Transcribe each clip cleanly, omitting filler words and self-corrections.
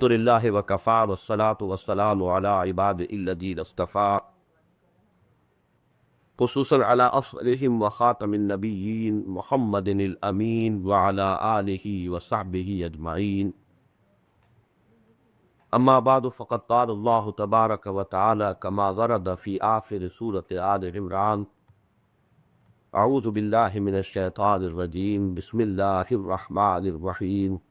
الحمد للہ وکفا والصلاة والسلام علی عباد الذین اصطفیٰ خصوصاً علی افضلہم وخاتم النبیین محمد الامین وعلی آلہ وصحبہ اجمعین اما بعد فقد قال اللہ تبارک وتعالی کما ورد فی آخر سورۃ آل عمران اعوذ باللہ من الشیطان الرجیم بسم اللہ الرحمن الرحیم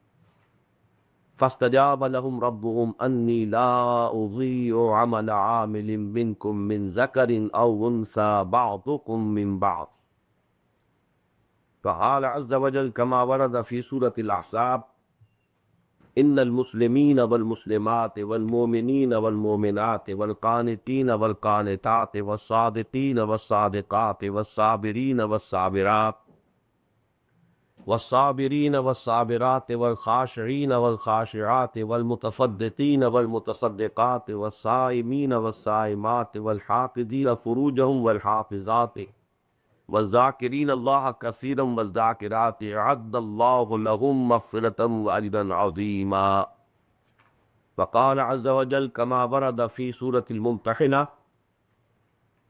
فاستجاب لهم ربهم أني لا أضيع عمل عامل منكم من ذكر أو أنثى بعضكم من بعض. فقال عز وجل كما ورد في سورة الأحزاب إن المسلمين والمسلمات والمؤمنين والمؤمنات والقانتين والقانتات والصادقين والصادقات والصابرين والصابرات والصابرين والصابرات والخاشعين والخاشعات والمتصدقين والمتصدقات والصائمين والصائمات والحافظين فروجهم والحافظات والذاكرين الله كثيرا والذاكرات أعد الله لهم مغفرة وأجرا عظيما. وقال عز وجل كما ورد في سورة الممتحنة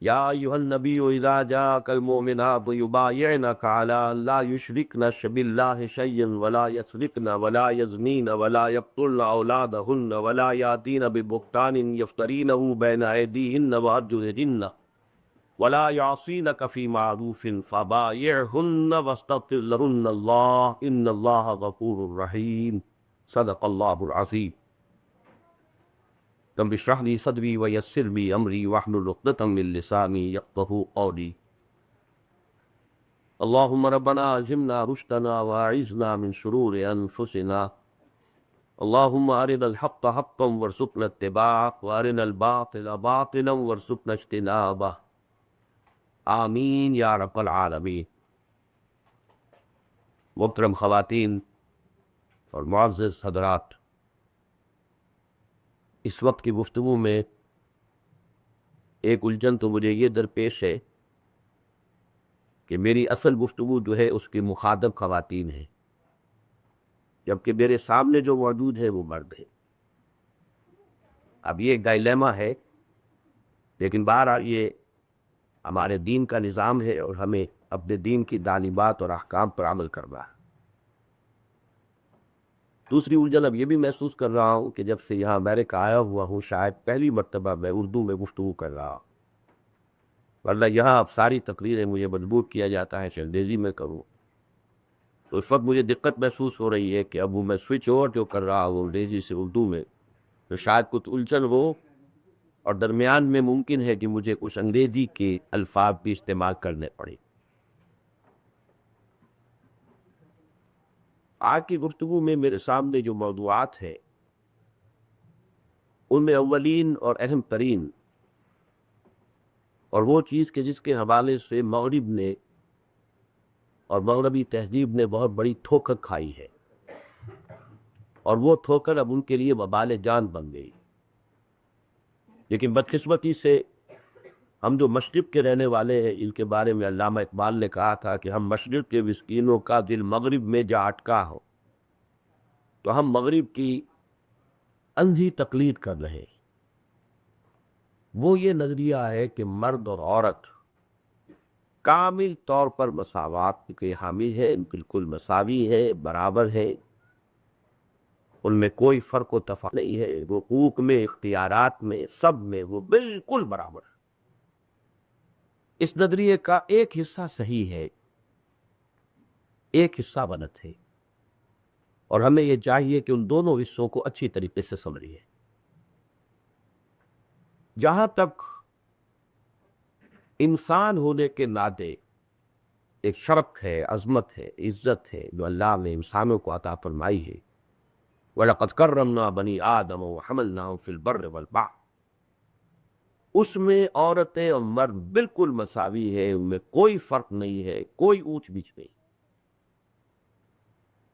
یا ایھا النبی اذا جاءک المؤمنات یبایعنک علی ان لا یشرکن باللہ شیئا ولا یسرقن ولا یزنین ولا یقتلن اولادہن ولا یاتین ببہتان یفترینہ بین ایدیہن وارجلہن ولا یعصینک فی معروف فبایعہن واستغفر لہن اللہ ان اللہ غفور رحیم. صدق اللہ العظیم. رب اشرح لي صدري ويسر لي امري واحلل عقدة من لساني يفقهوا قولي. اللهم ربنا الهمنا رشدنا واعذنا من شرور انفسنا. اللهم ارنا الحق حقا وارزقنا اتباعه وارنا الباطل باطلا وارزقنا اجتنابه. آمین یا رب العالمین. محترم خواتین اور معزز حضرات، اس وقت کی گفتگو میں ایک الجھن تو مجھے یہ درپیش ہے کہ میری اصل گفتگو جو ہے اس کی مخاطب خواتین ہیں، جبکہ میرے سامنے جو موجود ہے وہ مرد ہے. اب یہ ایک ڈائلیما ہے، لیکن بہرحال یہ ہمارے دین کا نظام ہے اور ہمیں اپنے دین کی تعلیمات اور احکام پر عمل کرنا ہے. دوسری الجھن اب یہ بھی محسوس کر رہا ہوں کہ جب سے یہاں امریکہ آیا ہوا ہوں شاید پہلی مرتبہ میں اردو میں گفتگو کر رہا ہوں، ورنہ یہاں اب ساری تقریریں مجھے مجبور کیا جاتا ہے کہ انگریزی میں کروں. تو اس وقت مجھے دقت محسوس ہو رہی ہے کہ اب میں سوئچ اوور جو کر رہا ہوں انگریزی سے اردو میں تو شاید کچھ الجھن ہو، اور درمیان میں ممکن ہے کہ مجھے کچھ انگریزی کے الفاظ بھی استعمال کرنے پڑے. آج کی گفتگو میں میرے سامنے جو موضوعات ہیں ان میں اولین اور اہم ترین اور وہ چیز کہ جس کے حوالے سے مغرب نے اور مغربی تہذیب نے بہت بڑی ٹھوکر کھائی ہے، اور وہ ٹھوکر اب ان کے لیے وبال جان بن گئی. لیکن بدقسمتی سے ہم جو مشرق کے رہنے والے ہیں، ان کے بارے میں علامہ اقبال نے کہا تھا کہ ہم مشرق کے مسکینوں کا دل مغرب میں جا اٹکا ہو، تو ہم مغرب کی اندھی تقلید کر رہے ہیں. وہ یہ نظریہ ہے کہ مرد اور عورت کامل طور پر مساوات کے حامی ہے، بالکل مساوی ہے، برابر ہے، ان میں کوئی فرق و تفاوت نہیں ہے، حقوق میں، اختیارات میں، سب میں وہ بالکل برابر ہے. اس نظریے کا ایک حصہ صحیح ہے، ایک حصہ غلط ہے، اور ہمیں یہ چاہیے کہ ان دونوں حصوں کو اچھی طریقے سے سمجھیے. جہاں تک انسان ہونے کے ناطے ایک شرف ہے، عظمت ہے، عزت ہے جو اللہ نے انسانوں کو عطا فرمائی ہے، وَلَقَدْ كَرَّمْنَا بَنِي آدَمَ وَحَمَلْنَاهُمْ فِي الْبَرِّ وَالْبَحْرِ، اس میں عورتیں اور مرد بالکل مساوی ہے، ان میں کوئی فرق نہیں ہے، کوئی اونچ نیچ نہیں.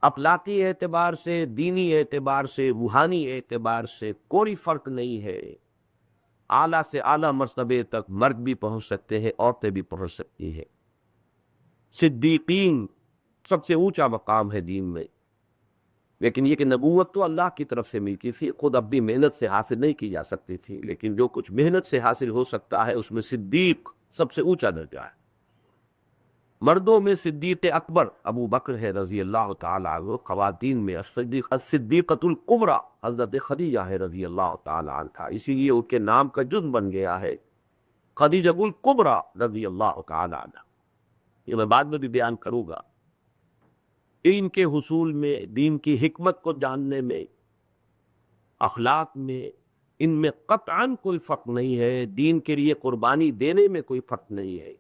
اخلاقی اعتبار سے، دینی اعتبار سے، روحانی اعتبار سے کوئی فرق نہیں ہے. اعلیٰ سے اعلیٰ مرتبے تک مرد بھی پہنچ سکتے ہیں، عورتیں بھی پہنچ سکتی ہیں. صدیقین سب سے اونچا مقام ہے دین میں، لیکن یہ کہ نبوت تو اللہ کی طرف سے ملتی تھی، خود اپنی محنت سے حاصل نہیں کی جا سکتی تھی، لیکن جو کچھ محنت سے حاصل ہو سکتا ہے اس میں صدیق سب سے اونچا درجہ ہے۔ مردوں میں صدیق اکبر ابو بکر ہے رضی اللہ تعالیٰ عنہ، خواتین میں الصدیقۃ الکبریٰ حضرت خدیجہ ہے رضی اللہ تعالیٰ عنہ، اسی لیے ان کے نام کا جز بن گیا ہے خدیجہ الکبریٰ رضی اللہ تعالیٰ عنہ۔ یہ میں بعد میں بھی بیان کروں گا۔ دین کے حصول میں، دین کی حکمت کو جاننے میں، اخلاق میں، ان میں قطعاً کوئی فرق نہیں ہے، دین کے لیے قربانی دینے میں کوئی فرق نہیں ہے،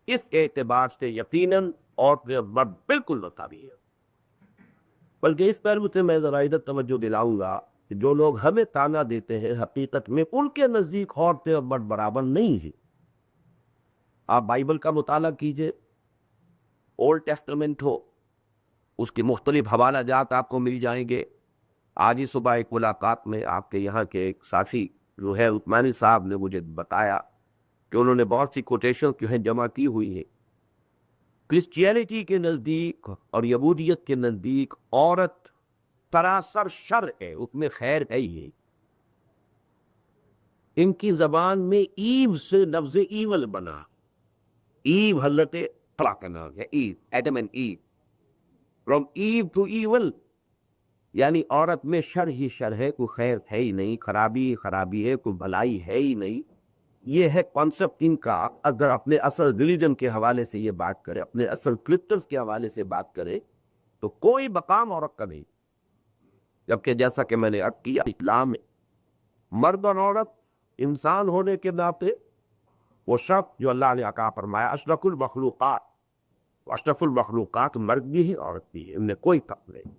اس کے اعتبار سے یقیناً اور مرد بالکل مساوی ہے۔ بلکہ اس پہلو سے میں ذرا ادھر توجہ دلاؤں گا کہ جو لوگ ہمیں طعنہ دیتے ہیں حقیقت میں ان کے نزدیک عورتیں اور مرد برابر نہیں ہیں۔ آپ بائبل کا مطالعہ کیجئے، اولڈ ٹیسٹمنٹ ہو، اس کی مختلف حوالہ جات آپ کو مل جائیں گے۔ آج ہی صبح ایک ملاقات میں آپ کے یہاں کے ایک ساتھی جو ہے عثمانی صاحب نے مجھے بتایا کہ انہوں نے بہت سی کوٹیشن جو ہیں جمع کی ہوئی ہیں۔ کرسچینٹی کے نزدیک اور یہودیت کے نزدیک عورت سراسر شر ہے، اس میں خیر ہے ہی ہے۔ ان کی زبان میں ایو سے لفظ ایول بنا، ایو حضرت خلا کا نام ہے، ایو، ایڈم اینڈ ایو، فرام ایو ٹو ایول، یعنی عورت میں شر ہی شر ہے، کوئی خیر ہے ہی نہیں، خرابی ہی خرابی ہے، کوئی بھلائی ہے ہی نہیں۔ یہ ہے کانسیپٹ ان کا۔ اگر اپنے اصل ریلیجن کے حوالے سے یہ بات کرے، اپنے اصل کرسچنز کے حوالے سے بات کرے تو کوئی مقام عورت کا نہیں، جبکہ جیسا کہ میں نے عرض کیا اسلام میں مرد اور عورت انسان ہونے کے ناطے وہ شخص جو اللہ نے عطا فرمایا اشرف المخلوقات، اشرف المخلوقات مرد بھی ہے عورت بھی ہے، ان میں کوئی فرق نہیں،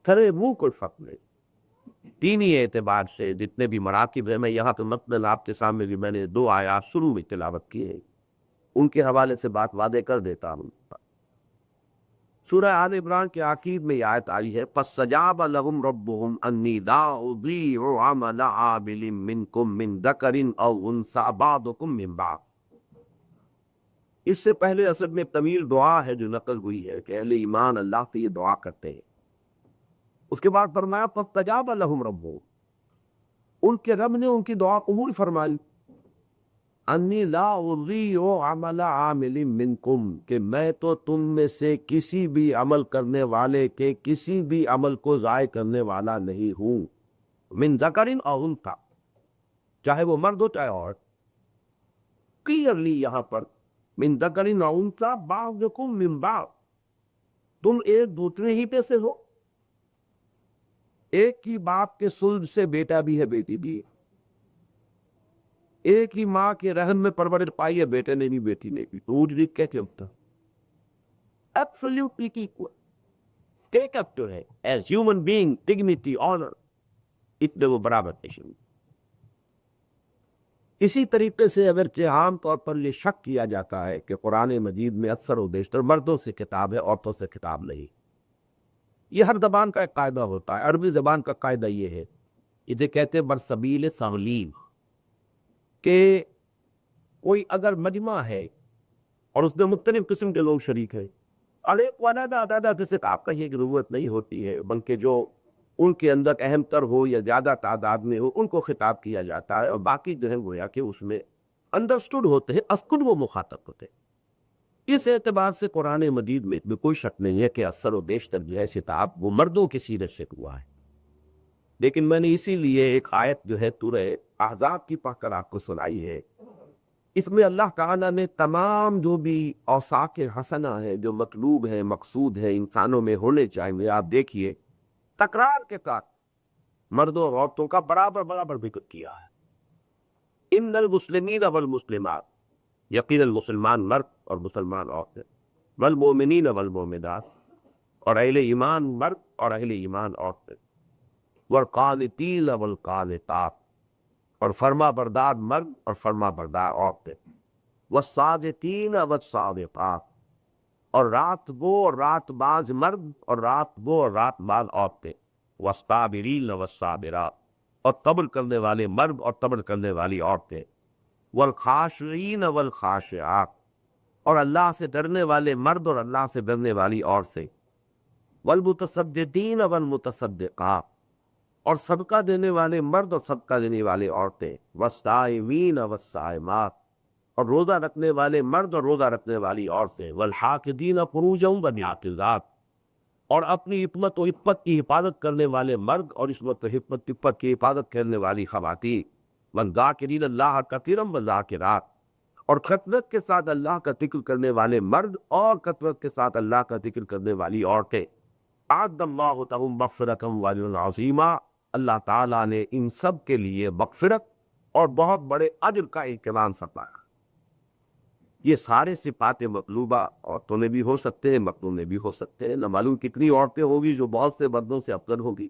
کھڑے منہ کوئی فرق نہیں۔ دینی اعتبار سے جتنے بھی مراتب ہیں، میں یہاں پہ مثلاً آپ کے سامنے بھی میں نے 2 آیات شروع میں تلاوت کی ہیں، ان کے حوالے سے بات واضح کر دیتا ہوں۔ سورہ آل عمران کے آخر میں یہ آیت آئی ہے فَاسْتَجَابَ لَهُمْ رَبُّهُمْ أَنِّي لَا أُضِيعُ عَمَلَ عَامِلٍ مِّنكُم مِّن ذَكَرٍ أَوْ أُنثَىٰ بَعْضُكُم مِّن بَعْضٍ۔ اس سے پہلے اصل میں طویل دعا ہے جو نقل ہوئی ہے کہ اہل ایمان اللہ سے یہ دعا کرتے ہیں۔ اس کے بعد فرمایا فَاسْتَجَابَ لَهُمْ رَبُّهُمْ، ان کے رب نے ان کی دعا قبول فرمائی۔ انی لا اضیع عمل عامل منکم، کہ میں تو تم میں سے کسی بھی عمل کرنے والے کے کسی بھی عمل کو ضائع کرنے والا نہیں ہوں۔ من ذکر او انثی، چاہے وہ مرد ہو چاہے عورت، کلیئرلی یہاں پر من ذکر او انثی بعضکم من بعض، تم ایک دوسرے ہی پہ سے ہو، ایک ہی باپ کے صلب سے بیٹا بھی ہے بیٹی بھی ہے، ایک ہی ماں کے رحم میں پرورش پائی ہے، بیٹے نے بھی بیٹی نے بھی، تو وہ کیسے ہوتا؟ Absolutely equal, take up to ہے as human being, dignity, honour, اتنے وہ برابر نہیں۔ اسی طریقے سے اگرچہ عام طور پر یہ شک کیا جاتا ہے کہ قرآن مجید میں اکثر و بیشتر مردوں سے خطاب ہے، عورتوں سے خطاب نہیں، یہ ہر زبان کا ایک قاعدہ ہوتا ہے۔ عربی زبان کا قاعدہ یہ ہے، اسے کہتے ہیں برسبیل تغلیب، کہ کوئی اگر مجمع ہے اور اس میں مختلف قسم کے لوگ شریک ہیں، ایک علیحدہ سے آپ کا یہ ضرورت نہیں ہوتی ہے، بلکہ جو ان کے اندر اہم تر ہو یا زیادہ تعداد میں ہو ان کو خطاب کیا جاتا ہے، اور باقی جو ہے گویا کہ اس میں انڈرسٹوڈ ہوتے ہیں، اسکن وہ مخاطب ہوتے ہیں۔ اس اعتبار سے قرآن مجید میں کوئی شک نہیں ہے کہ اکثر و بیشتر جو ہے خطاب وہ مردوں کی سیرت سے ہوا ہے۔ لیکن میں نے اسی لیے ایک آیت جو ہے سورہ احزاب کی پڑھ کر آپ کو سنائی ہے، اس میں اللہ تعالیٰ نے تمام جو بھی اوصاف حسنہ ہے، جو مطلوب ہے، مقصود ہے، انسانوں میں ہونے چاہیے، آپ دیکھیے تکرار کے ساتھ مردوں اور عورتوں کا برابر ذکر کیا ہے۔ ان المسلمین والمسلمات، یقیناً مسلمان مرد اور مسلمان عورتیں، والمؤمنین والمؤمنات، اور اہل ایمان مرد اور اہل ایمان عورتیں، والقانتین والقانتات، اور فرما بردار مرد اور فرما بردار عورتیں، والصادقین والصادقات، اور رات گو اور رات باز مرد اور رات گو اور رات باز عورتیں، والصابرین والصابرات، اور صبر کرنے والے مرد اور صبر کرنے والی عورتیں، والخاشعین والخاشعات، اور اللہ سے ڈرنے والے مرد اور اللہ سے ڈرنے والی عورتیں، والمتصدقین والمتصدقات، اور صدقہ دینے والے مرد اور صدقہ دینے والے عورتیں، والصائمین والصائمات، اور روزہ رکھنے والے مرد اور روزہ رکھنے والی عورتیں، والحافظین فروجهم والحافظات، اور اپنی عصمت و عفت کی حفاظت کرنے والے مرد اور عصمت و عفت کی حفاظت کرنے والی خواتین، والذاکرین اللہ کثیرا والذاکرات، اور کثرت کے ساتھ اللہ کا ذکر کرنے والے مرد اور کثرت کے ساتھ اللہ کا ذکر کرنے والی عورتیں، اعد اللہ لهم مغفرۃ واجرا عظیما، اللہ تعالیٰ نے ان سب کے لیے مغفرت اور بہت بڑے اجر کا اہتمام فرمایا۔ یہ سارے صفات مطلوبہ عورتوں میں بھی ہو سکتے ہیں، مردوں میں بھی ہو سکتے ہیں۔ نہ معلوم کتنی عورتیں ہوگی جو بہت سے مردوں سے افضل ہوگی،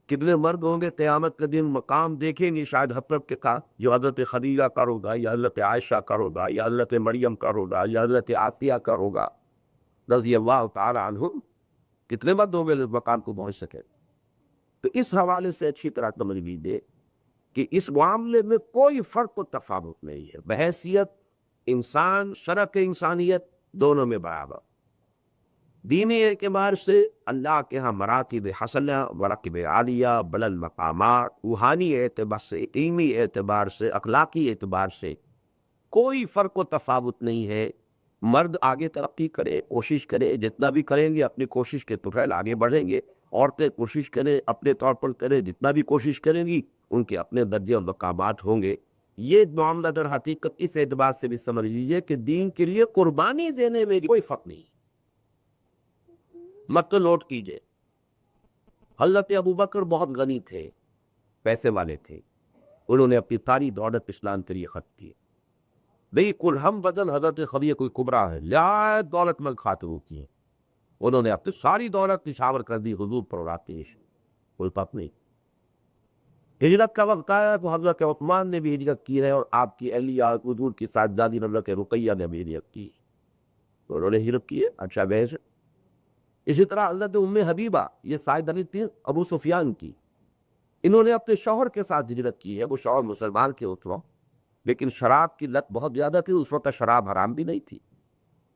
کتنے مرد ہوں گے قیامت کے دن مقام دیکھیں گے شاید حضرت کے ساتھ جو حضرت خدیجہ کا ہوگا، یا حضرت عائشہ کا ہوگا، یا حضرت مریم کا ہوگا، یا حضرت عاتیہ کا ہوگا رضی اللہ تعالی عنہم، کتنے مرد ہوں گے اس مقام کو پہنچ سکے۔ تو اس حوالے سے اچھی طرح سمجھ لیجیے کہ اس معاملے میں کوئی فرق و تفاوت نہیں ہے، بحیثیت انسان، شرف انسانیت دونوں میں برابر۔ دینی اعتبار سے اللہ کے ہاں مراتب حسنہ ورتب عالیہ، بلند مقامات، روحانی اعتبار سے، علمی اعتبار سے، اخلاقی اعتبار سے کوئی فرق و تفاوت نہیں ہے۔ مرد آگے ترقی کرے، کوشش کرے، جتنا بھی کریں گے اپنی کوشش کے طفیل آگے بڑھیں گے، عورتیں کوشش کریں اپنے طور پر کریں، جتنا بھی کوشش کریں گی ان کے اپنے درجے اور مقامات ہوں گے۔ یہ معاملہ در حقیقت اس اعتبار سے بھی سمجھ لیجیے کہ دین کے لیے قربانی دینے میں کوئی فرق نہیں۔ مت نوٹ کیجئے، حضرت ابوبکر بہت غنی تھے، پیسے والے تھے، انہوں نے اپنی ساری دولت اسلام کے لیے خرچ کی۔ بالکل ہم بدل حضرت خدیجہ کوئی کبرا ہے، نہایت دولت مند خاتون ہوتی ہیں، انہوں نے اپنی ساری دولت نشاور کر دی حضور پر اڑاتے، کوئی فرق نہیں۔ ہجرت کا وقت آیا تو حضرت عثمان نے بھی ہجرت کی ہے، اور آپ کی اہلیہ حضور کی صاحبزادی حضرت رقیہ نے بھی ہجرت کی، تو انہوں نے ہجرت کی ہے اچھا بحث۔ اسی طرح حضرت ام حبیبہ، یہ صاحبزادی تھی ابو سفیان کی، انہوں نے اپنے شوہر کے ساتھ ہجرت کی ہے، وہ شوہر مسلمان کے اس وقت، لیکن شراب کی لت بہت زیادہ تھی، اس وقت شراب حرام بھی نہیں تھی۔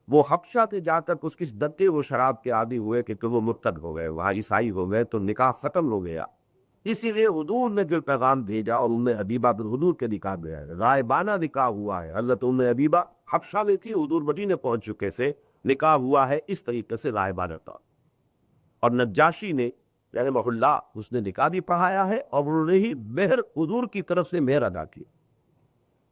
وہ حبشہ سے جا کر کچھ دتے وہ شراب کے عادی ہوئے کہ وہ مرتد ہو گئے، وہاں عیسائی ہو گئے، تو نکاح ختم ہو گیا۔ اسی لیے حضور نے جو پیغام بھیجا اور ام حبیبہ پر حضور کے نکاح گیا ہے، غائبانہ نکاح ہوا ہے۔ حضرت ام حبیبہ حبشہ میں تھی، حضور مدینے پہنچ چکے سے نکاح ہوا ہے اس طریقے سے غائبانہ تھا، اور نجاشی نے رحمہ اللہ اس نے نکاح بھی پڑھایا ہے، اور انہوں نے ہی مہر حضور کی طرف سے مہر ادا کی۔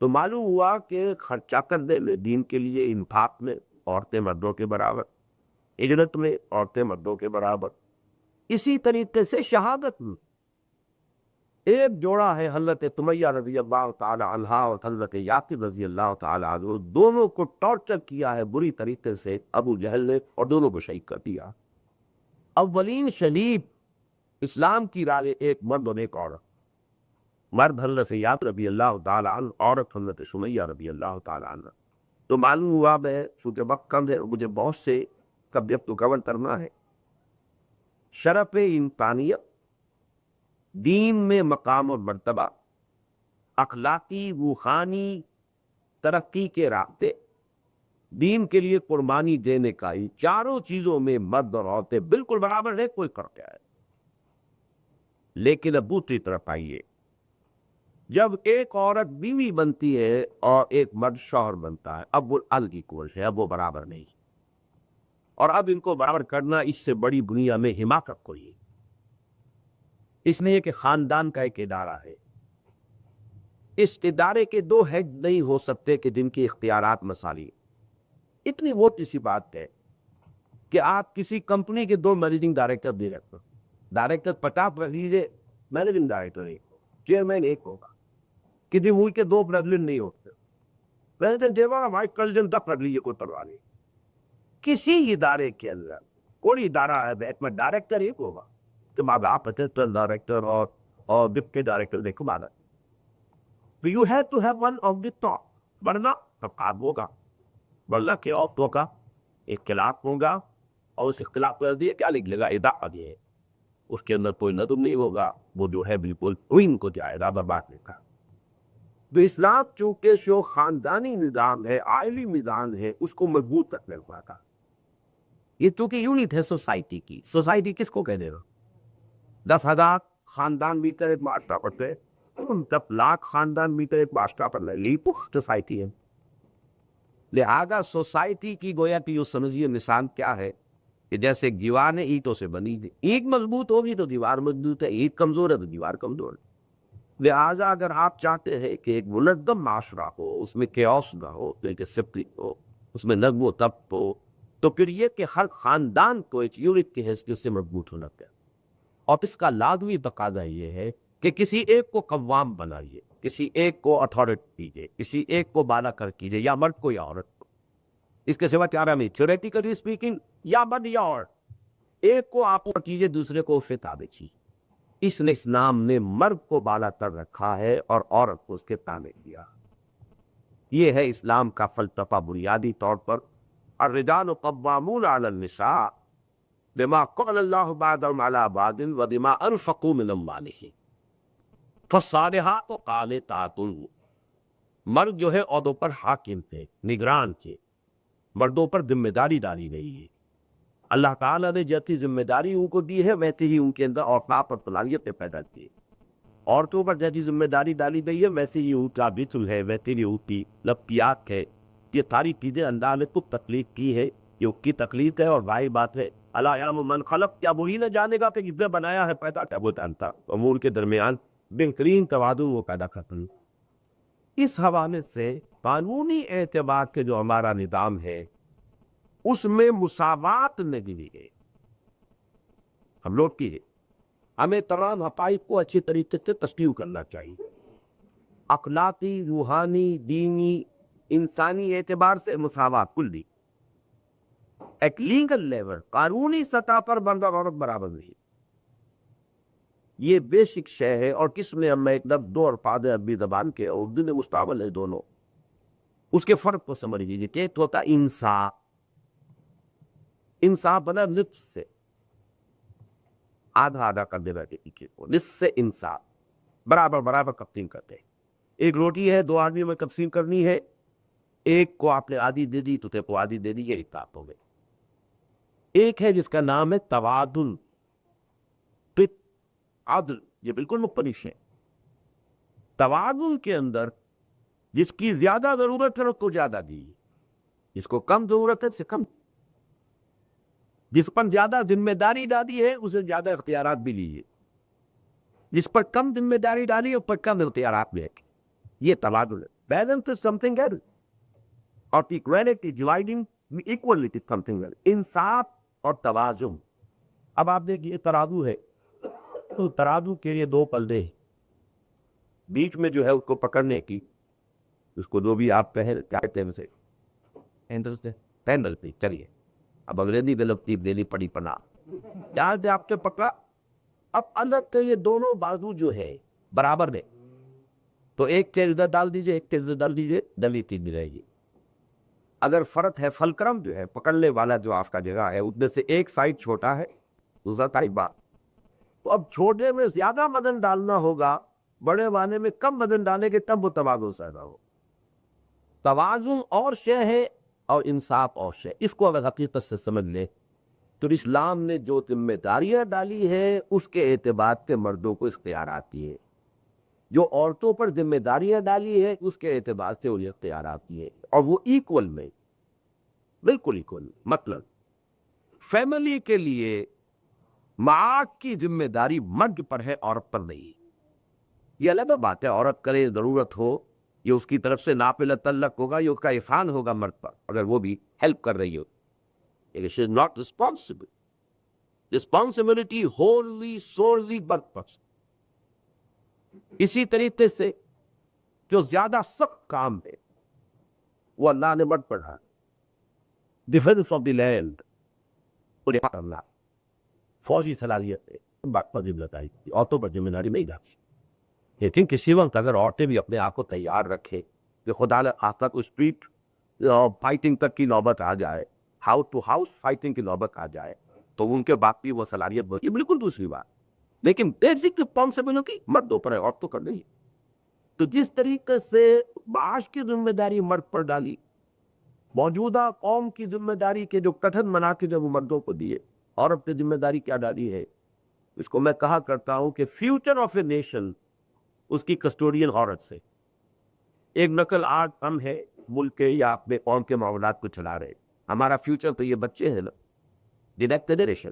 تو معلوم ہوا کہ خرچہ کرنے میں، دین کے لیے انفاق میں عورتیں مردوں کے برابر، ہجرت میں عورتیں مردوں کے برابر۔ اسی طریقے سے شہادت میں ایک جوڑا ہے حضرت سمیہ رضی اللہ تعالی عنہا اور حضرت یاسر رضی اللہ تعالی عنہ، دونوں کو ٹارچر کیا ہے بری طریقے سے ابو جہل نے، اور دونوں کو شہید کر دیا۔ اولین شہید اسلام کی راہ ایک مرد اور ایک عورت، مرد حضرت یاسر رضی اللہ تعالی عنہ، عورت حضرت سمیہ رضی اللہ تعالی عنہ۔ تو معلوم ہوا، میں چونکہ وقت کم ہے مجھے بہت سے سبجیکٹ کو کور کرنا ہے، شرف انسانیت، دین میں مقام اور مرتبہ، اخلاقی روحانی ترقی کے راستے، دین کے لیے قربانی دینے کا، ان چاروں چیزوں میں مرد اور عورتیں بالکل برابر ہے، کوئی فرق ہے۔ لیکن اب دوسری طرف آئیے، جب ایک عورت بیوی بنتی ہے اور ایک مرد شوہر بنتا ہے، اب وہ الگ ہی کورس ہے، اب وہ برابر نہیں، اور اب ان کو برابر کرنا اس سے بڑی دنیا میں حماقت کوئی ہے۔ اس لیے کہ خاندان کا ایک ادارہ ہے، اس ادارے کے دو ہیڈ نہیں ہو سکتے کہ جن کے اختیارات مثالی۔ اتنی موٹی سی بات ہے کہ آپ کسی کمپنی کے دو مینیجنگ ڈائریکٹر دے رکھتے، ڈائریکٹر 50 رکھ لیجیے، مینیجنگ ڈائریکٹر ایک، چیئرمین ایک ہوگا، کسی ملک کے دو پریزیڈنٹ نہیں ہوتے، پریزیڈنٹ دیوا وائس پریزیڈنٹ 10 رکھ لیجیے، کوئی پرواہ نہیں۔ کسی ادارے کے اندر کوئی ادارہ ہے بیت میں ڈائریکٹر ایک ہوگا، تو آپ ڈائریکٹر اور ڈپٹی ڈائریکٹر دیکھو مانا، تو you have to have one of the top, ورنہ سب کام ہوگا، ورنہ کیا عورتوں کا اختلاف ہوگا، اور اس اختلاف کر دیے کیا لکھ لے گا، ادارہ یہ ہے، اس کے اندر کوئی نظم نہیں ہوگا، وہ جو ہے بالکل روئن کو جائے گا، برباد نہیں کا۔ تو اسلام چونکہ جو خاندانی نظام ہے، عائلی نظام ہے، اس کو مضبوط رکھنے پاتا، یہ چونکہ یونٹ ہے سوسائٹی کی. سوسائٹی کس کو کہہ دے گا؟ 10,000 خاندان میٹر ایک معاشرہ پڑتے ہیں, 10 لاکھ خاندان میٹر ایک معاشرہ پر لی تو سوسائٹی ہے. لہذا سوسائٹی کی گویا کہ یہ سمجھیے نشان کیا ہے کہ جیسے دیوار اینٹوں سے بنی تھی, اینٹ مضبوط ہوگی تو دیوار مضبوط ہے, اینٹ کمزور ہے تو دیوار کمزور ہے. لہٰذا اگر آپ چاہتے ہیں کہ ایک منظم معاشرہ ہو, اس میں کیوس نہ ہو, ڈسپلن ہو, اس میں نظم و ضبط ہو, تو پھر یہ کہ ہر خاندان کو ایک یونٹ کی حیثیت سے مضبوط ہونا چاہیے. اور اس کا لازمی تقاضا یہ ہے کہ کسی ایک کو قوام بنائیے, کسی ایک کو اتھارٹی دیجیے, کسی ایک کو بالا کر کیجیے, یا مرد کو یا عورت کو. اس کے سوا چارہ میں تھیوریٹیکلی اسپیکنگ یا مرد یا عورت, ایک کو آپ پر کیجیے, دوسرے کو فتح بیچیے. اس نے اسلام نے مرد کو بالا تر رکھا ہے اور عورت کو اس کے تابع دیا. یہ ہے اسلام کا فلسفہ بنیادی طور پر. الرجال قوامون علی النساء بما قال اللہ بعضهم علی بعض وبما انفقوا من اموالهم فالصالحات قانتات. مرد جو ہے عہدوں پر حاکم تھے, نگران تھے, مردوں پر ذمہ داری ڈالی گئی ہے. اللہ تعالیٰ نے جیسی ذمہ داری ان کو دی ہے ویسے ہی ان کے اندر اوقاف اور صلاحیتیں پیدا کی. عورتوں پر جیسی ذمہ داری ڈالی گئی ہے ویسے ہی ان کا بطل ہے, ویسے ہی ان کی لفظیات ہے. یہ ساری چیزیں اللہ نے خود تخلیق کی ہے, یہ اس کی تخلیق ہے. اور بھائی بات ہے الا یعلم من خلق, کیا وہی نہ جانے گا کہ جس نے بنایا ہے پیدا کیا وہ جانتا. امور کے درمیان بہترین توازن وہ پیدا کرتا ہے. اس حوالے سے قانونی اعتبار کے جو ہمارا نظام ہے اس میں مساوات نہیں دی گئی. ہم لوگ کی ہمیں تمام حقائق کو اچھی طریقے سے تسلیم کرنا چاہیے. اخلاقی, روحانی, دینی, انسانی اعتبار سے مساوات کلی. ایک لیگل لیول, قانونی سطح پر مرد اور عورت برابر نہیں. یہ بیسک شے ہے. اور کس میں ہم ایک لفظ دو الفاظ عربی زبان کے اور اردو میں مستعمل ہے دونوں, اس کے فرق کو سمجھ لیجیے. ایک ہوتا انصاف, انصاف بنا نصف سے, آدھا آدھا کر دینا کہ نصف سے انصاف, برابر برابر تقسیم کرتے ہیں. ایک روٹی ہے, 2 آدمی میں تقسیم کرنی ہے, ایک کو آپ نے آدھی دے دی تو تے کو آدھی دے دی, یہ انصاف ہو گئے. ایک ہے جس کا نام ہے توازن, عدل, یہ بالکل مختلف ہے. توازن کے اندر جس کی زیادہ ضرورت ہے اس کو زیادہ دی, جس کو کم ضرورت ہے اس سے کم, جس پر زیادہ ذمہ داری ڈالی ہے اسے زیادہ اختیارات بھی لیے, جس پر کم ذمہ داری ڈالی ہے اس پر کم اختیارات بھی ہے. یہ توازن ہے. Balance is some thing L, اور ایکوالٹی ڈیوائڈنگ ایکولی از سم تھنگ ایل. انصاف اور توازن. اب آپ دیکھیے ترازو ہے, تو ترازو کے لیے 2 پلڑے ہیں, بیچ میں جو ہے اس کو پکڑنے کی, اس کو جو بھی آپ کہتے ہیں اسے پینڈل پہ. چلیے اب انگریزی میں لفظ دینی پڑی پناہ, یہاں سے آپ سے پکڑا. اب الگ کے یہ دونوں بازو جو ہے برابر ہے, تو ایک چیز ادھر ڈال دیجئے, ایک چیز ادھر ڈال دیجئے, ڈلی تین رہے گی. اگر فرق ہے, فلکرم جو ہے پکڑنے والا جو آپ کا جگہ ہے اس میں سے ایک سائڈ چھوٹا ہے, دوسرا سائڈ بڑا, تو اب چھوٹے میں زیادہ وزن ڈالنا ہوگا, بڑے والے میں کم وزن ڈالیں گے تب وہ توازن پیدا ہو. توازن اور شے ہے اور انصاف اور شے. اس کو اگر حقیقت سے سمجھ لیں تو اسلام نے جو ذمہ داریاں ڈالی ہے اس کے اعتبار سے مردوں کو اختیارات دیے, جو عورتوں پر ذمہ داریاں ڈالی ہے اس کے اعتبار سے انہیں اختیارات دیے, اور وہ ایکول میں, بالکل ایکول. مطلب فیملی کے لیے معاش کی ذمہ داری مرد پر ہے, عورت پر نہیں. یہ الگ بات ہے, عورت کرے ضرورت ہو, یہ اس کی طرف سے ناپل تعلق ہوگا, یہ اس کا احسان ہوگا مرد پر اگر وہ بھی ہیلپ کر رہی ہو. She is not responsible. Responsibility wholly solely birth person. اسی طریقے سے جو زیادہ سخت کام ہے وہ اللہ نے مرد پڑھا, ڈیفینس آف دی لینڈ, اللہ فوجی صلاحیت ہے, بات پر ذمہ داری, عورتوں پر ذمہ داری نہیں ڈالتی. لیکن کسی وقت اگر عورتیں بھی اپنے آپ کو تیار رکھے کہ خدا نے آتا کو اسٹریٹ فائٹنگ تک کی نوبت آ جائے, ہاؤس ٹو ہاؤس فائٹنگ کی نوبت آ جائے, تو ان کے باپ بھی وہ صلاحیت بڑھتی, بالکل دوسری بات. لیکن بیسک رسپانسبلٹی مردوں پر ہے, عورتوں پر نہیں. تو جس طریقے سے معاش کی ذمہ داری مرد پر ڈالی, موجودہ قوم کی ذمہ داری کے جو کٹھن مناقب وہ مردوں کو دیے، عورت نے ذمہ داری کیا ڈالی ہے؟ اس کو میں کہا کرتا ہوں کہ فیوچر آف اے نیشن اس کی کسٹوڈین عورت سے۔ ایک نقل آج ہم ہے ملک کے یا اپنے قوم کے معاملات کو چلا رہے، ہمارا فیوچر تو یہ بچے ہیں نا، دی نیکسٹ جنریشن۔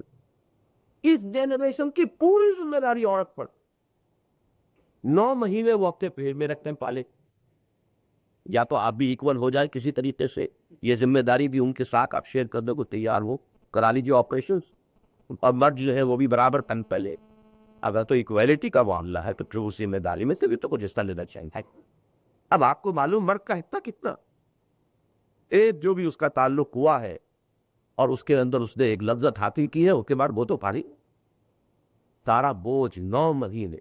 اس جنریشن کی پوری ذمہ داری عورت پر۔ 9 مہینے وہ اپنے پیٹ میں رکھتے ہیں پالے، یا تو آپ بھی ایکول ہو جائے کسی طریقے سے، یہ ذمہ داری بھی ان کے ساتھ آپ شیئر کرنے کو تیار ہو، کرا لیجیے آپریشن، اور مرد جو ہے وہ بھی برابر پن پہلے۔ اگر تو ایکویلٹی کا معاملہ ہے تو پھر اس ذمہ داری میں بھی تو کچھ حصہ لینا چاہیے۔ اب آپ کو معلوم مرد کا حصہ کتنا، ایک جو بھی اس کا تعلق ہوا ہے اور اس کے اندر اس نے ایک لذت حاصل کی ہے، اس کے بعد وہ تو پاری سارا بوجھ 9 مہینے۔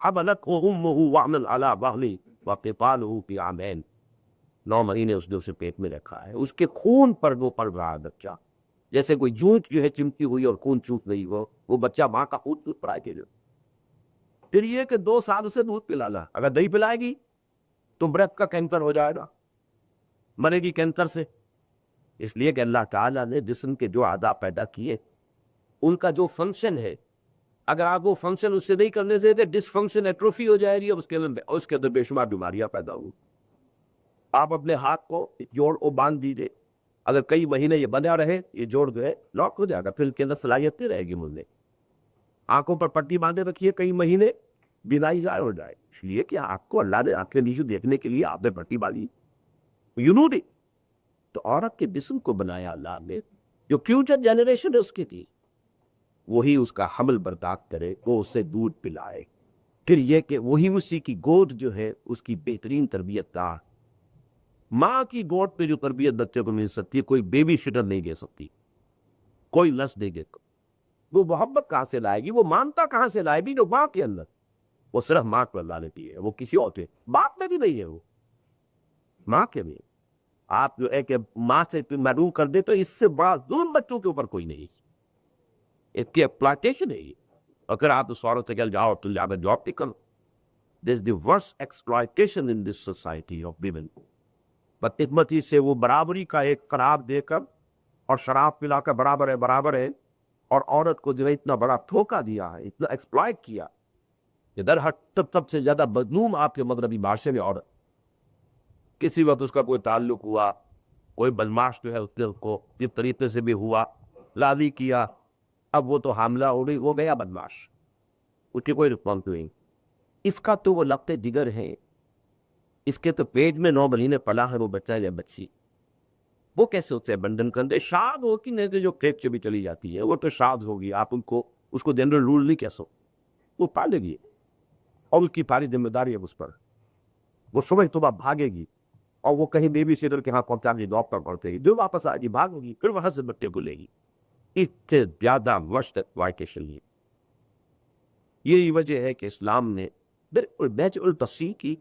حملتہ امہ وہنا علی وہن وفصالہ فی عامین، 9 مہینے اس نے اسے پیٹ میں رکھا ہے، اس کے خون پر وہ پل رہا ہے بچہ، جیسے کوئی جونچ جو ہے چمٹی ہوئی اور خون چوٹ نہیں، وہ بچہ ماں کا خون دودھ پڑائے گا۔ پھر یہ کہ 2 سال سے دودھ پلانا، اگر نہیں پلائے گی تو بریسٹ کا کینسر ہو جائے گا، مرے گی کینسر سے۔ اس لیے کہ اللہ تعالیٰ نے جسم کے جو اعضاء پیدا کیے ان کا جو فنکشن ہے، اگر آپ وہ فنکشن اس سے نہیں کرنے سے ڈس فنکشن ایٹروفی ہو جائے گی، اور اس کے اندر بے شمار بیماریاں پیدا ہوں۔ آپ اپنے ہاتھ کو جوڑ کو باندھ دیجیے، اگر کئی مہینے یہ بنا رہے یہ جوڑ جو ہے لاک ہو جائے گا، پھر اس کے اندر صلاحیت نہیں رہے گی ملنے۔ آنکھوں پر پٹی باندھے رکھیے کئی مہینے، بینائی ضائع ہو جائے، اس لیے کہ آپ کو اللہ نے آنکھیں نیچے دیکھنے کے لیے آپ نے پٹی باندھی، تو عورت کے جسم کو بنایا اللہ نے، جو فیوچر جنریشن ہے اس کی تھی، وہی اس کا حمل برداشت کرے، وہ اسے دودھ پلائے، پھر یہ کہ وہی اسی کی گود جو ہے اس کی بہترین تربیت دار۔ ماں کی گود پہ جو تربیت بچے کو مل سکتی ہے کوئی بیبی سٹر نہیں دے سکتی، کوئی نرس نہیں دے سکتی۔ وہ محبت کہاں سے لائے گی، وہ مانتا کہاں سے لائے گی جو ماں کے اندر، وہ صرف ماں کو اللہ نے دی ہے، وہ کسی اور سے باپ میں بھی نہیں ہے، وہ ماں کے بھی۔ آپ جو ہے کہ ماں سے محروم کر دے تو اس سے بڑا ظلم بچوں کے اوپر کوئی نہیں، اس کی ایکسپلائٹیشن ہے یہ۔ اگر آپ اس عورت سے کہ جاؤ تو جا کر جاب کرو، this the worst exploitation in this society of women. بدقسمتی سے وہ برابری کا ایک قرار دے کر اور شراب پلا کر برابر ہے، اور عورت کو جو ہے اتنا بڑا دھوکہ دیا ہے، اتنا ایکسپلائٹ کیا کہ در حقیقت سب سے زیادہ مظلوم آپ کے مغربی معاشرے میں عورت۔ کسی وقت اس کا کوئی تعلق ہوا، کوئی بدماش جو ہے اس نے اس کو جس طریقے سے بھی ہوا راضی کیا، اب وہ تو حاملہ ہو گئی، وہ گیا بدماش، اس کی کوئی رسپانس نہیں۔ اس کا تو وہ لگتے جگر ہے، اس کے تو پیٹ میں 9 مہینے پلا ہے وہ بچہ یا بچی، وہ کیسے اسے ابنڈن کر دے؟ شاد ہوگی نہیں کہ جو پیٹ سے بھی چلی جاتی ہے وہ تو شاد ہوگی، آپ اس کو جنرل رول نہیں کہہ سکتے، وہ پالے گی اور اس کی ساری ذمہ داری ہے اس پر۔ وہ صبح صبح بھاگے گی اور وہ کہیں بیبی سیٹر کے ہاں پہنچا گی، جاب پر پڑھتے گی، جو واپس آئے گی بھاگے گی، پھر وہاں سے بچے کو لے گی۔ اس سے زیادہ ورسٹ ایکسپلائٹیشن ہے۔ یہی وجہ ہے کہ اسلام نے بالکل نیچرل تفصیل کی،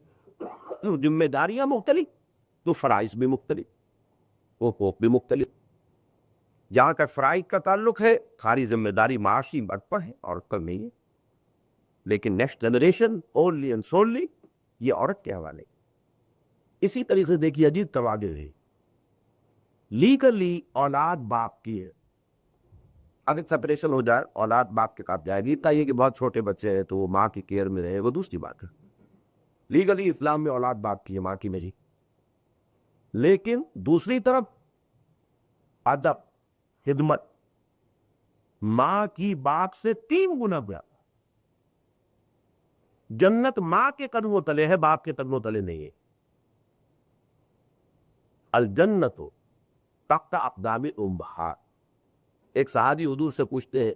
ذمہ داریاں مختلف تو فرائض بھی مختلف، وہ حقوق بھی مختلف۔ جہاں کا فرائض کا تعلق ہے ساری ذمہ داری معاشی مرد پر ہے، عورت پر نہیں ہے، لیکن next generation only and solely یہ عورت کے حوالے۔ اسی طریقے سے دیکھیے عجیب تواضع ہے، لیگلی اولاد باپ کی ہے، اگر سپریشن ہو جائے اولاد باپ کے ساتھ جائے گی، یہ کہ بہت چھوٹے بچے ہیں تو وہ ماں کی کیئر میں رہے، وہ دوسری بات ہے۔ لیگلی اسلام میں اولاد باپ کی ہے، ماں کی نہیں۔ لیکن دوسری طرف ادب، خدمت، ماں کی باپ سے 3 گنا زیادہ۔ جنت ماں کے قدموں تلے ہے، باپ کے قدموں تلے نہیں ہے۔ الجنت تحت اقدام الامہات۔ ایک صحابی حضور سے پوچھتے ہیں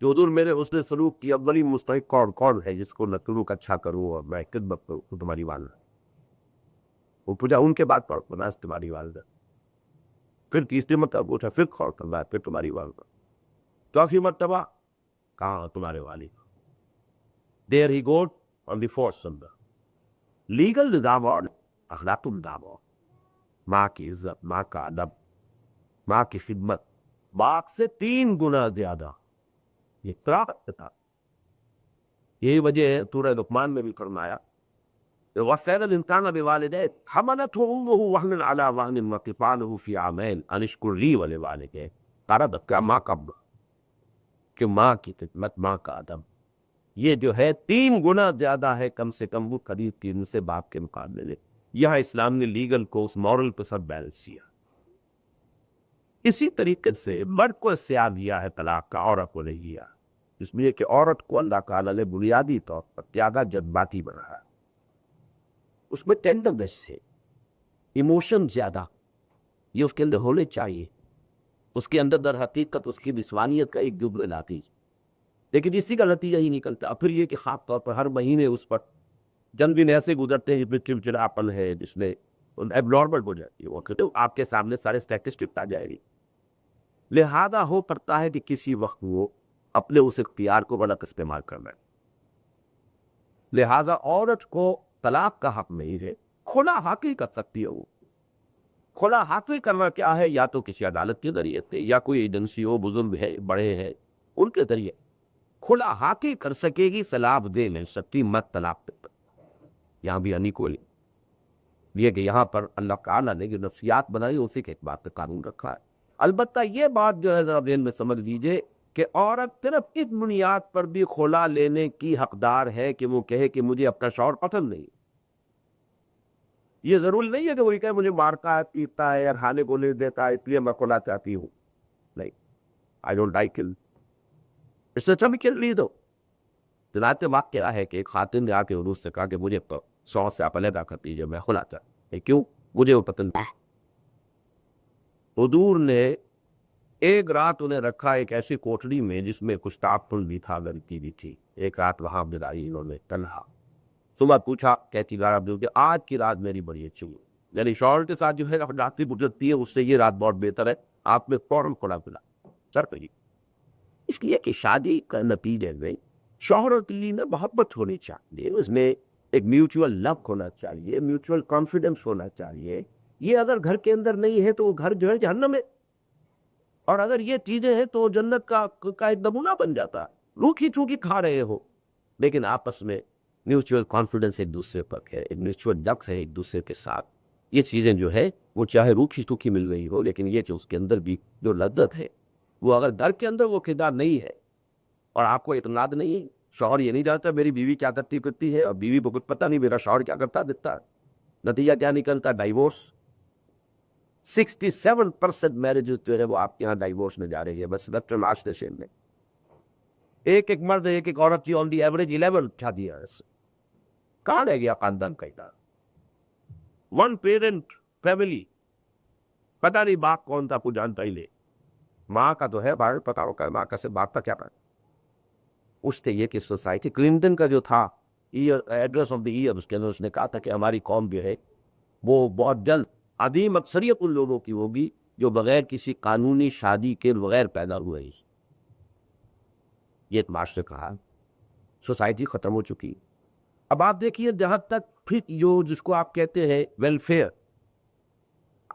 کہ حضور میرے حسن سلوک کی اولی مستحق کون ہے جس کو میں سلوک اچھا کروں اور میں خدمت کروں؟ تو تمہاری والدہ۔ وہ پوچھا ان کے بعد پڑھنا تمہاری والدہ، پھر تیسری مرتبہ پوچھا پھر خور کرنا ہے، پھر تمہاری والدہ، چوتھی مرتبہ کہاں تمہارے والد؟ There he goed on the fourth Sunday. Legal نظام اور اخلاق نظام اور ماں کی عزت، ماں کا ادب، ماں کی خدمت باپ سے 3 گنا زیادہ، یہ طاقت تھا۔ یہی وجہ ہے سورہ لقمان میں بھی فرمایا وَوَصَّيْنَا الْإِنسَانَ بِوَالِدَيْهِ حَمَلَتْهُ أُمُّهُ وَهْنًا عَلَىٰ وَهْنٍ وَفِصَالُهُ فِي عَامَيْنِ أَنِ اشْكُرْ لِي وَلِوَالِدَيْكَ. تارا بکا ماں کا کہ ماں کی خدمت، ماں کا ادب، یہ جو ہے 3 گنا زیادہ ہے کم سے کم وہ قریب 3 سے باپ کے مقابلے میں. یہاں اسلام نے لیگل کو اس مورل پہ سب بیلنس کیا. اسی طریقے سے مرد کو سیاہ دیا ہے طلاق کا، عورت کو نہیں دیا، اس لیے کہ عورت کو اللہ تعالیٰ نے بنیادی طور پر زیادہ جذباتی بنایا. اس میں ٹینڈرنس ہے، ایموشن زیادہ، یہ اس کے اندر ہونے چاہیے. اس کے اندر در حقیقت اس کی نسوانیت کا ایک جزء لاتی، لیکن اسی کا نتیجہ ہی نکلتا. پھر یہ کہ خاص طور پر ہر مہینے اس پر چند دن ایسے گزرتے ہیں جس میں چڑچڑاپن ہے، جس میں اب نارمل ہو جاتی ہے، وہ کہتے آپ کے سامنے سارے اسٹیٹسٹک آ جائے گی. لہذا ہو پڑتا ہے کہ کسی وقت وہ اپنے اس اختیار کو غلط استعمال کر رہے ہیں. لہذا عورت کو طلاق کا حق نہیں ہے، کھلا حق ہی کر سکتی ہے. وہ کھلا حق ہی کرنا کیا ہے؟ یا تو کسی عدالت کے ذریعے سے، یا کوئی ایجنسی ہو، بزرگ ہے، بڑے ہیں، ان کے ذریعے کھلا حق ہی کر سکے گی. طلاق دے نہیں سکتی، مت طلاق دے. یہاں بھی انیکولی یہ کہ یہاں پر اللہ تعالیٰ نے جو نفسیات بنائی اسی کے ایک بات کا قانون رکھا ہے. البتہ یہ بات جو ہے ذرا ذہن میں سمجھ لیجئے کہ عورت صرف اس بنیاد پر بھی کھلا لینے کی حقدار ہے کہ وہ کہے کہ مجھے اپنا شوہر پسند نہیں. یہ ضروری نہیں ہے کہ وہی کہے مجھے مارتا ہے، پیٹتا ہے، یا کھانے کو نہیں دیتا ہے اس لیے میں کھلا چاہتی ہوں. نہیں، آئی ڈونٹ لائک اٹ، اس سے اچھا بھی کر لی دو. چنانچہ واقعہ ہے کہ ایک خاتون نے آ کے حضور سے کہا کہ مجھے شوہر سے آپ علیحدہ کر دیجیے، میں کھلا چاہتا. کیوں؟ مجھے وہ پسند ہے. حضور نے ایک رات انہیں رکھا ایک ایسی کوٹڑی میں جس میں کچھ تعفن بھی تھا، لڑکی بھی تھی. ایک رات وہاں بلائی انہوں نے تنہا. صبح پوچھا، کہتی کہ آج کی رات میری بڑی اچھی ہوئی. یعنی شوہر کے ساتھ جو ہے رات گزرتی ہے اس سے یہ رات بہت بہتر ہے، آپ میں فوراً کھلا پلا سر پہ جی. اس لیے کہ شادی کا نتیجے میں شوہر اور بیوی میں محبت ہونی چاہیے، اس میں ایک میوچول لو ہونا چاہیے، میوچول کانفیڈنس ہونا چاہیے. یہ اگر گھر کے اندر نہیں ہے تو وہ گھر جو ہے جہنم ہے. اور اگر یہ چیزیں ہیں تو جنت کا ایک نمونہ بن جاتا ہے. روکھی چوکی کھا رہے ہو لیکن آپس میں میوچول کانفیڈنس ایک دوسرے پر ہے، ایک میوچول ڈکس ہے ایک دوسرے کے ساتھ. یہ چیزیں جو ہے وہ چاہے روکھی چوکی مل رہی ہو لیکن یہ جو اس کے اندر بھی جو لذت ہے وہ اگر گھر کے اندر وہ کردار نہیں ہے اور آپ کو اعتماد نہیں ہے، شوہر یہ نہیں جانتا میری بیوی کیا کرتی ہے اور بیوی کو کچھ پتہ نہیں میرا شوہر کیا کرتا دیتا ہے، نتیجہ کیا نکلتا؟ ڈائیورس. 67% میرجز جو ہے وہ آپ کے یہاں ڈائیورس میں جا رہی ہے. بس ڈاکٹر معاشرے میں ایک مرد ایک عورت کی آن دی ایوریج 11 شادی ہے. کہاں رہ گیا خاندان کا ادارہ؟ 1 پیرنٹ فیملی. پتہ نہیں باپ کون تھا، کو جانتا ہی لے. ماں کا تو ہے باہر پتا ہوگا، ماں کا سے باپ کا کیا پتا. اس سے یہ کہ سوسائٹی کلنٹن کا جو تھا ایڈریس آف دی ایئر، اس کے اندر اس نے کہا تھا کہ ہماری قوم جو ہے وہ بہت جلد عظیم اکثریت ان لوگوں کی ہوگی جو بغیر کسی قانونی شادی کے بغیر پیدا ہوئے. یہ ایک معاشرے کہا، سوسائٹی ختم ہو چکی. اب آپ دیکھیے جہاں تک پھر جو جس کو آپ کہتے ہیں welfare,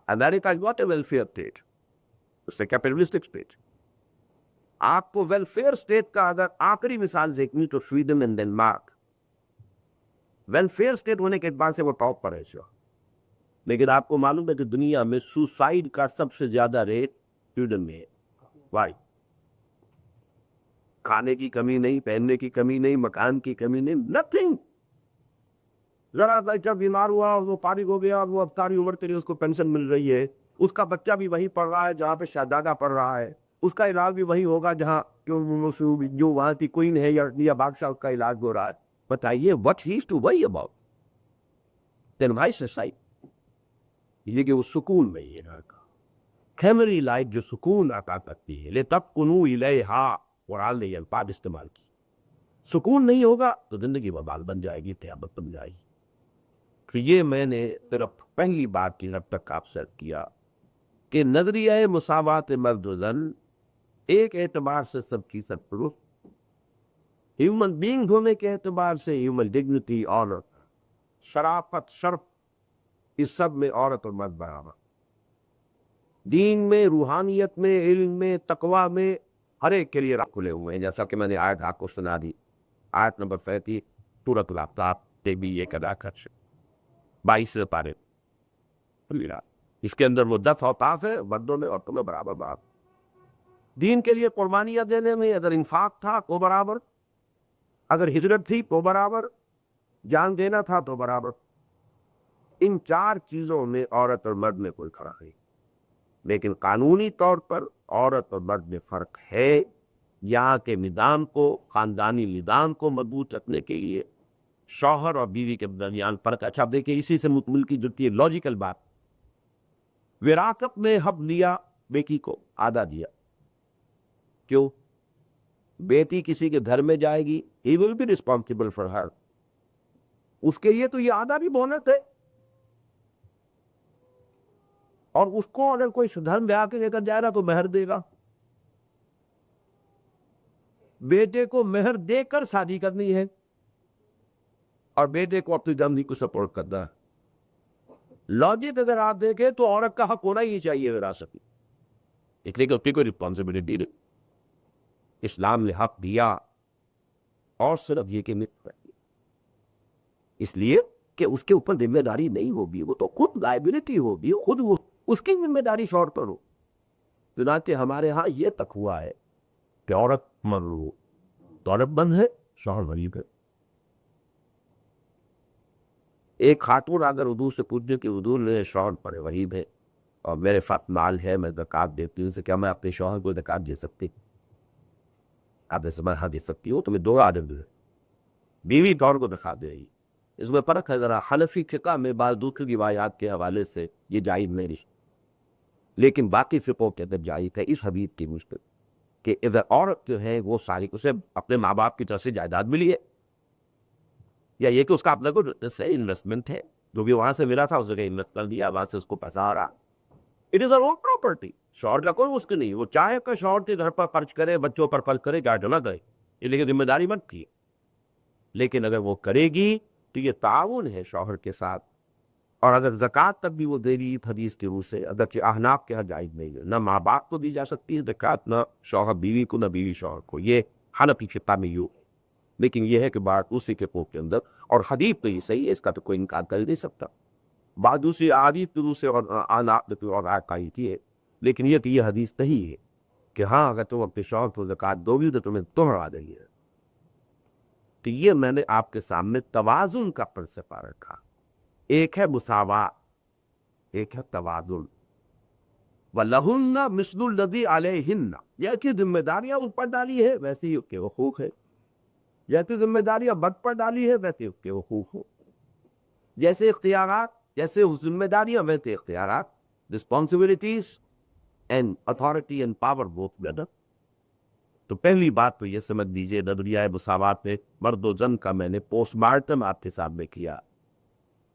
America is not a welfare state, it's a capitalistic state. آپ کو ویلفیئر اسٹیٹ کا اگر آخری مثال دیکھنی تو Sweden and Denmark. Welfare state ہونے کے بعد سے وہ ٹاپ پر ہے شو. لیکن آپ کو معلوم ہے کہ دنیا میں سوسائڈ کا سب سے زیادہ ریٹ سویڈن میں ہے. وائی؟ کھانے کی کمی نہیں، پہننے کی کمی نہیں، مکان کی کمی نہیں، نتھنگ. ذرا بچہ بیمار ہوا اور وہ فارغ ہو گیا اور وہ اب ساری عمر کے لیے اس کو پینشن مل رہی ہے. اس کا بچہ بھی وہیں پڑھ رہا ہے جہاں پہ شہزادہ پڑھ رہا ہے. اس کا علاج بھی وہی ہوگا جہاں جو وہاں کی کوئین ہے یا بادشاہ اس کا علاج ہو رہا ہے. بتائیے what he is to worry about. then why society؟ یہ کہ وہ سکون میں یہ کا کیمری لائٹ جو سکون عطا کرتی ہے، لِتَسْكُنُوا إِلَيْهَا، قرآن نے یہ الفاظ استعمال کی. سکون نہیں ہوگا تو زندگی وبال بن جائے گی، قیامت بن جائے گی. تو یہ میں نے صرف پہلی بات کی جب تک آپ سے کیا کہ نظریہ مساوات مرد و زن ایک اعتبار سے سب کی سب پر ہیومن بینگ ہونے کے اعتبار سے ہیومن ڈگنیٹی، آنر، شرافت، شرف، اس سب میں عورت اور مرد برابر. دین میں، روحانیت میں، علم میں، تقوی میں، ہر ایک کے لیے راہ کھلے ہوئے ہیں. جیسا کہ میں نے آیت آپ کو سنا دی، آیت نمبر 35 سورۃ الاحزاب سے بھی یہ ادا کر. 22 پارے اس کے اندر وہ 10 اوقاف ہے مردوں میں عورتوں میں برابر برابر. دین کے لیے قربانیاں دینے میں اگر انفاق تھا تو برابر, اگر ہجرت تھی تو برابر, جان دینا تھا تو برابر. ان 4 چیزوں میں عورت اور مرد میں کوئی کھڑا نہیں. لیکن قانونی طور پر عورت اور مرد میں فرق ہے. یہاں کے نظام کو, خاندانی نظام کو مضبوط رکھنے کے لیے شوہر اور بیوی کے درمیان فرق. اچھا دیکھیں, اسی سے مکمل کی جڑتی ہے لاجیکل بات. وراثت میں حق دیا بیٹی کو, آدھا دیا. کیوں؟ بیٹی کسی کے گھر میں جائے گی, he will be responsible for her. اس کے لیے تو یہ آدھا بھی بونس ہے. اور اس کو اگر کوئی دھرم بیاہ کے لے کر جائے گا تو مہر دے گا. بیٹے کو مہر دے کر شادی کرنی ہے اور بیٹے کو اپنی جمدی کو سپورٹ کرنا ہے. لاجک اگر آپ دیکھیں تو عورت کا حق ہونا ہی چاہیے وراثت میں, اس لیے کہ اس کی کوئی رسپانسبلٹی نہیں. اسلام نے حق دیا اور صرف یہ کہ اس لیے کہ اس کے اوپر ذمہ داری نہیں ہوگی, وہ تو خود لائبلٹی ہوگی, خود وہ اس کی ذمہ داری شوہر پر ہو. چنانچہ ہمارے ہاں یہ تک ہوا ہے کہ عورت مرو دولت بند ہے, شوہر غریب ہے. ایک خاتون اگر حضور سے پوچھنے کہ حضور میرے شوہر پر غریب ہے اور میرے پاس مال ہے, میں زکوٰۃ دیتی ہوں, سے کیا میں اپنے شوہر کو زکوٰۃ دے سکتی؟ آپ نے سمجھا دے سکتی ہو, تمہیں 2 عادت ہے. بیوی طور کو دکھا دے رہی. اس میں فرق ہے ذرا. حنفی فقہ میں بعض دوسری روایات کے حوالے سے یہ جائز نہیں, لیکن باقی فقوں کے اندر جائز ہے. اس حدیث کی مشکل کہ اگر عورت جو ہے وہ ساری اسے اپنے ماں باپ کی طرف سے جائیداد ملی ہے, یا یہ کہ اس کا اپنا کوئی انویسٹمنٹ ہے, جو بھی وہاں سے ملا تھا اس جگہ انویسٹ کر دیا, وہاں سے اس کو پیسہ آ رہا. It is own property. شوہر کا کوئی مشکل نہیں, وہ چاہے کہ شوہر کے گھر پر خرچ کرے, بچوں پر خرچ کرے, کیا جمع کرے, یہ لیکن ذمہ داری مت کی. لیکن اگر وہ کرے گی تو یہ تعاون ہے شوہر کے ساتھ. اور اگر زکوٰۃ تک بھی وہ دے رہی حدیث کے روح سے, اگرچہ احناف کے یہاں جائز نہیں ہے, نہ ماں باپ کو دی جا سکتی ہے زکوٰۃ, نہ شوہر بیوی کو, نہ بیوی شوہر کو. یہ حنفی فقہ میں یوں. لیکن یہ ہے کہ بات اسی کے پوک کے اندر, اور حدیث تو یہ صحیح ہے, اس کا تو کوئی انکار کر نہیں سکتا. بات دوسری حدیث کے روح سے اور آئی تھی ہے. لیکن یہ کہ یہ حدیث صحیح ہے کہ ہاں اگر تم اپنے شوہر کو زکوٰۃ دو گی تو تمہیں تمہرا دیں گے. تو یہ میں نے آپ کے سامنے توازن کا فلسفہ رکھا. ایک ہے مساوات, ایک ہے توازن. وَلَهُنَّ مِثْلُ الَّذِي عَلَيْهِنَّ, یہ کہ ذمہ داریاں ان پر ڈالی ہے ویسے ہی اس کے حقوق ہے. جیسے ذمہ داریاں مرد پر ڈالی ہے ویسے اس کے حقوق ہو. جیسے اختیارات, جیسے ذمہ داریاں ویسے اختیارات. Responsibilities and authority and power both together. تو پہلی بات تو یہ سمجھ لیجیے, نظریہ مساوات میں مرد و زن کا میں نے پوسٹ مارٹم آپ کے سامنے کیا.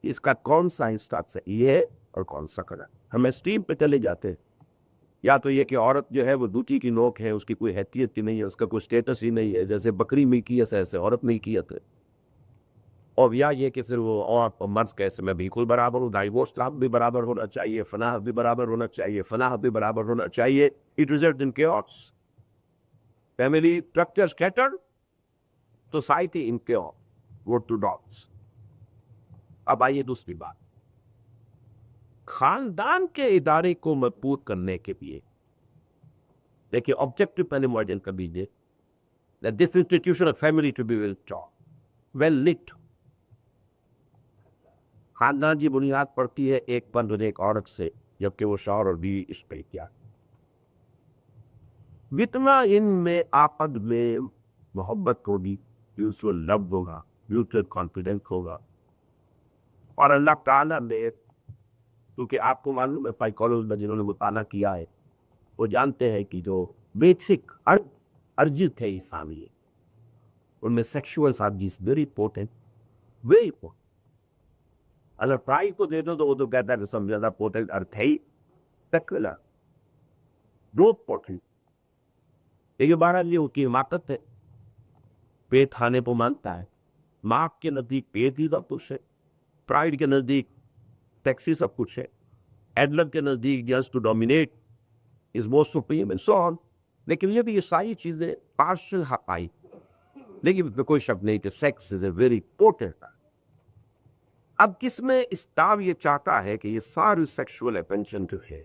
اس کا کون سا حصہ صحیح ہے اور کون سا غلط. ہم ایکسٹریم پہ چلے جاتے ہیں. یا تو یہ کہ عورت جو ہے وہ دوٹی کی نوک ہے, اس کی کوئی حیثیت ہی نہیں ہے, اس کا کوئی اسٹیٹس ہی نہیں ہے, جیسے بکری ملکیت ہے ایسے عورت ملکیت ہے. اور یا یہ کہ صرف وہ عورت اور مرد کیسے میں بالکل برابر ہوں, ڈائیورس طلاق بھی برابر ہونا چاہیے, فلاح بھی برابر ہونا چاہیے, فلاح بھی برابر ہونا چاہیے. It result in chaos. Family structure scattered, society in chaos. What to dogs. اب آئیے دوسری بات, خاندان کے ادارے کو مضبوط کرنے کے لیے دیکھیے آبجیکٹو پہلے مارجن کر دیجیے. This institution of family to be well knit. خاندان کی بنیاد پڑتی ہے ایک مرد اور ایک عورت سے, جبکہ وہ شوہر اور بیوی اس پہ کیا. جتنا ان میں آپد میں محبت ہوگی, میوچل لو ہوگا, میوچل کانفیڈنس ہوگا. اور اللہ تعالیٰ نے, کیونکہ آپ کو معلوم ہے سائیکالوجی میں جنہوں نے مطالعہ کیا ہے وہ جانتے ہیں کہ جو بیسک ارجت ہے انسانی, ان میں sexual urges very important, very important. اگر ٹرائی کو دے دو تو وہ تو کہتا ہے کہ سب زیادہ امپورٹنٹ ارتھ ہے سیکولر گروتھ امپورٹنٹ. لیکن بارہ یہ اس کی حماقت ہے, پیٹ کھانے کو مانگتا ہے. ماں کے نزدیک پیٹ ہی سب کچھ ہے, پرائڈ کے نزدیک ٹیکسی سب کچھ ہے, ایڈلر کے نزدیک just to dominate is most supreme and so on. لیکن یہ بھی یہ ساری چیزیں پارشل حقائق, لیکن اس میں کوئی شک نہیں کہ sex is a very important. اب کس میں اسلام یہ چاہتا ہے کہ یہ ساری سیکشول اٹینشن جو ہے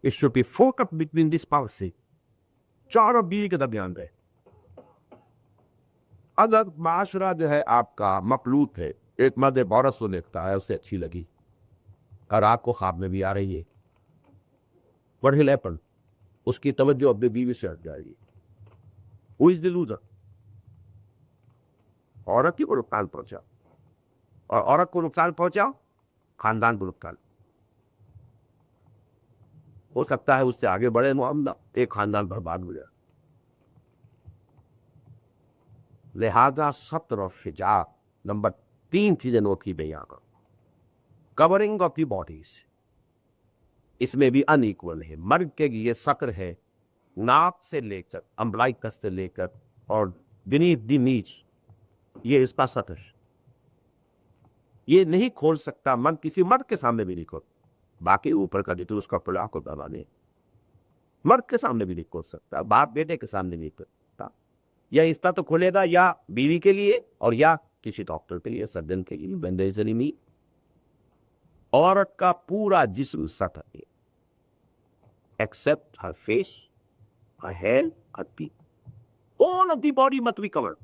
it should be focused between this policy چار اور بیوی کے درمیان رہے. اگر معاشرہ جو ہے آپ کا مخلوط ہے، ایک مرد ایک عورت کو دیکھتا ہے، اسے اچھی لگی اور آپ کو خواب میں بھی آ رہی ہے، what will happen؟ اس کی توجہ اپنی بیوی سے ہٹ جائے گی. who is the loser؟ عورت ہی کو نقصان پہنچا، اور عورت کو نقصان پہنچا خاندان کو نقصان. ہو سکتا ہے اس سے آگے بڑھے معاملہ، ایک خاندان برباد ہو جائے. لہذا سطر اور حجاب نمبر 3 چیزیں نوٹ کی گئی یہاں پر. کورنگ آف دی باڈیز، اس میں بھی ان ایکول ہے. مرد کے یہ سطر ہے ناک سے لے کر امبلائکس سے لے کر اور بینیتھ دی نیچ، یہ اس کا سطر. یہ نہیں کھول سکتا مرد، کسی مرد کے سامنے بھی نہیں کھول. باقی اوپر کا جتنا اس کا پلا کو دبا دے، مرد کے سامنے بھی نہیں کھول سکتا، باپ بیٹے کے سامنے نہیں کھول سکتا. یا اس طرح تو کھولے گا یا بیوی کے لیے اور یا کسی ڈاکٹر کے لیے، سرجن کے لیے، بندیزری میں. عورت کا پورا جسم سطح ہے except her face, her hair, her feet. All of the body must be covered.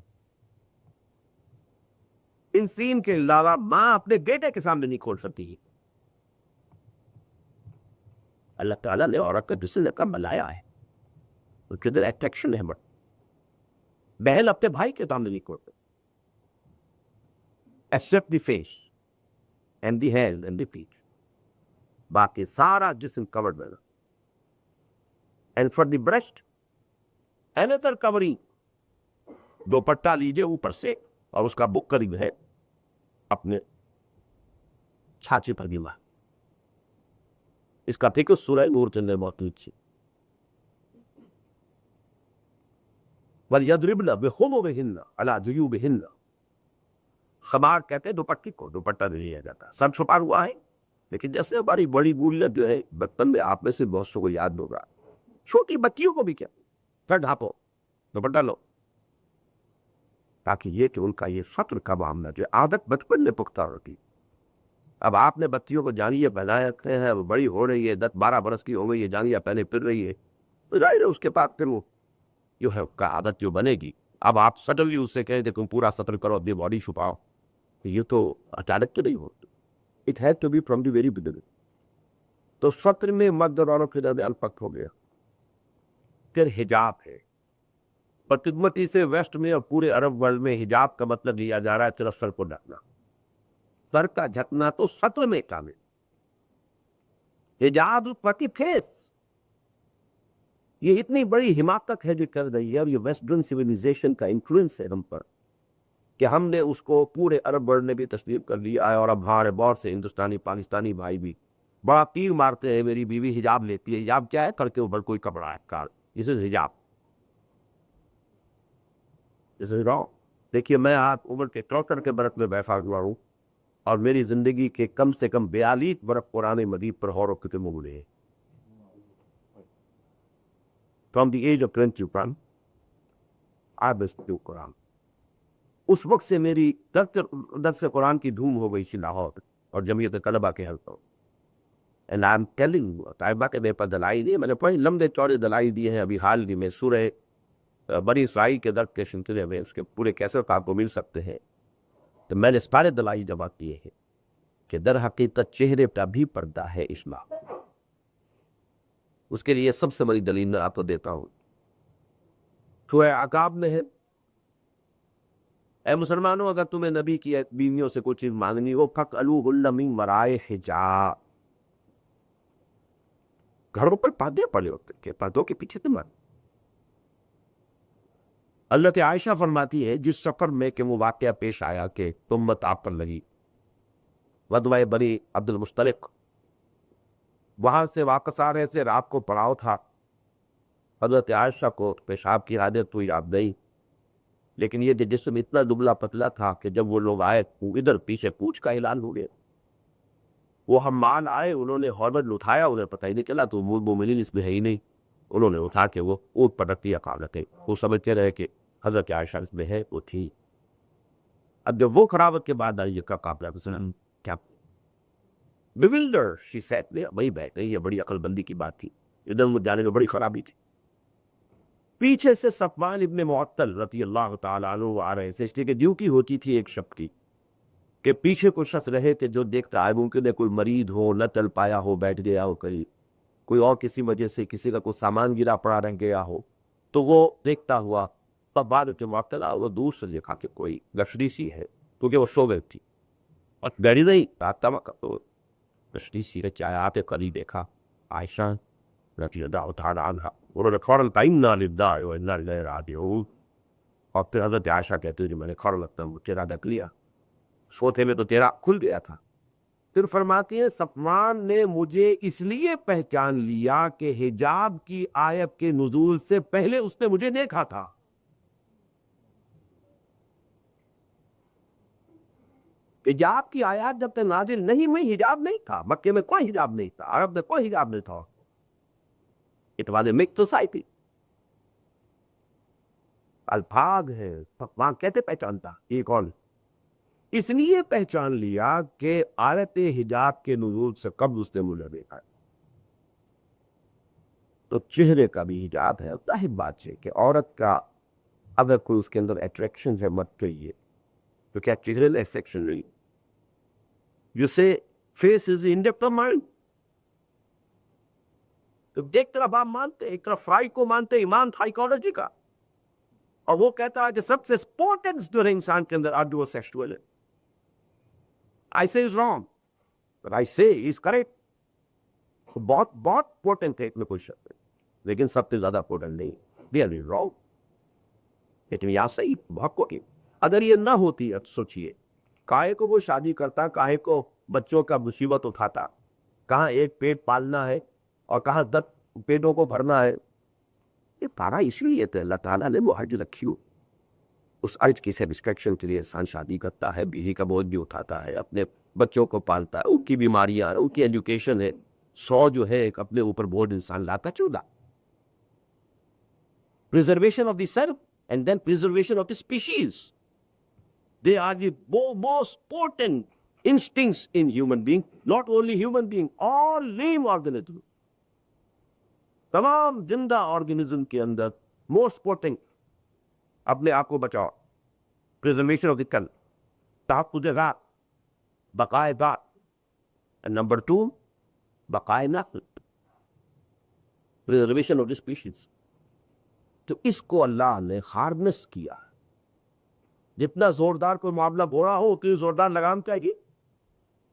ان سین کے علاوہ ماں اپنے بیٹے کے سامنے نہیں کھول سکتی. اللہ تعالیٰ نے عورت کا جسم کا بنایا ہے، اس کے اندر اٹریکشن ہے. بٹ بہن اپنے بھائی کے سامنے نہیں کھول سکتی except the face and the hair and the feet. باقی سارا جسم covered ہے. And for the breast, another covering. دوپٹہ لیجیے اوپر سے اور اس کا بک قریب ہے اپنے چھاتی پر بھی. اس کا فکر سورہ نور کے اندر موجود ہے. وَلْيَضْرِبْنَ بِخُمُرِهِنَّ عَلَىٰ جُيُوبِهِنَّ. خمار کہتے ہیں دوپٹے کو، دوپٹہ نہیں لیا جاتا، سر چھپا ہوا ہے. لیکن جیسے ہماری بڑی بولیت جو ہے بچپن میں آپ میں سے بہت سو کو یاد ہوگا، چھوٹی بچیوں کو بھی کیا سر ڈھانپو، دوپٹہ لو، تاکہ یہ کہ ان کا یہ سطر کا معاملہ جو عادت بچپن میں پختہ ہوتی. اب آپ نے بچیوں کو جانیے پہنائے رکھے ہیں، وہ بڑی ہو رہی ہے، 10-12 برس کی ہو گئی ہے، جانیہ پہنے پھر رہی ہے، تو ظاہر ہے اس کے بعد پھر وہ جو ہے کا عادت جو بنے گی. اب آپ سڈنلی اس سے کہیں کہ تم پورا سطر کرو، اپنی باڈی چھپاؤ، یہ تو اچانک تو نہیں ہوتا. It has to be from the very beginning. تو سطر میں مرد اور عورت کے درمیان فرق ہو گیا. پھر حجاب ہے. بدقسمتی سے ویسٹ میں اور پورے عرب ورلڈ میں حجاب کا مطلب لیا جا رہا ہے صرف سر کو ڈھکنا. سر کا ڈھکنا تو سطر میں شامل. حجاب پتی فیس، یہ اتنی بڑی حماقت ہے جو کر رہی ہے، اور یہ ویسٹرن سویلائزیشن کا انفلوئنس ہے ہم پر کہ ہم نے اس کو پورے عرب ورلڈ نے بھی تسلیم کر لیا ہے. اور اب ہمارے بہت سے ہندوستانی پاکستانی بھائی بھی بڑا تیر مارتے ہیں، میری بیوی حجاب لیتی ہے. حجاب کیا ہے؟ کر کے اوپر کوئی کپڑا ہے کار، اس از حجاب. دیکھیے میں آپ عمر کے 74 کے برس میں بیٹھا ہوا ہوں، اور میری زندگی کے کم سے کم 42 برس قرآن مجید پر غور و فکر میں گزرے ہیں. فرام دی ایج آف 21 آئی بسٹو قرآن. اس وقت سے میری درس قرآن کی دھوم ہو گئی تھی لاہور اور جمعیت طلبہ کے حلقوں. And I am telling you, طالبہ کے میرے پاس دلائل دیے، میں نے بڑے لمبے چوڑے دلائل دیے ہیں. ابھی حال ہی میں سورہ بنی اسرائیل کے درد کے سلسلے میں اس کے پورے کیسٹ آپ کو مل سکتے ہیں، تو میں نے سارے دلائل جمع کیے ہیں کہ در حقیقت چہرے پہ بھی پردہ ہے اسلام. اس کے لیے سب سے بڑی دلیل میں آپ کو دیتا ہوں. سورہ عقاب میں ہے، اے مسلمانوں اگر تمہیں نبی کی بیویوں سے کوئی چیز مانگنی ہو فَقْأَلُوهُنَّ مِن وَرَائِ حِجَابٍ. گھروں پر پردے پڑے ہوتے کہ پردوں کے پیچھے تم. حضرت عائشہ فرماتی ہے جس سفر میں کہ وہ واقعہ پیش آیا کہ تہمت آپ پر لگی، غزوہ بنی عبد المصطلق، وہاں سے واپس آ رہے سے رات کو پڑاؤ تھا. حضرت عائشہ کو پیشاب کی عادت ہوئی، آپ نہیں، لیکن یہ جسم اتنا دبلا پتلا تھا کہ جب وہ لوگ آئے ادھر پیچھے پوچھ کا اعلان ہو گیا. وہ حمال آئے، انہوں نے حربت اٹھایا، انہیں پتہ ہی نہیں چلا، تو وہ مومنین اس میں ہے ہی نہیں. انہوں نے اٹھا کے وہ اونٹ پر رکھ دیا قابلت ہے. وہ سمجھتے رہے کہ حضرت عائشہ اس میں ہے، وہ تھی. اب جب وہ خرابت کے بعد آئی کا قابلہ سنا کیا bewildered she said وہی بیٹھ گئی. یہ بڑی عقل بندی کی بات تھی, ادھر مجھ جانے میں بڑی خرابی تھی. پیچھے سے صفوان ابن معطل رضی اللہ تعالیٰ عنہ آ رہے تھے. اس لیے کہ ڈیوٹی ہوتی تھی ایک شب کی کہ پیچھے کوئی شخص رہے کہ جو دیکھتا ہے, ممکن ہے کوئی مریض ہو, نہ چل پایا ہو, بیٹھ گیا ہو کہیں, کوئی اور کسی وجہ سے کسی کا کوئی سامان گرا پڑا رہ گیا ہو, تو وہ دیکھتا ہوا. تب بعد ابن معطل وہ دور سے دیکھا کہ کوئی گشری سی ہے, کیونکہ وہ سو گئی تھی اور بیٹھی نہیں تما تو گشری سی ہے. چاہے آپ قریب دیکھا عائشہ رضی اللہ تعالیٰ عنہ, انہوں نے فوراً کہا انا للہ و انا الیہ راجعون. اور پھر حضرت عائشہ کہتے ہیں میں نے فوراً لگتا ہوں تیرا دک لیا, سوتے میں تو تیرا کھل گیا تھا. پھر فرماتی ہیں صفوان نے مجھے اس لیے پہچان لیا کہ حجاب کی آیت کے نزول سے پہلے اس نے مجھے دیکھا تھا. حجاب کی آیات جب تک نازل نہیں ہوئی حجاب نہیں تھا, مکے میں کوئی حجاب نہیں تھا, عرب میں کوئی حجاب نہیں تھا. It was a mixed society. الفاظ ہے وہاں کہتے پہچانتا یہ کون, اس لیے پہچان لیا کہ آیت حجاب کے نزول سے قبل اس نے مجھے دیکھا. تو چہرے کا بھی حجاب ہے. ظاہر بات ہے کہ عورت کا اگر کوئی اس کے اندر اٹریکشن ہے مت کہیے تو کیا چہرے میں اٹریکشن نہیں. You say face is the index of mind. تو ایک طرف آپ مانتے, ایک طرف فرائی کو مانتے, ایمان سائیکالوجی کا, اور وہ کہتا ہے کہ سب سے اسپورٹنس جو ہے انسان کے اندر آرڈو سیکسوئل ہے. I say is wrong, but I say is correct. بہت بہت امپورٹنٹ ہے, میں کوئی شک نہیں, لیکن سب سے زیادہ امپورٹنٹ نہیں. Really wrong. لیکن یہاں صحیح بہت کو. اگر یہ نہ ہوتی اب سوچئے کاہے کو وہ شادی کرتا, کاہے کو بچوں کا مصیبت اٹھاتا, کہاں ایک پیٹ پالنا ہے اور کہاں 10 پیٹوں کو بھرنا ہے. یہ پارا اس لیے تو اللہ تعالیٰ نے وہ حج رکھی ہو. اس عرض کی سیٹسفیکشن کے لیے انسان شادی کرتا ہے, بیوی کا بوجھ بھی اٹھاتا ہے, اپنے بچوں کو پالتا ہے, ان کی بیماریاں ہیں, ان کی ایجوکیشن ہے, 100 جو ہے ایک اپنے اوپر بوجھ انسان لاتا چلا. Preservation of the self and then preservation of the species. They are the most important instincts in human being, not only human being, all living organisms. تمام زندہ آرگنزم کے اندر موسٹ امپورٹنٹ اپنے آپ کو بچاؤ, پریزرویشن آف دی کل, تحفظ ذات, بقائے ذات, نمبر 2 بقائے نسل, پریزرویشن آف دی اسپیشیز. تو اس کو اللہ نے ہارنس کیا. جتنا زوردار کوئی معاملہ گھوڑا ہو اتنی زوردار لگام چاہیے.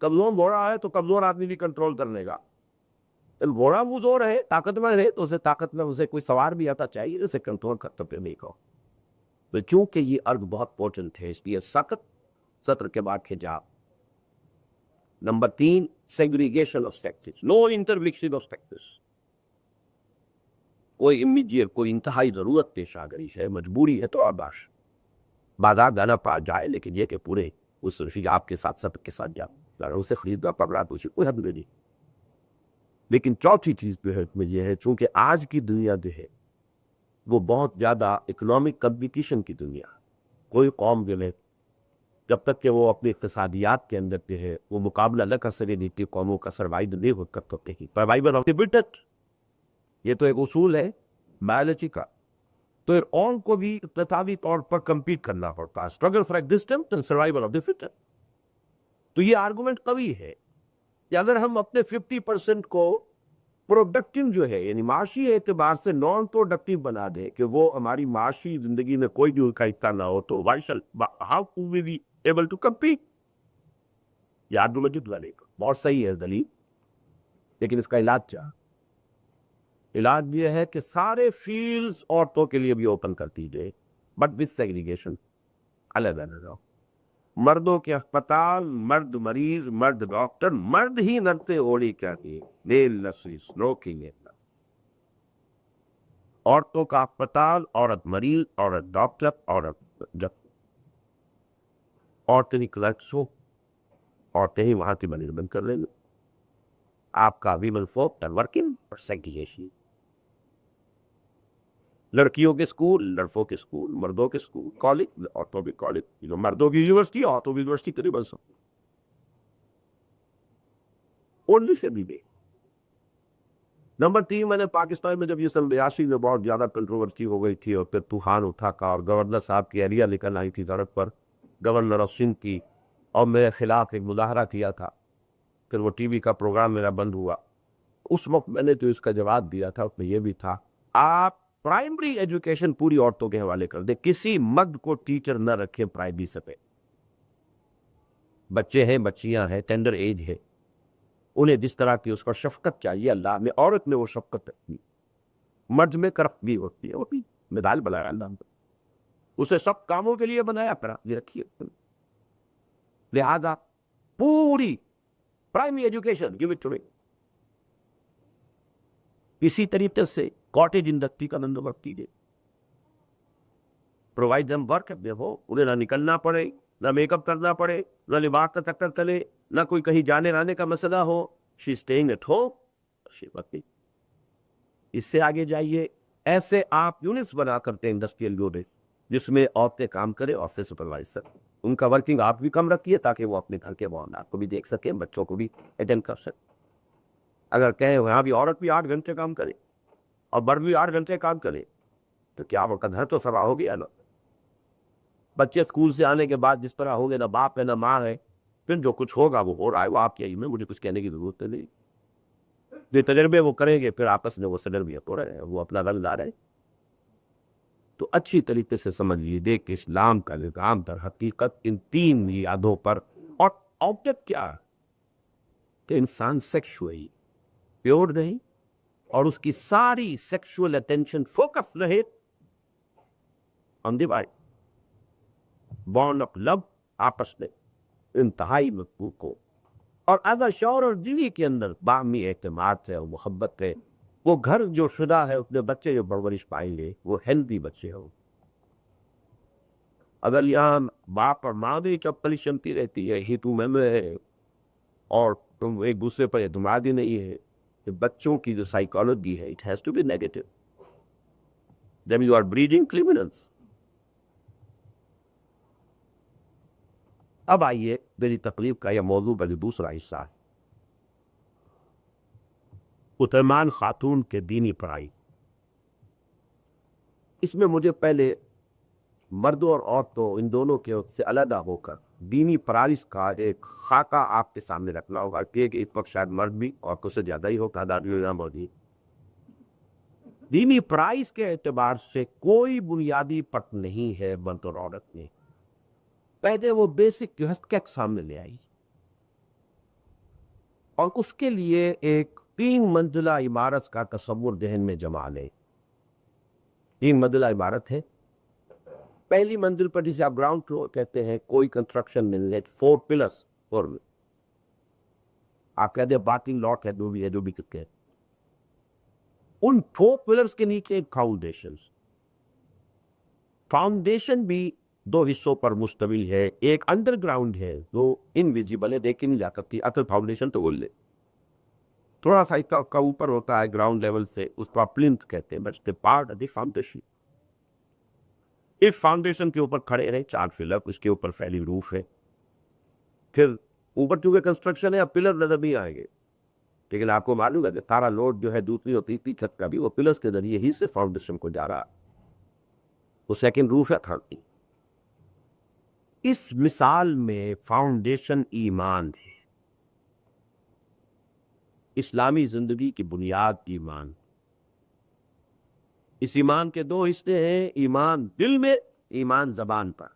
کمزور گھوڑا ہے تو کمزور آدمی بھی کنٹرول کر لے گا. گھوڑا وہ زور ہے, طاقتور ہے, تو اسے طاقت میں اسے کوئی سوار بھی آتا چاہیے اسے کنٹرول کرتے پہ نہیں کہو. تو چونکہ یہ عرض بہت امپورٹنٹ ہے اس لیے سخت سطر کے بعد حجاب. Number 3 segregation of sexes, no intermixing of sexes. کوئی امیڈیٹ کوئی انتہائی ضرورت پیش آ گئی ہے, مجبوری ہے تو آباش بازار جانا پڑ جائے, لیکن یہ کہ پورے اس آپ کے ساتھ سب کے ساتھ جاؤ, اسے خریدنا پڑ رہا تو اسے کوئی حد نہیں. لیکن چوتھی چیز جو ہے میں یہ ہے, چونکہ آج کی دنیا جو ہے وہ بہت زیادہ اکنامک کمپٹیشن کی دنیا. کوئی قوم جو ہے جب تک کہ وہ اپنی اقتصادیات کے اندر جو ہے وہ مقابلہ نہ کر سکے نیتی قوموں کا سروائیو نہیں ہو سکتے ہی. سروائیول آف دی فٹسٹ, یہ تو ایک اصول ہے بایولوجی کا. تو ان کو بھی اقتصادی طور پر کمپیٹ کرنا پڑتا ہے, struggle for existence and survival of the fittest. تو یہ آرگومنٹ قوی ہے کہ اگر ہم اپنے 50% کو پروڈکٹیو جو ہے یعنی معاشی اعتبار سے نان پروڈکٹیو بنا دیں کہ وہ ہماری معاشی زندگی میں کوئی بھی ان کا حصہ نہ ہو, تو how we be able to compete. یہ آرگومنٹ بہت صحیح ہے دلیل, لیکن اس کا علاج کیا؟ علاج یہ ہے کہ سارے فیلڈز عورتوں کے لیے بھی اوپن کر دیجیے, بٹ وتھ سیگریگیشن, الگ الگ ہو. مردوں کے اسپتال, مرد مریض, مرد ڈاکٹر, مرد ہی نرتے اوڑی چاہیے, نیل نسری اسموکنگ. عورتوں کا اسپتال, عورت مریض, عورت ڈاکٹر, عورت عورتیں ہی کلرکس ہو, عورتیں ہی وہاں کی مینجمنٹ کر لیں گے. آپ کا ویمن فوک ورکنگ اور سیگریگیشن. لڑکیوں کے اسکول، لڑکوں کے اسکول، مردوں کے اسکول، کالج، عورتوں کے کالج، مردوں کی یونیورسٹی، عورتوں کی یونیورسٹی قریباً سب اونلی فیملی میں. نمبر 3، میں نے پاکستان میں جب یہ سن 82 میں بہت زیادہ کنٹروورسی ہو گئی تھی اور پھر طوفان اٹھا کا اور گورنر صاحب کی اہلیہ نکل آئی تھی سڑک پر، گورنر آف سندھ کی، اور میرے خلاف ایک مظاہرہ کیا تھا. پھر وہ ٹی وی کا پروگرام میرا بند ہوا. اس وقت میں نے جو اس کا جواب دیا تھا اس میں یہ بھی تھا، آپ پرائمری ایجوکیشن پوری عورتوں کے حوالے کر دیں، کسی مرد کو ٹیچر نہ رکھیں پرائمری سے پہ. بچے ہیں، بچیاں ہیں، ٹینڈر ایج ہے، انہیں جس طرح کی اس پر شفقت چاہیے اللہ نے عورت میں وہ شفقت رکھی. مرد میں کرپ بھی ہوتی ہے، وہ بھی مثال بنایا اللہ نے، اسے سب کاموں کے لیے بنایا، پر یہ رکھیے. لہذا پوری primary education give it to me. اسی طریقے سے کاٹیج انڈسٹری کا بندوبست کیجیے، پرووائڈ دم ورک. دیکھو انہیں نہ نکلنا پڑے، نہ میک اپ کرنا پڑے، نہ لباس کا چکر چلے، نہ کوئی کہیں جانے آنے کا مسئلہ ہو. شی اسٹیئنگ ایٹ ہوم. اس سے آگے جائیے، ایسے آپ یونٹس بنا کرتے ہیں انڈسٹریل یونٹ جس میں عورتیں کام کریں، آفس سپروائزر، ان کا ورکنگ آپ بھی کم رکھیے تاکہ وہ اپنے گھر کے معاملات کو بھی دیکھ سکیں، بچوں کو بھی اٹینڈ کر سکیں. اگر کہیں وہاں بھی عورت بھی 8 گھنٹے کام کرے اور مرد بھی 8 گھنٹے کام کرے تو کیا وہ کا گھر تو سوا ہو گیا نا. بچے اسکول سے آنے کے بعد جس طرح ہوں گے، نہ باپ ہے نہ ماں ہے، پھر جو کچھ ہوگا وہ ہو رہا ہے، وہ آپ کے میں مجھے کچھ کہنے کی ضرورت نہیں. جو تجربے وہ کریں گے پھر آپس میں وہ صدر بھی ہو رہے ہیں، وہ اپنا رنگ لا رہے ہیں. تو اچھی طریقے سے سمجھ لیجیے کہ اسلام کا نظام در حقیقت ان 3 بنیادوں پر، اور آبجیکٹ کیا ہے کہ انسان سیکشولی پیور نہیں اور اس کی ساری سیکشول اٹینشن فوکس رہے آن دی وائف، بارن آف لو، آپس میں انتہائی مقبول کو، اور ایز اے شوہر اور بیوی کے اندر باہمی اعتماد ہے اور محبت ہے. وہ گھر جو شدہ ہے اس میں بچے جو پرورش پائیں گے وہ ہیلدی بچے ہوں. اگر یہاں باپ اور ماں بھی چپلی چلتی رہتی ہے، ہی تو میں ہے، اور تم ایک دوسرے پر اعتماد ہی نہیں ہے، کہ بچوں کی جو سائیکالوجی ہے it has to be negative, then you are breeding criminals. اب آئیے میری تقریب کا یہ موضوع کا جو دوسرا حصہ ہے، مسلمان خاتون کے دینی پڑھائی. اس میں مجھے پہلے مردوں اور عورتوں ان دونوں کے سے علیحدہ ہو کر دینی پرورش کا ایک خاکہ آپ کے سامنے رکھنا ہوگا کہ ایک وقت شاید مرد بھی عورتوں سے زیادہ ہی ہو تعداد میں موجود. دینی پرورش کے اعتبار سے کوئی بنیادی فرق نہیں ہے مرد اور عورت میں. پہلے وہ بیسک جو ہے سامنے لے آئی، اور اس کے لیے ایک 3 منزلہ عمارت کا تصور ذہن میں جما لے. 3 منزلہ عمارت ہے. پہلی منزل پر جسے آپ گراؤنڈ فلور کہتے ہیں، کوئی کنسٹرکشن نہیں ہے، 4 پلرس، آپ کہتے ہیں پارکنگ لاٹ ہے، جو بھی کہتے ہیں. ان 4 پلرس کے نیچے ایک فاؤنڈیشن بھی 2 حصوں پر مشتمل ہے. ایک انڈر گراؤنڈ ہے جو انویزیبل ہے، دیکھی نہیں جا سکتی، اصل فاؤنڈیشن تو بول لے تھوڑا سا کا اوپر ہوتا ہے گراؤنڈ لیول سے، اس کو آپ پلنتھ کہتے ہیں، but part of the foundation. اس فاؤنڈیشن کے اوپر کھڑے رہے 4 پلر، اس کے اوپر پھیلی روف ہے. پھر اوپر چونکہ کنسٹرکشن ہے، اب پلر نظر نہیں آئیں گے، لیکن آپ کو معلوم ہے کہ سارا لوڈ جو ہے دوسری اور تیسری چھت کا بھی وہ پلرس کے ذریعے ہی سے فاؤنڈیشن کو جا رہا. وہ سیکنڈ روف ہے، تھرڈ. اس مثال میں فاؤنڈیشن ایمان ہے، اسلامی زندگی کی بنیاد ایمان. اس ایمان کے 2 حصے ہیں، ایمان دل میں، ایمان زبان پر.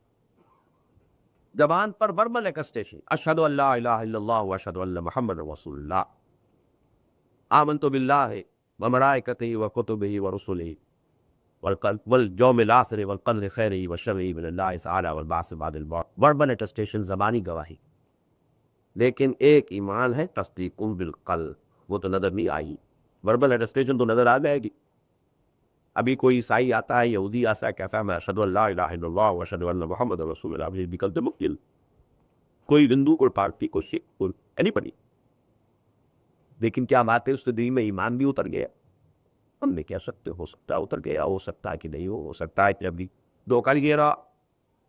زبان پر وربل ایکسٹیشن، اشہد ان لا الہ الا اللہ واشہد ان محمد رسول اللہ، آمنت باللہ وملائکتہ وکتبہ ورسلہ والیوم الآخر والقدر خیرہ وشرہ من اللہ تعالی والبعث بعد الموت. وربل ایٹسٹیشن، زبانی گواہی. لیکن ایک ایمان ہے تصدیق بالقلب، وہ تو نظر نہیں آئی. وربل ایٹسٹیشن تو نظر آ جائے گی. ابھی کوئی عیسائی آتا ہے، یہودی آتا ہے، کہتا ہے میں اشہد ان لا الہ الا اللہ واشہد ان محمد رسول اللہ، یہ نکلتے مقتل. کوئی ہندو، کوئی پارسی، کوئی سکھ، کوئی اینی بڈی. لیکن کیا بات ہے اس کے دل میں ایمان بھی اتر گیا؟ ہم نہیں کہہ سکتے، ہو سکتا ہے اتر گیا، ہو سکتا ہے کہ نہیں ہو سکتا ہے کہ ابھی دھوکہ دے رہا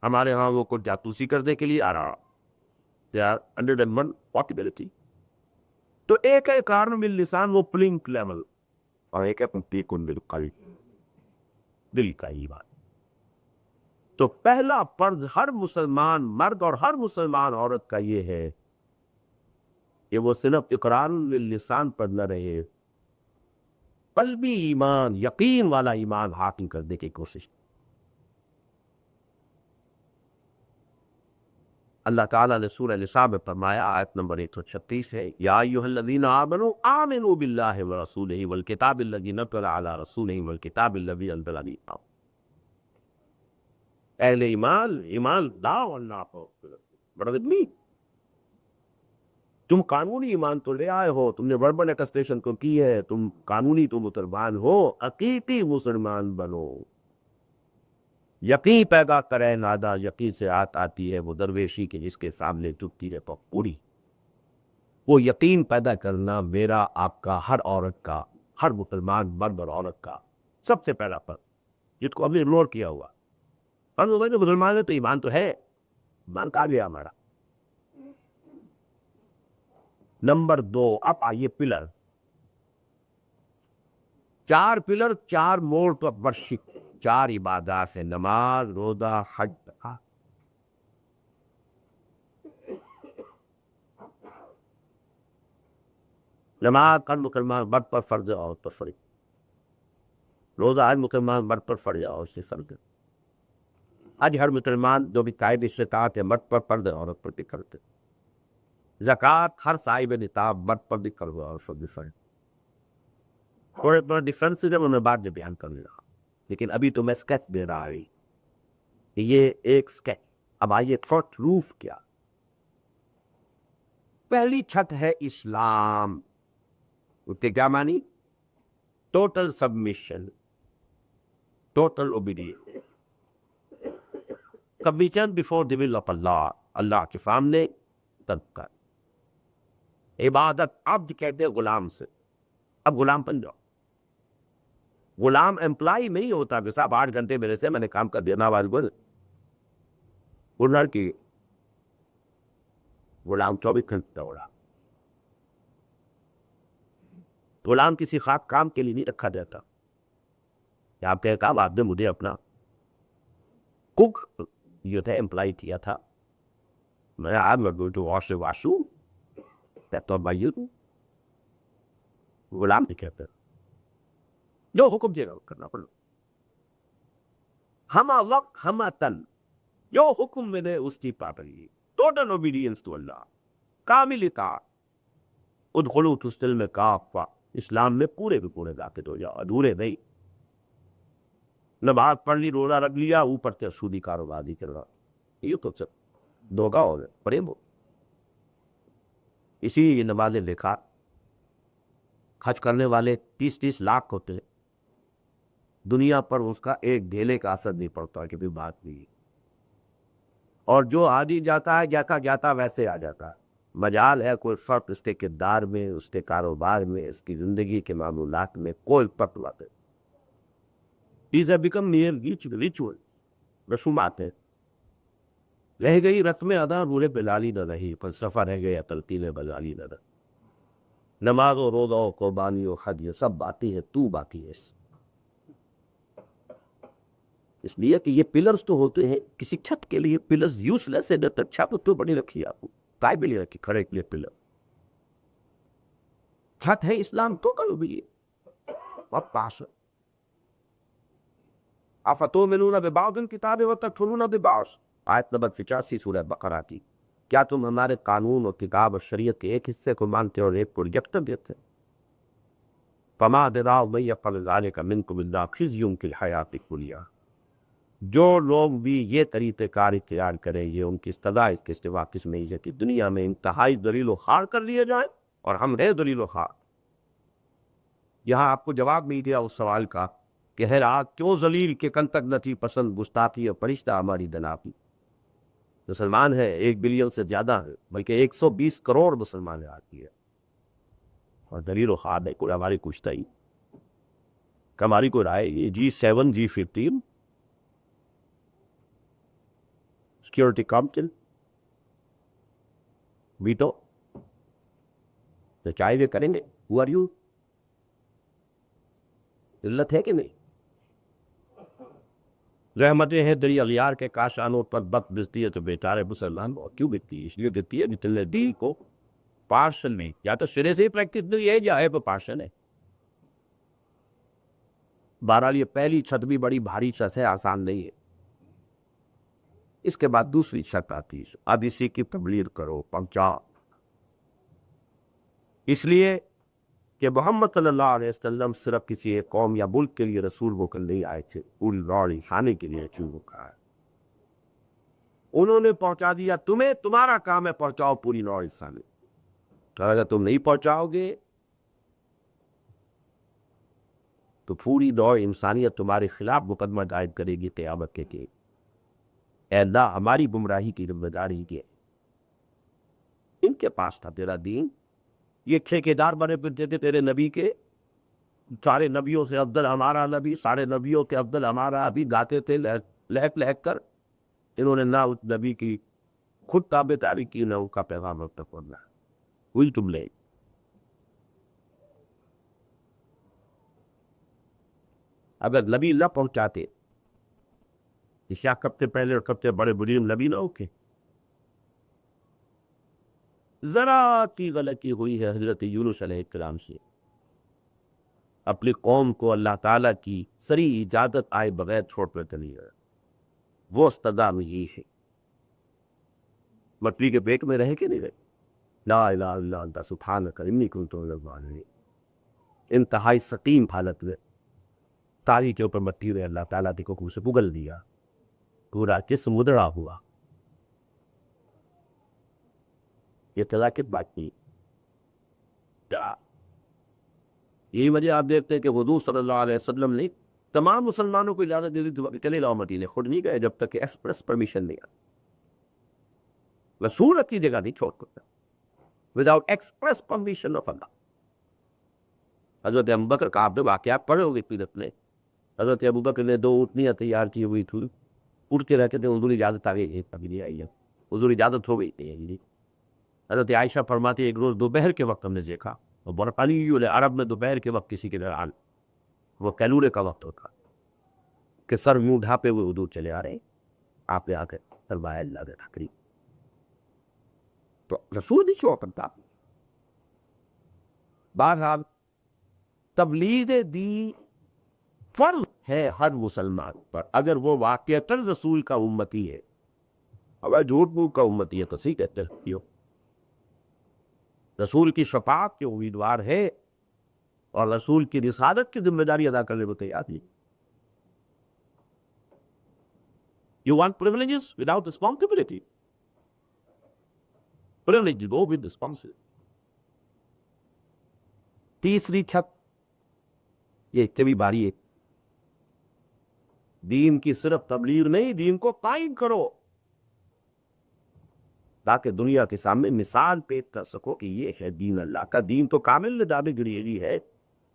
ہمارے ہاں وہ کچھ جاسوسی کرنے کے لیے آ رہا. There are 101 possibility. تو ایک ہے اقرار باللسان، وہ پلنک لیول، اور ایک ہے تصدیق بالقلب، دل کا ایمان. تو پہلا فرض ہر مسلمان مرد اور ہر مسلمان عورت کا یہ ہے کہ وہ صرف اقرار باللسان پر نہ رہے، قلبی ایمان، یقین والا ایمان حاصل کرنے کی کوشش. اللہ تعالیٰ نے سورہ نساء میں فرمایا، آیت نمبر 136 ہے، یا ایھا الذین آمنوا آمنوا باللہ ورسولہ والکتاب الذی نزل علی رسولہ والکتاب الذی انزل علیہ. اہل ایمان، ایمان لاؤ اللہ کو. تم قانونی ایمان تو لے آئے ہو، تم نے وربل اٹسٹیشن کو کی ہے، تم قانونی تو مسلمان ہو، حقیقی مسلمان بنو. یقین پیدا کرے نادا، یقین سے آتی ہے وہ درویشی کے جس کے سامنے جھکتی ہے پوری. وہ یقین پیدا کرنا میرا، آپ کا، ہر عورت کا، ہر مسلمان مرد اور عورت کا سب سے پہلا فرض، جس کو ہم نے اگنور کیا ہوا. مسلمان ہے تو ایمان تو ہے، ایمان کہا گیا ہمارا. نمبر 2، اب آئیے پلر. 4 پلر، 4 موڑ پر ورشپ، 4 عبادات سے، نماز، روزہ، حج، زکات. نماز ہر مسلمان مرد پر فرض ہے، عورت پر فرض. روزہ ہر مسلمان مرد پر فرض ہے، عورت سے فرض ہے. حج ہر مسلمان جو بھی قائد استطاعت ہے مرد پر فرض ہے، عورت پر بھی فرض ہے. زکات ہر صاحب نصاب مرد پر بھی فرض ہے، عورت پر بھی فرض ہے. تھوڑے تھوڑے ڈفرینس ہے، میں بعد میں بیان کر رہا، لیکن ابھی تو میں اسکیچ دے رہا ہوں کہ یہ ایک اسکیچ. اب آئیے فرسٹ روف کیا. پہلی چھت ہے اسلام. اس کے کیا معنی؟ Total submission, total obedience, submission before the will of اللہ، اللہ کے سامنے ترک کر. عبادت عبد کہتے ہیں غلام سے. اب غلام بن جاؤ. غلام امپلائی نہیں ہوتا کہ صاحب 8 گھنٹے میرے سے میں نے کام کر دینا والے کی. غلام 24 گھنٹے غلام. غلام کسی خاص کام کے لیے نہیں رکھا جاتا. کہ آپ کہے کہا آپ نے مجھے اپنا کک جو تھا امپلائی کیا تھا، میں آج میں گوئنگ ٹو واش واشو تو بھائی غلام نہیں کہتے، جو حکم دے گا کرنا پڑے. ہما وقت ہما تن، جو حکم میں نے اس کی پابندی، ٹوٹل اوبیڈینس ٹو اللہ، کامل اطاعت. ادخلوا فی السلم کافہ، اسلام میں پورے بھی پورے داخل ہو جاؤ، ادھورے نہیں. نماز پڑھ لی، روزہ رکھ لیا، اوپر سے سودی کاروبار نہیں کر رہا، یہ تو سب دھوکا ہو گیا، فریب ہو. اسی یہ نمازیں لکھا، خرچ کرنے والے 30 لاکھ ہوتے ہیں، دنیا پر اس کا ایک ڈھیلے کا اثر نہیں پڑتا کہ بھی بات نہیں. اور جو آدھی جاتا ہے جاتا جاتا ویسے آ جاتا ہے. مجال ہے کوئی فرق اس کے کردار میں، اس کے کاروبار میں، اس کی زندگی کے معمولات میں کوئی فرق نہ ہے. These have become mere ritual، رسومات ہیں. رہ گئی رسم ادا بورے بلالی نہ رہی، فلسفہ رہ گیا تلقین بلالی نہ رہی. نماز و روزہ و قربانی و حج یہ سب باقی ہے، تو باقی ہے. اس لیے کہ یہ پلرز تو ہوتے ہیں کسی چھت کے لیے. پلرز یوز لیس ہے، چھت تو بڑی رکھی ہے، آپ کو کائے بھی نہیں رکھی کھڑے کے لیے. پلر چھت ہے اسلام تو کرو بھی بہت پاس. افتؤمنون ببعض الکتاب وتکفرون ببعض، آیت نمبر 85 سورہ بقرہ کی. کیا تم ہمارے قانون اور کتاب اور شریعت کے ایک حصے کو مانتے اور ایک کو ریجیکٹ کر دیتے؟ فما جزاء من یفعل ذلک منکم الا خزی فی الحیاۃ الدنیا. جو لوگ بھی یہ طریقہ کار اختیار کریں یہ ان کی سزا اس کے سوا کس معیشت دنیا میں انتہائی ذلیل و خوار کر لیے جائیں، اور ہم ہیں ذلیل و خوار. یہاں آپ کو جواب نہیں دیا اس سوال کا کہ ہے رات کیوں ذلیل کے کن تک نہ تھی پسند گستاخی اور فرشتہ ہماری دناپی. مسلمان ہے 1 بلین سے زیادہ ہے، بلکہ 120 کروڑ مسلمان آتی ہے، اور ذلیل و خوار ہے کوئی ہماری کچھ ہی. ہماری کوئی رائے یہ G7 G15 security council veto تو چاہے وہ کریں گے. Who are you؟ علت ہے کہ نہیں؟ رحمتیں ہیں دری اغیار کے کاشانوں پر بت بستی ہے تو بیچارے مسلمان بہت کیوں بکتی ہے؟ اس لیے دیتی ہے کہ دین کو پارشل نہیں، یا تو سرے سے ہی پریکٹس نہیں ہے یا ہے وہ پارشل ہے. بہرحال یہ پہلی چھت بھی بڑی بھاری چھت ہے، آسان نہیں ہے. اس کے بعد دوسری چھت آتی ہے، اب اسی کی تبلیغ کرو، پہنچاؤ. اس لیے کہ محمد صلی اللہ علیہ وسلم صرف کسی ایک قوم یا ملک کے لیے رسول ہو کر نہیں آئے تھے، پوری روڑی کھانے کے لیے رسول ہو کر آئے. انہوں نے پہنچا دیا، تمہیں تمہارا کام ہے پہنچاؤ پوری نوع انسانی. تو اگر تم نہیں پہنچاؤ گے تو پوری نوع انسانیت تمہارے خلاف مقدمہ دائر کرے گی قیامت کے کہ اے اللہ ہماری گمراہی کی ذمہ داری ہے. ان کے پاس تھا تیرا دین، یہ ٹھیکیدار بنے پھرتے تھے تیرے نبی کے. سارے نبیوں سے افضل ہمارا نبی، سارے نبیوں کے افضل ہمارا ابھی گاتے تھے لہک لہک کر. انہوں نے نہ اس نبی کی خود تابعداری کی، نہ ان کا پیغام اب تک پڑھنا. ہوئی تم لے. اگر نبی نہ پہنچاتے کیا کب سے پہلے اور کب سے بڑے مجرم نبی نہ ہوتے؟ ذرا کی غلطی ہوئی ہے حضرت یونس علیہ السلام سے، اپنی قوم کو اللہ تعالیٰ کی سری اجازت آئے بغیر چھوڑ کر چلی گئے. وہ استدا میں یہ ہے، مٹی کے پیٹ میں رہے کہ نہیں رہے. لا الہ الا انت سبحانک انی کنت من الظالمین. انتہائی سقیم حالت میں تاری کے اوپر مٹی میں اللہ تعالیٰ کے حکم سے پگل دیا، پورا جسم مدرا ہوا. یہ تلاقت بات نہیں. یہی وجہ آپ دیکھتے ہیں کہ حضور صلی اللہ علیہ وسلم نے تمام مسلمانوں کو اجازت دے دی تھی چلے جاؤ مدینے، خود نہیں گئے جب تک کہ ایکسپریس پرمیشن نہیں آئی. رسول کی جگہ نہیں چھوڑ سکتا وداؤٹ ایکسپریس پرمیشن آف اللہ. حضرت ابوبکر کا آپ نے واقعات پڑھے ہوگے سیرت میں. حضرت ابوبکر نے 2 اونٹنیاں تیار کی ہوئی تھی، اڑتے رہتے تھے، حضور اجازت آ گئی ابھی نہیں آئی ہے، حضور اجازت ہو گئی تھی. حضرت عائشہ فرماتی ایک روز دوپہر کے وقت ہم نے دیکھا، اور برفانی عرب میں دوپہر کے وقت کسی کے دران وہ کیلورے کا وقت ہوتا کہ سر منہ ڈھانپے ہوئے حضور چلے آ رہے. آپ نے آ کر فرمایا اللہ کے تقریب تو رسول نہیں چھوڑ کرتا. بہرحال تبلیغ دین فرض ہے ہر مسلمان پر، اگر وہ واقعتاً رسول کا امتی ہے. اگر جھوٹ بوٹ کا امتی ہے تو صحیح کہتے ہیں، رسول کی شفاعت کے امیدوار ہے اور رسول کی رسالت کی ذمہ داری ادا کرنے کو تیار نہیں. You want privileges without responsibility. Privileges go with responsibility. تیسری چھت یہ اتنی باری ہے، دین کی صرف تبلیغ نہیں، دین کو قائم کرو تاکہ دنیا کے سامنے مثال پیش کر سکو کہ یہ ہے دین اللہ کا. دین تو کامل نظام گریری ہے.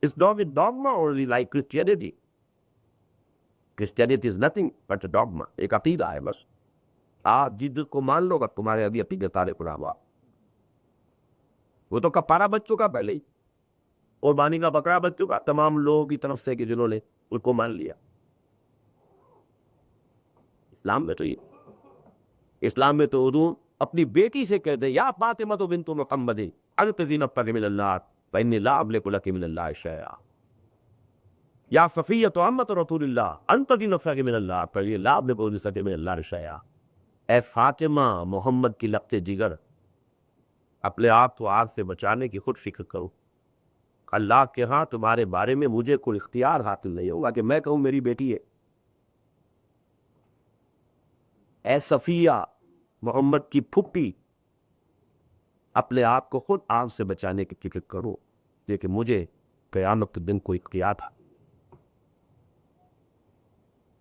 It's not a dogma only like Christianity. Christianity is nothing but a dogma. ایک عقیدہ ہے بس. آپ جس کو مان لو گا تمہارے ابھی عقیدے تارے پڑا ہوا. وہ تو کفارہ بچ چکا پہلے ہی، قربانی کا بکرا بچ چکا تمام لوگوں کی طرف سے کہ جنہوں نے ان کو مان لیا. اسلام میں تو یہ، اسلام میں تو حضور اپنی بیٹی سے کہتے ہیں یا فاطمہ بنت محمد انت زینب من اللہ فانی لا املک لک من اللہ شیئا، یا صفیۃ عمۃ رسول اللہ انت زینب من اللہ فانی لا املک لک من اللہ شیئا. اے فاطمہ محمد کی لقط جگر، اپنے آپ کو آگ سے بچانے کی خود فکر کرو. اللہ کے ہاں تمہارے بارے میں مجھے کوئی اختیار حاصل نہیں ہوگا کہ میں کہوں میری بیٹی ہے. اے صفیہ محمد کی پھپھی، اپنے آپ کو خود آگ سے بچانے کی فکر کرو، لیکن مجھے قیامت کے دن کوئی اختیار تھا.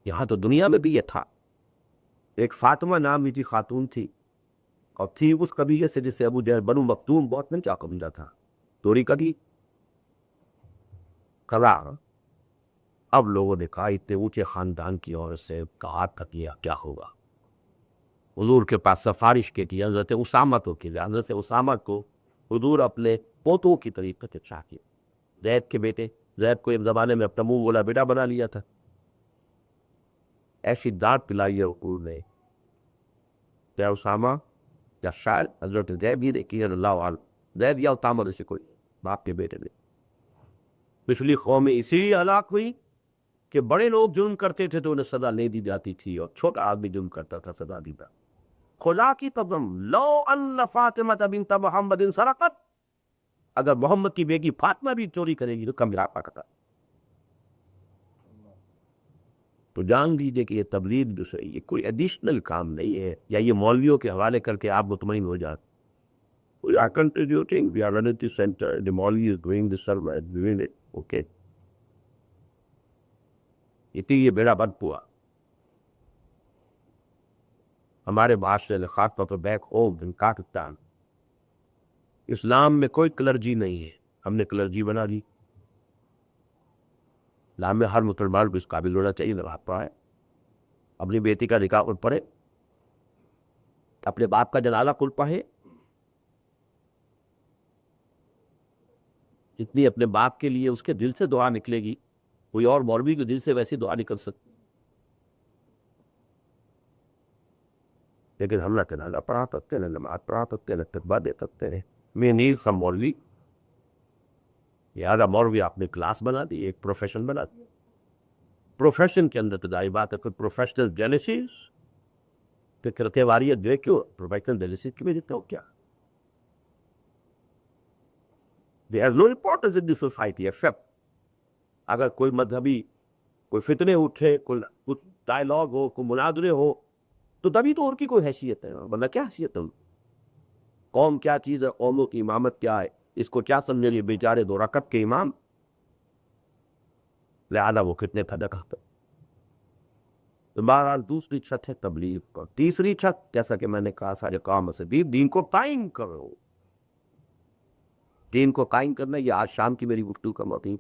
یہاں تو دنیا میں بھی یہ تھا. ایک فاطمہ نام کی خاتون تھی اور تھی اس قبیلے سے جسے ابو جہل بنو مخزوم بہت ننچا قبیلہ تھا. توری کبھی کبا اب لوگوں نے کہا اتنے اونچے خاندان کی عورت سے کہا تھا کیا کیا ہوگا. حضور کے پاس سفارش کی حضرت اسامہ تو کی. حضرت اسامہ کو حضور اپنے پوتوں کی طریقے سے چاہیے. زید کے بیٹے، زید کو ایک زمانے میں اپنا منہ بولا بیٹا بنا لیا تھا. ایسی دانت پلائی ہے حضور نے یا اسامہ یا شاید حضرت زید بھی دیکھی اللہ عالم. زید یا اسامہ سے کوئی باپ کے بیٹے نے. پچھلی قومیں اسی لیے ہلاک ہوئی کہ بڑے لوگ جرم کرتے تھے تو انہیں سزا نہیں دی جاتی تھی، اور چھوٹا آدمی جرم کرتا تھا سزا دی جاتی. خدا کی قسم لو ان فاطمہ بنت محمد سرقت، اگر محمد کی بیٹی فاطمہ بھی چوری کرے گی تو کم لاپا کرتا. تو جان لیجیے کہ یہ تبلیغ جو ہے یہ کوئی ایڈیشنل کام نہیں ہے یا یہ مولویوں کے حوالے کر کے آپ مطمئن ہو جاتے. We are contributing, we are running the center, the Maulvi is doing the service, doing it, okay. یہ بیڑا بد ہوا ہمارے معاشرے میں، خاص طور پر بیک ہوم ان پاکستان. اسلام میں کوئی کلرجی نہیں ہے، ہم نے کلرجی بنا دی. اسلام میں ہر مسلمان کو اس قابل ہونا چاہیے نماز پڑھائے، اپنی بیٹی کا نکاح خود پڑھے، اپنے باپ کا جنازہ خود پڑھے. جتنی اپنے باپ کے لیے اس کے دل سے دعا نکلے گی کوئی اور مولوی کے دل سے ویسی دعا نکل سکتی. لیکن ہم نہ جنازہ پڑھا سکتے نہ نماز پڑھا سکتے نہ خطبہ دے سکتے ہیں. میں نیڈ سم مولوی. لہٰذا مولوی آپ نے کلاس بنا دی، ایک پروفیشن بنا دی. پروفیشن کے اندر تو ظاہر بات ہے کوئی پروفیشنل جینیسس فکرتے واریت جو ہے کیوں پروفیشنل جینیسس کی بھی دیتے ہو کیا. There is no importance in the society except اگر کوئی مذہبی کوئی فتنے اٹھے، کوئی ڈائلاگ ہو، کوئی مناظرے ہو تو تبھی تو ان کی کوئی حیثیت ہے، ورنہ کیا حیثیت ہے. قوم کیا چیز ہے، قوموں کی امامت کیا ہے، اس کو کیا سمجھے یہ بیچارے دو رکعت کے امام. لہذا وہ کتنے پھدک آتے. تو بہرحال دوسری چھت ہے تبلیغ کا. تیسری چھت جیسا کہ میں نے کہا سارے کام سے دین کو قائم کرو. دین کو قائم کرنا یہ آج شام کی میری گفتگو کا موضوع.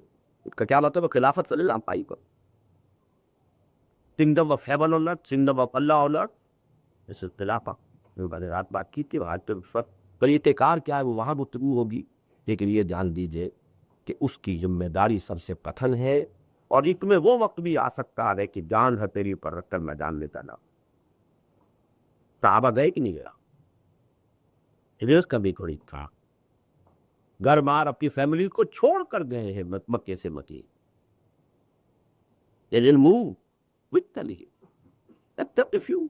اس کا کیا مطلب ہے؟ خلافت صلی اللہ پائی کو، kingdom of heaven on earth, kingdom of اللہ آن ارتھ. اس خلافت میں نے رات بات کی تھی، آج تو طریقہ کار کیا ہے وہ وہاں گفتگو ہوگی. لیکن یہ جان دیجیے کہ اس کی ذمہ داری سب سے پتھن ہے، اور ایک میں وہ وقت بھی آ سکتا ہے کہ جان ہتھیلی پر رکھ کر میں جان لیتا نہ. صحابہ گئے کہ نہیں گیا؟ ہجرت کا بھی کوئی تھا، گھر بار اپنی فیملی کو چھوڑ کر گئے ہیں مکے سے مدینے. They didn't move with them. Except a few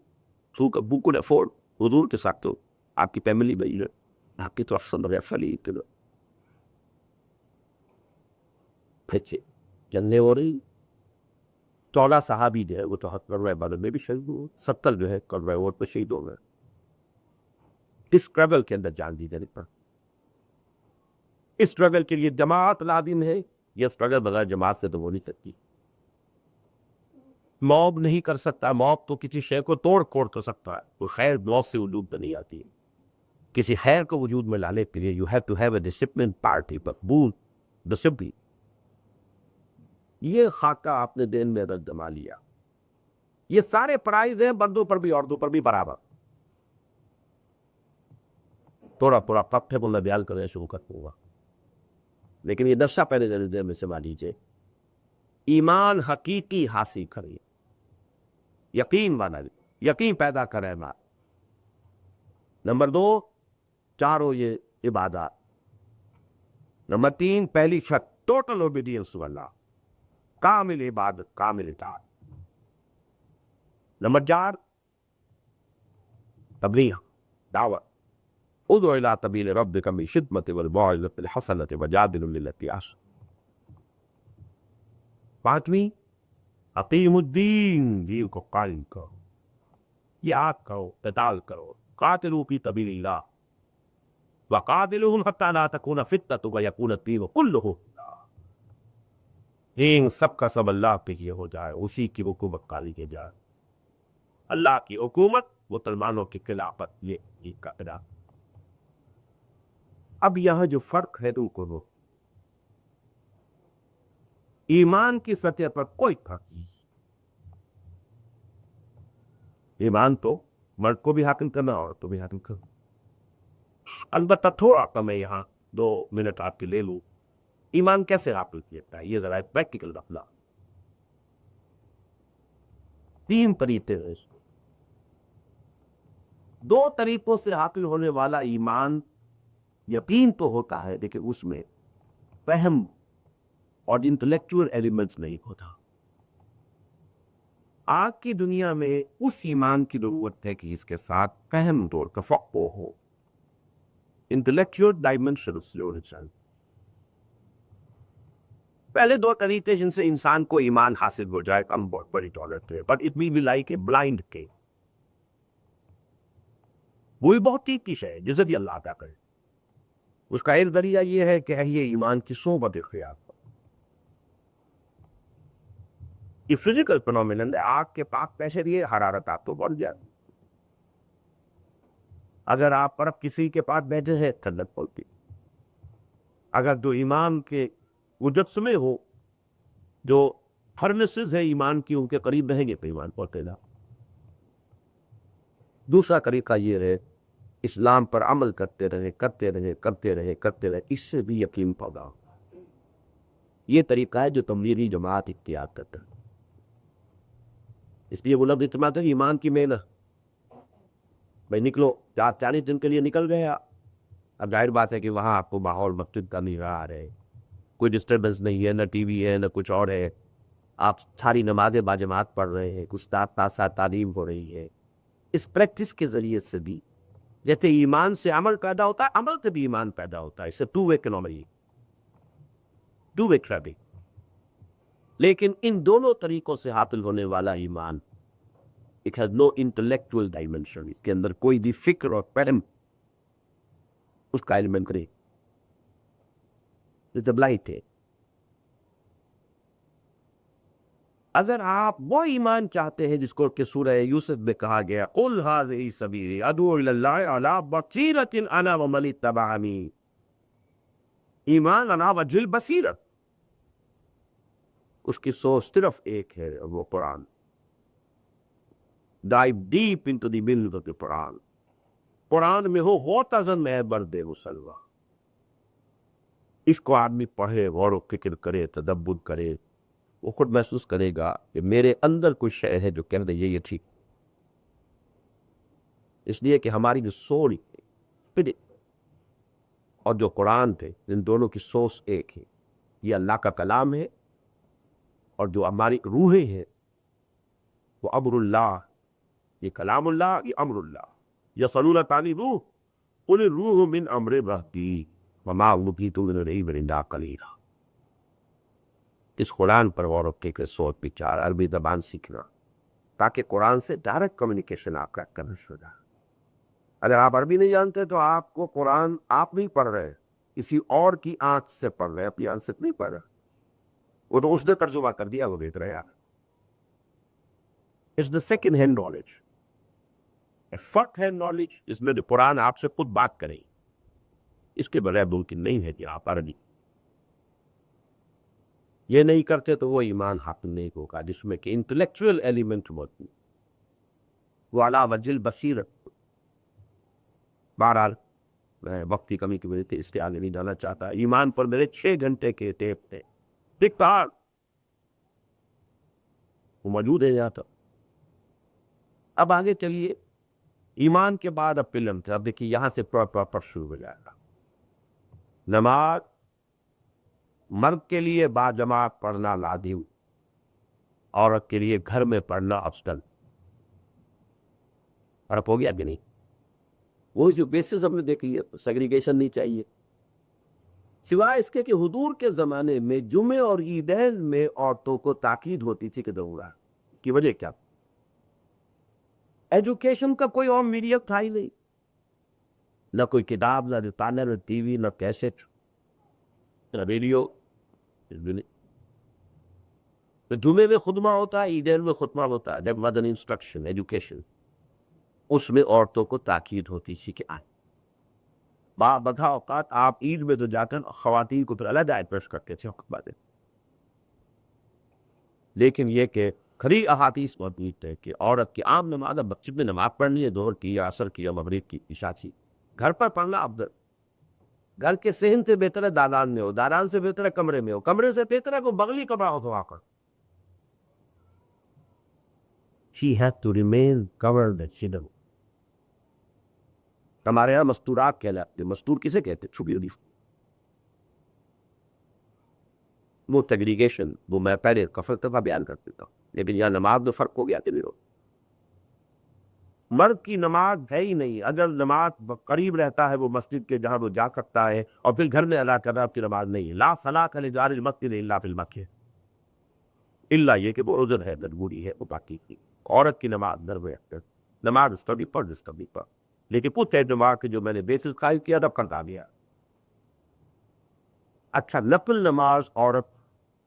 who could afford. حضور کے ساتھ تو آپ کی فیملی بھائی ہے، آپ کی طرف سے ریفلی پھر جنگیں ہو رہی. 14 صحابی جو ہے وہ تو کروائے بدر میں بھی شہید ہوئے، 70 جو ہے کروائے اور پہ شہید ہو گئے. اس اسٹرگل کے اندر جان دی جانے پر اس اسٹرگل کے لیے جماعت لازم ہے. یہ اسٹرگل بغیر جماعت سے تو ہو نہیں سکتی. موب نہیں کر سکتا. موب تو کسی شے کو توڑ پھوڑ کر سکتا ہے، کوئی خیر موب سے وجود میں نہیں آتی. کسی خیر کو وجود میں لانے کے لیے you have to have a discipline party مقبول ڈسپلن. یہ خاکہ آپ نے دین میں اگر جما لیا، یہ سارے پرائز ہیں مردوں پر بھی عورتوں پر بھی برابر. تھوڑا تھوڑا پپے کو میں بیان کرنے شروع کروں گا، لیکن یہ نقشہ پہلے دیر میں سما لیجیے. ایمان حقیقی حاصل کریے، یقین بنا یقین پیدا کرے ماں. نمبر 2 چاروں یہ عبادات. نمبر 3 پہلی شرط ٹوٹل اوبیڈینس ٹو اللہ، کامل عبادت کامل اطاعت. نمبر 4 تبلیغ دعوت. ادعو الی سبیل ربک بالحکمۃ والموعظۃ الحسنۃ وجادلھم باللتی ہی احسن. 5ویں اقیم الدین، دین کو قائم کرو، یاد کرو، قتال کرو. قاتلوا فی سبیل اللہ وقاتلوہم حتی لا تکون فتنۃ ویکون الدین کلہ للہ. دین سب کا سب اللہ پہ یہ ہو جائے، اسی کی حکومت قائم کی جائے. اللہ کی حکومت، مسلمانوں کی خلافت، یہ کا ادا. اب یہاں جو فرق ہے ان کو ایمان کی سطح پر کوئی فرق نہیں. ایمان تو مرد کو بھی حاصل کرنا اور تو بھی حاصل کرنا. البتہ تھوڑا سا میں یہاں 2 منٹ آپ کے لے لوں. ایمان کیسے حاصل کیا ہے یہ ذرا پریکٹیکل رکھنا. 3 طریقے ہیں. 2 طریقوں سے حاصل ہونے والا ایمان یقین تو ہوتا ہے لیکن اس میں فہم اور انٹلیکچوئل ایلیمنٹس نہیں ہوتا. آج کی دنیا میں اس ایمان کی ضرورت ہے کہ اس کے ساتھ فہم اور تفقع ہو. انٹلیکچوئل ڈائمنشنز ہونے چاہیے. پہلے 2 طریقے جن سے انسان کو ایمان حاصل ہو جائے کم بہت بڑی دولت ہے but it will be like a blind کے. وہ بہت ٹھیک ہے جسے بھی اللہ عطا کرے. اس کا ایک ذریعہ یہ ہے کہ یہ ایمان کی صحبت اختیار کرو. یہ فزیکل فنومینن ہے. آگ کے پاک پیسے لیے حرارت آپ تو بڑھ جائے. اگر آپ پر کسی کے پاس بیٹھے ہیں ٹھنڈک پڑتی. اگر جو ایمان کے مجسمے ہو جو فرنسز ہے ایمان کی ان کے قریب رہیں گے تو ایمان پڑتے جا. دوسرا طریقہ یہ ہے اسلام پر عمل کرتے رہے. اس سے بھی یقین پیدا ہو. یہ طریقہ ہے جو تبلیغی جماعت اختیار کرتا ہے. اس لیے وہ لفظ اعتماد ہے ایمان کی محنت. بھائی نکلو 40 دن کے لیے نکل گئے. اب ظاہر بات ہے کہ وہاں آپ کو ماحول مسجد کا نہیں رہا ہے, کوئی ڈسٹربنس نہیں ہے, نہ ٹی وی ہے نہ کچھ اور ہے. آپ ساری نمازیں باجماعت پڑھ رہے ہیں, استاد ساتھ تعلیم ہو رہی ہے. اس پریکٹس کے ذریعے سے بھی جیسے ایمان سے عمل پیدا ہوتا ہے عمل سے بھی ایمان پیدا ہوتا ہے. اس سے 2 وے اکنامی, 2 وے ٹریفک. لیکن ان دونوں طریقوں سے حاصل ہونے والا ایمان it has no intellectual dimension. اس کے اندر کوئی بھی فکر اور فہم اس کا ایلیمنٹ کرے. ہے. اگر آپ وہ ایمان چاہتے ہیں جس کو کہ سورہ یوسف میں کہا گیا قُلْ هَٰذِهِ سَبِيلِي أَدْعُو إِلَى اللَّهِ عَلَىٰ بَصِيرَةٍ أَنَا وَمَنِ اتَّبَعَنِي. ایمان علی وجہ البصیرت, اس کی سوچ صرف ایک ہے اور وہ قرآن. Dive deep into the middle of the قرآن. قرآن میں ہو تزن میں برد مسلمہ. اس کو آدمی پڑھے, غور و فکر کرے, تدبر کرے, وہ خود محسوس کرے گا کہ میرے اندر کوئی شے ہے جو کہہ رہے یہ ٹھیک. اس لیے کہ ہماری جو سوچ اور جو قرآن تھے ان دونوں کی سوچ ایک ہے. یہ اللہ کا کلام ہے اور جو ہماری روحیں ہیں وہ امر اللہ. یہ کلام اللہ, یہ امر اللہ. یسألونک عن الروح قل الروح من امر ربی وما اوتیتم من العلم الا قلیلا. اس قرآن پر غور و فکر, سوچ بچار, عربی زبان سیکھنا تاکہ قرآن سے ڈائریکٹ کمیونیکیشن آپ کا کرنا شروع ہو جائے. اگر آپ عربی نہیں جانتے تو آپ کو قرآن آپ نہیں پڑھ رہے, کسی اور کی آنکھ سے پڑھ رہے, اپنی آنکھ سے نہیں پڑھ رہے. وہ تو اس نے ترجمہ کر دیا, وہ دیکھ رہے یار. It's the second hand knowledge. First hand knowledge اس میں قرآن آپ سے خود بات کرے. اس کے بغیر ممکن نہیں ہے کہ آپ عربی یہ نہیں کرتے تو وہ ایمان حاصل نہیں ہوگا جس میں کہ انٹلیکچوئل ایلیمنٹ موجود, وہ علی وجہ البصیرت. بہرحال میں وقت کی کمی کی وجہ سے اس کے آگے نہیں جانا چاہتا. ایمان پر میرے 6 گھنٹے کے ٹیپ تھے, ٹک ٹاک وہ موجود ہے یہاں تک. اب آگے چلیے. ایمان کے بعد اب فلم تھے. اب دیکھیے یہاں سے پراپر شروع ہو جائے گا. نماز مرد کے لیے باجماعت پڑھنا لازم, عورت کے لیے گھر میں پڑھنا افضل. فرق ہو گیا کہ نہیں؟ وہ جو بیسس ہم نے دیکھی ہے, سیگریگیشن نہیں چاہیے. سوائے اس کے کہ حضور کے زمانے میں جمعے اور عیدین میں عورتوں کو تاکید ہوتی تھی کہ ضرورت کی وجہ کیا؟ ایجوکیشن کا کوئی اور میڈیا تھا ہی نہیں, نہ کوئی کتاب, نہ رسالہ, نہ ٹی وی, نہ کیسٹ, نہ ریڈیو. جمعے میں خطبہ ہوتا ہے, عیدین میں خطبہ ہوتا ہے. جب مدن انسٹرکشن ایجوکیشن اس میں عورتوں کو تاکید ہوتی تھی کہ آئیں. بڑا اوقات آپ عید میں تو جا کر خواتین کو پھر علیحدہ ایڈریس کرتے تھے. لیکن یہ کہ کھری احادیث موجود ہے کہ عورت کی عام نماز اب مسجد میں نماز پڑھنی ہے، ظہر کی یا عصر کی یا مغرب کی عشاء کی، گھر پر پڑھنا افضل۔ گھر کے صحن سے بہتر ہے دالان میں ہو، دالان سے بہتر ہے کمرے میں ہو، کمرے سے بہتر ہے کوئی بغلی کمرہ ہو تو آ کر۔ She has to remain covered and hidden۔ ہمارے یہاں مستورات کہلاتے ہیں۔ مستور کسے کہتے ہیں؟ چھپی ہوئی، وہ سیگریگیشن وہ میں پہلے کفر دفعہ بیان کر دیتا ہوں، لیکن یہاں نماز میں فرق ہو گیا کہ نہیں ہو۔ مرد کی نماز ہے ہی نہیں، اگر نماز قریب رہتا ہے وہ مسجد کے جہاں وہ جا سکتا ہے، اور پھر گھر میں ادا کرنا آپ کی نماز نہیں ہے۔ لا صلاۃ لجار المسجد الا فی المکہ، الا یہ کہ وہ عذر ہے، ضروری ہے، وہ باقی کی عورت کی نماز گھر میں نماز اس کا بھی پڑھ اس کا بھی پڑھ، لیکن کچھ اعتبار کے جو میں نے بیسس قائم کیا تب کرتا گیا۔ اچھا، نفل نماز عورت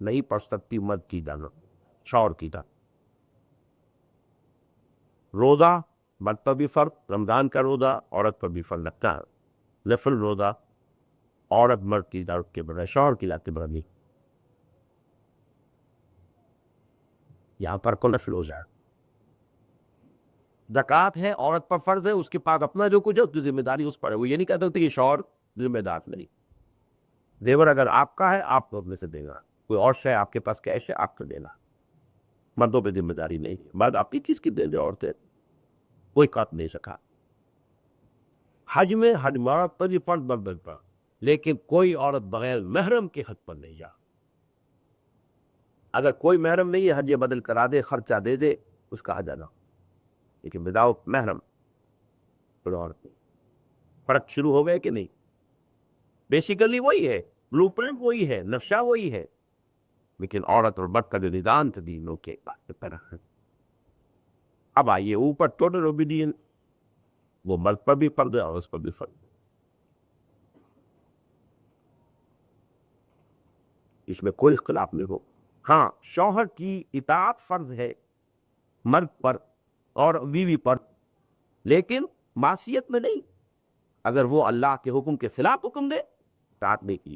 نہیں پڑھ سکتی مرد کی جانب، شوہر کی طرح۔ روزہ مرد پر بھی فرق، رمضان کا روزہ عورت پر بھی فرق لگتا ہے۔ نفل روزہ عورت مرد کی طرف کے بڑھے، شوہر کی لاتے بڑھ نہیں، یہاں پر کو نفل روزہ ہے۔ زکوٰۃ ہے عورت پر فرض ہے، اس کے پاس اپنا جو کچھ ہے اس کی ذمہ داری اس پر ہے، وہ یہ نہیں کہہ سکتے کہ شوہر ذمہ دار نہیں۔ زیور اگر آپ کا ہے آپ کو اپنے سے دے گا، کوئی اور شے آپ کے پاس کیش ہے آپ کو دینا، مردوں پہ ذمہ داری نہیں ہے۔ مرد اپنی چیز کی دے دے، عورتیں کوئی کاٹ نہیں سکا۔ حج میں حج مرد پر بھی فرض مرد پر، لیکن کوئی عورت بغیر محرم کے حج پر نہیں جا۔ اگر کوئی محرم نہیں ہے حج یہ بدل کرا دے، خرچہ دے دے، اس کا حج ادا، لیکن وداؤٹ محرم عورت۔ فرق شروع ہو گئے کہ نہیں؟ بیسیکلی وہی ہے، بلو پرنٹ وہی ہے، نقشہ وہی ہے، لیکن عورت اور مرد کا جو نظام تھا دینوں کے فرق ہے۔ اب آئیے اوپر ٹوٹل اوبیڈینس، وہ مرد پر بھی فرض ہے اور اس پر بھی فرض ہے، اس میں کوئی اختلاف نہیں ہو۔ ہاں، شوہر کی اطاعت فرض ہے مرد پر اور بیوی پر، لیکن معصیت میں نہیں۔ اگر وہ اللہ کے حکم کے خلاف حکم دے اطاعت نہیں کی۔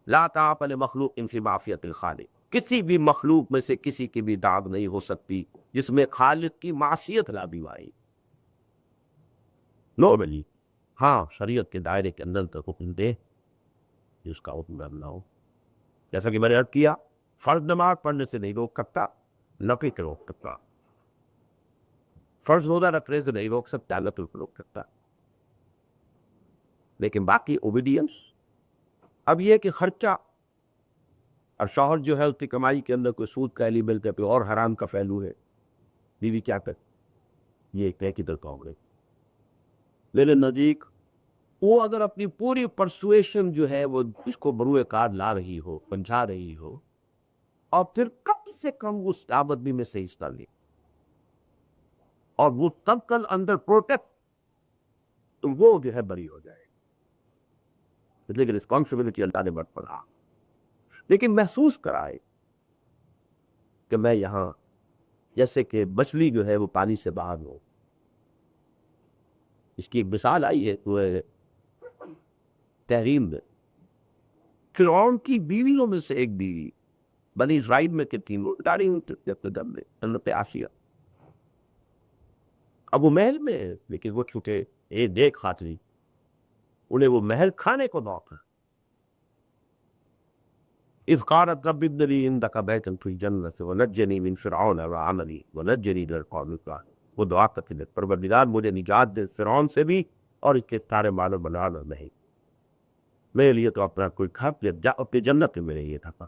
لا طاعت لمخلوق فی معصیۃ الخالق، کسی بھی مخلوق میں سے کسی کی بھی اطاعت نہیں ہو سکتی جس میں خالق کی معصیت لازم آئی۔ نو بلی، ہاں شریعت کے دائرے کے اندر تک حکم دے، اس کا حکم کرنا ہو۔ جیسا کہ میں نے عرض کیا، فرض نماز پڑھنے سے نہیں روک سکتا، نفل کے روک سکتا، فرض روزہ رکھنے سے نہیں روک سکتا، نفل کو روک سکتا، لیکن باقی اوبیڈینس۔ اب یہ کہ خرچہ اور شوہر جو ہے اس کی کمائی کے اندر کوئی سود کا ایلیمنٹ ہے، کوئی اور حرام کا پہلو ہے، بیوی کیا کرے؟ یہ ایک طے کی طرف ہو گئی۔ میرے نزدیک وہ اگر اپنی پوری پرسویشن جو ہے وہ اس کو بروئے کار لا رہی ہو، پہنچا رہی ہو، اور پھر کم سے کم اس آمدنی میں سے حصہ لے، اور وہ تب کل اندر پروٹیکٹ، تو وہ جو ہے بری ہو جائے، لیکن رسپانسبلٹی اللہ نے بڑھ پڑا، لیکن محسوس کرائے کہ میں یہاں جیسے کہ مچھلی جو ہے وہ پانی سے باہر ہو۔ اس کی ایک مثال آئی ہے وہ تحریم میں، فرعون کی بیویوں میں سے ایک بیوی بنی اسرائیل میں کتنی وہ ڈاری اپنے دم میں اللہ پہ آسیہ، اب وہ محل میں ہے، لیکن وہ چھوٹے ایک دیکھ خاطری انہیں وہ محل کھانے کو موقع۔ اذ قالت رب ابن لي عندك بيتا في الجنة ونجني من فرعون وعملي ونجني من القوم الظالمين۔ وہ دعا کرتے تھے پروردگار مجھے نجات دے فرعون سے بھی اور اس کے سارے مال و بنانا نہیں، میرے لیے تو اپنا کوئی گھر اپنی جنت میں میرے لیے تھا۔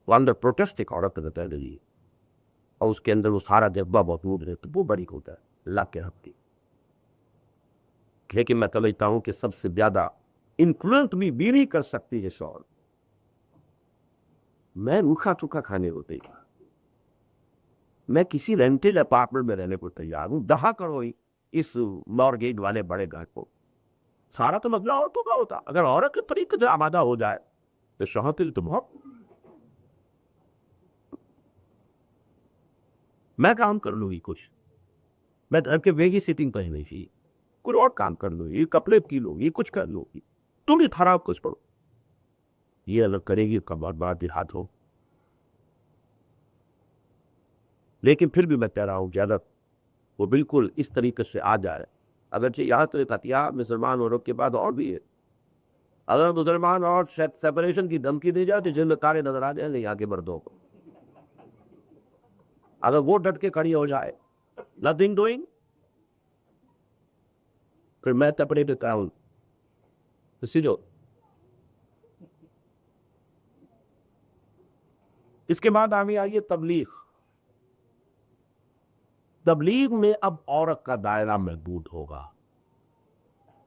وہ اندر پروٹیسٹ ایک عورت رہتا ہے جی، اور اس کے اندر وہ سارا جذبہ موجود ہے، تو وہ بڑی ہوتا ہے اللہ کے حق کی۔ لیکن میں سمجھتا ہوں کہ سب سے زیادہ انفلوئنس بھی بیوی کر سکتی ہے شوہر۔ میں روکھا چوکھا کھانے کو تیار، میں کسی رینٹڈ اپارٹمنٹ میں رہنے کو تیار ہوں، دہا کرو اس مارگیج والے بڑے گھر کو، سارا تو مسئلہ عورتوں کا ہوتا۔ اگر عورت کے طریقے سے آمادہ ہو جائے تو شوہر کے لیے تو بہت، میں کام کر لوں گی کچھ، میں گھر کے بیگی سیٹنگ پہ نہیں تھی، کوئی اور کام کر لوں گی، کپڑے کی لوں گی، کچھ کر لوں گی، تم ہی خراب کچھ پڑھو۔ یہ الگ کرے گی کا بہت بڑا دیہات ہو. لیکن پھر بھی میں کہہ رہا ہوں کہ اگر وہ بالکل اس طریقے سے آ جائے, اگرچہ یہاں تو ایک ہتھیار مسلمان عورت کے بعد اور بھی ہے, اگر مسلمان اور سیپریشن کی دھمکی دی جائے تو جن میں کارے نظر آ جائیں نہیں آگے مردوں کو, اگر وہ ڈٹ کے کھڑی ہو جائے نتھنگ ڈوئنگ, پھر میں تپڑے دیتا ہوں اسی جو. اس کے بعد آگے آئیے تبلیغ. تبلیغ میں اب عورت کا دائرہ محدود ہوگا.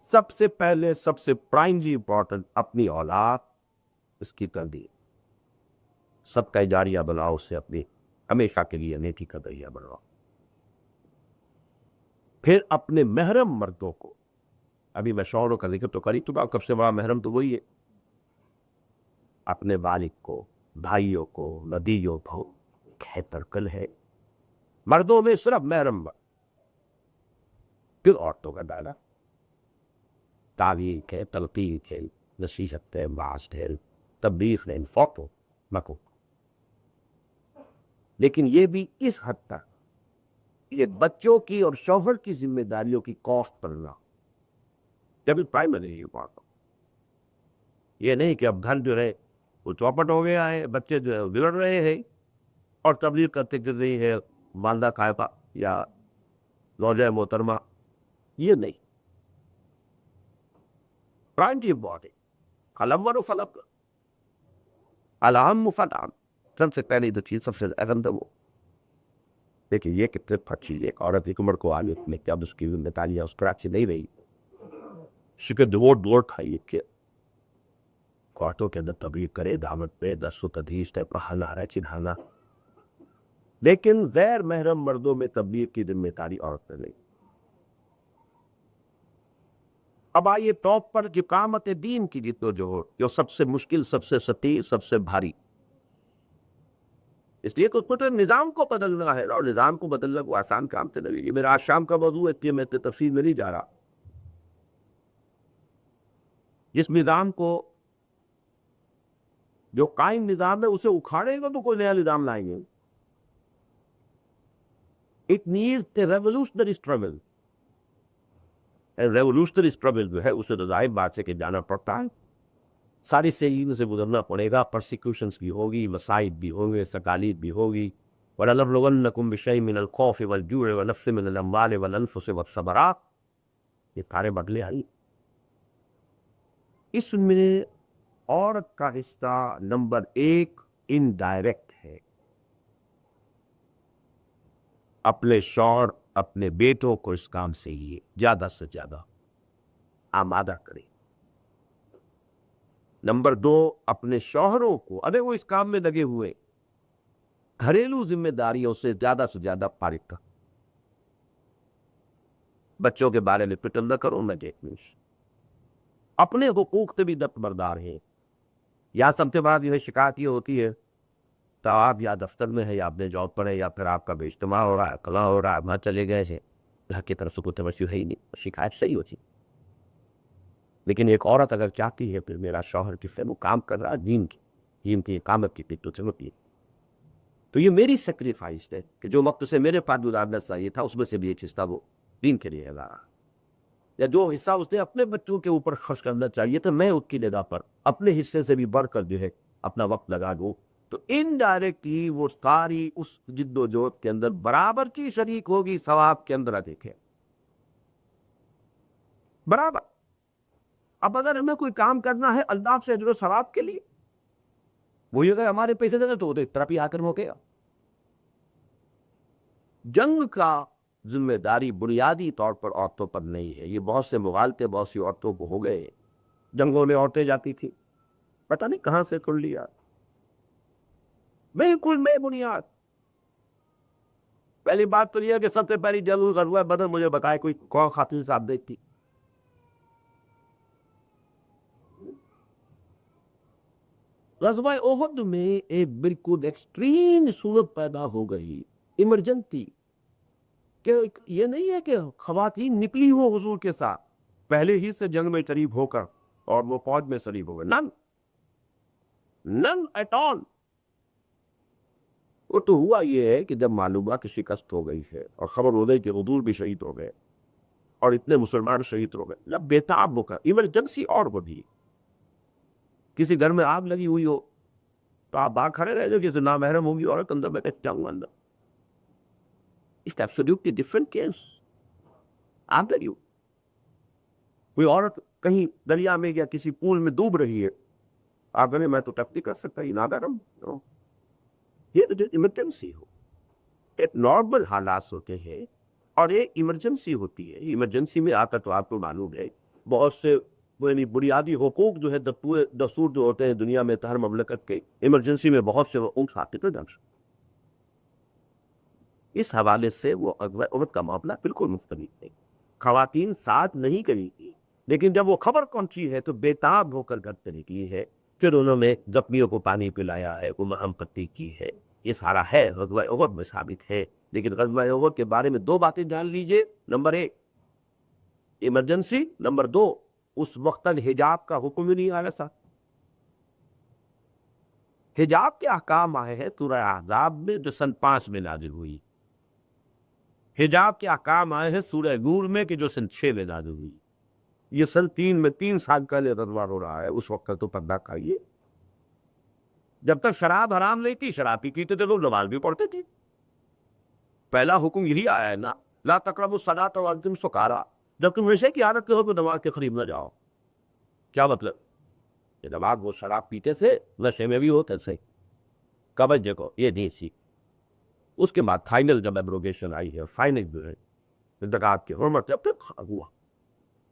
سب سے پہلے سب سے پرائمری امپورٹنٹ اپنی اولاد, اس کی تربیت, سب کا جاریہ بناؤ, اس سے اپنی ہمیشہ کے لیے نیکی کا ذریعہ بناؤ. پھر اپنے محرم مردوں کو, ابھی میں شوہروں کا ذکر تو کری تو کب سے بڑا محرم تو وہی ہے, اپنے والد کو, بھائیوں کو, ندیوں کو کہتر کل ہے. مردوں میں صرف محرم مرد, پھر عورتوں کا دائرہ, تعلیم ہے, تلقین ہے, نصیحت ہے, باعث ہے, تبلیغ ہے, فوٹو مکو. لیکن یہ بھی اس حد تک یہ بچوں کی اور شوہر کی ذمہ داریوں کی کاسٹ پر نہ, جب پرائمری بات ہو. یہ نہیں کہ اب گھر جو ہے وہ چوپٹ ہو گیا ہے, بچے جو بگڑ رہے ہیں اور تبلیغ کرتے کر رہی ہے والدہ قائبہ یا زوجہ محترمہ, یہ نہیں. پرائمری باڈی قلم و فلک الام فلام, سب سے پہلی تو چیز سب سے اہم تو وہ. لیکن یہ کتنے پچی ایک عورت ایک عمر کو آنے میں کیا اس کی ذمہ داریاں اس پر اچھی نہیں رہی, شکر دوڑ کھائیے کہ کوارٹوں کے اندر تبلیغ کرے, دعوت پہ 10 و تدریس ہے, پڑھانا ہے, چڑھانا. لیکن غیر محرم مردوں میں تبلیغ کی ذمہ داری عورت نے نہیں. اب آئیے ٹاپ پر اقامت دین کی جدوجہد, جو سب سے مشکل, سب سے ثقیل, سب سے بھاری. اس لیے کہ اس کو تو نظام کو بدلنا ہے, اور نظام کو بدلنا کو آسان کام سے نہیں. یہ میرا آج شام کا موضوع ہے, اس لیے میں تفصیل میں نہیں جا رہا. جس نظام کو جو قائم نظام ہے اسے اکھاڑے گا تو کوئی نیا نظام لائیں گے. It needs a revolutionary struggle. Revolutionary struggle جو ہے اسے تو ظاہر بات سے کہ جانا پڑتا ہے, ساری سیئن سے گزرنا پڑے گا, پرسیکیوشنز بھی ہوگی, مصائب بھی ہوں گے, سکالیت بھی ہوگی. وَلَنَبْلُوَنَّكُمْ بِشَيْءٍ مِّنَ الْخَوْفِ وَالْجُوعِ وَنَقْصٍ مِّنَ الْأَمْوَالِ وَالْأَنفُسِ وَالثَّمَرَاتِ, یہ سارے بدلے ہیں. اس میں عورت کا حصہ نمبر 1 انڈائریکٹ ہے. اپنے شوہر, اپنے بیٹوں کو اس کام سے ہی زیادہ سے زیادہ آمادہ کرے. نمبر 2 اپنے شوہروں کو, اگر وہ اس کام میں لگے ہوئے, گھریلو ذمہ داریوں سے زیادہ فارغ کر. بچوں کے بارے میں فکر نہ کرو, میں دیکھوں. اپنے حقوق سے بھی دستبردار ہیں. یا سب سے بعد یہ شکایت یہ ہوتی ہے تو آپ یا دفتر میں ہے یا اپنے جاب پر ہے یا پھر آپ کا بھی اجتماع ہو رہا ہے, کلا ہو رہا ہے, وہاں چلے گئے تھے, گھر کی طرف سے کوئی توجہ ہے ہی نہیں, شکایت صحیح ہوتی. لیکن ایک عورت اگر چاہتی ہے پھر میرا شوہر کس سے وہ کام کر رہا دین کی اقامت کی فکر سے ہوتی ہے, تو یہ میری سیکریفائس ہے کہ جو وقت سے میرے پاس گزارنا چاہیے تھا اس میں سے بھی ایک حصہ وہ دین کے لیے لگا, یا جو حصہ اس نے اپنے بچوں کے اوپر خرچ کرنا چاہیے تو میں اس کی نگاہ پر اپنے حصے سے بھی بڑھ کر جو ہے اپنا وقت لگا دوں. تو انڈائریکٹلی وہ ساری اس جد و جہد کے اندر برابر کی شریک ہوگی, ثواب کے اندر دیکھیں برابر. اب اگر ہمیں کوئی کام کرنا ہے اللہ سے اجر و ثواب کے لیے, وہی اگر ہمارے پیسے دینا تو ایک طرف ہی آ کر موقع. جنگ کا ذمہ داری بنیادی طور پر عورتوں پر نہیں ہے. یہ بہت سے مغالطے بہت سی عورتوں کو ہو گئے. جنگوں میں عورتیں جاتی تھی, پتہ نہیں کہاں سے کر لیا, بالکل میں بنیاد. پہلی بات تو یہ ہے کہ سب سے پہلی جنگ غزوہ بدر مجھے بتائے کوئی کون خاتون صاحب دیکھتی. غزوہ احد میں ایک بالکل ایکسٹریم صورت پیدا ہو گئی, ایمرجنسی, کہ یہ نہیں ہے کہ خواتین نکلی ہو حضور کے ساتھ پہلے ہی سے جنگ میں شریک ہو کر اور وہ فوج میں شریک ہو گئے, نہ, none at all. وہ تو ہوا یہ ہے کہ جب معلوم ہوا کہ شکست ہو گئی ہے اور خبر ہو گئی کہ حضور بھی شہید ہو گئے اور اتنے مسلمان شہید ہو گئے، جب بےتاب ہو کر ایمرجنسی اور بڑھی، کسی گھر میں آگ لگی ہوئی ہو تو آپ باہر کھڑے رہ جاؤ، کسی نامحرم ہوگی عورت اندر میں جاؤں اندر. It's absolutely different case. آپ لگی ہو کوئی عورت کہیں دریا میں یا کسی پول میں ڈوب رہی ہے، آپ کہنے میں تو ٹپتی کر سکتا ہی نادرم. یہ تو ایمرجنسی ہو، ایک نارمل حالات ہوتے ہیں اور ایک ایمرجنسی ہوتی ہے. ایمرجنسی میں آ کر تو آپ کو معلوم ہے بہت سے بنیادی حقوق جو ہے دستور جو ہوتے ہیں دنیا میں ہر مملکت کے، ایمرجنسی میں بہت سے حقوق ساقط ہو جاتے ہیں. اس حوالے سے وہ عورت کا معاملہ بالکل مختلف ہے. خواتین ساتھ نہیں کریں گی، لیکن جب وہ خبر پہنچی ہے تو بےتاب ہو کر گھر چلی گئی ہے. پھر انہوں نے زخمیوں کو پانی پلایا ہے، وہ مرہم پٹی کی ہے، یہ سارا ہے غزوہ احد میں ثابت ہے. لیکن غزوہ احد کے بارے میں دو باتیں جان لیجئے. نمبر ایک ایمرجنسی، نمبر دو اس وقت حجاب کا حکم ہی نہیں آیا تھا. حجاب کے احکام آئے ہیں سورہ احزاب میں جو سن 5 میں نازل ہوئی. حجاب کے احکام آئے ہیں سورہ نور میں کہ جو سن 6 میں نازل ہوئی. یہ سن 3 میں 3 سال پہلے غزوہ ہو رہا ہے. اس وقت تو پردہ کھائیے. جب تک شراب حرام نہیں تھی، شراب بھی پیتے تھے، لوگ نماز بھی پڑھتے تھے. پہلا حکم یہی آیا ہے نا، لا تقربوا الصلاۃ وانتم سکارا. جب تم نشے کی عادت ہو تو نماز کے قریب نہ جاؤ. کیا مطلب؟ کہ نماز وہ شراب پیتے تھے، نشے میں بھی ہوتے تھے. قبض دیکھو یہ نہیں سی. اس کے بعد فائنل جب ایبروگیشن آئی ہے، فائنل جو ہے انتقاد کی حرمت جب تک ہوا،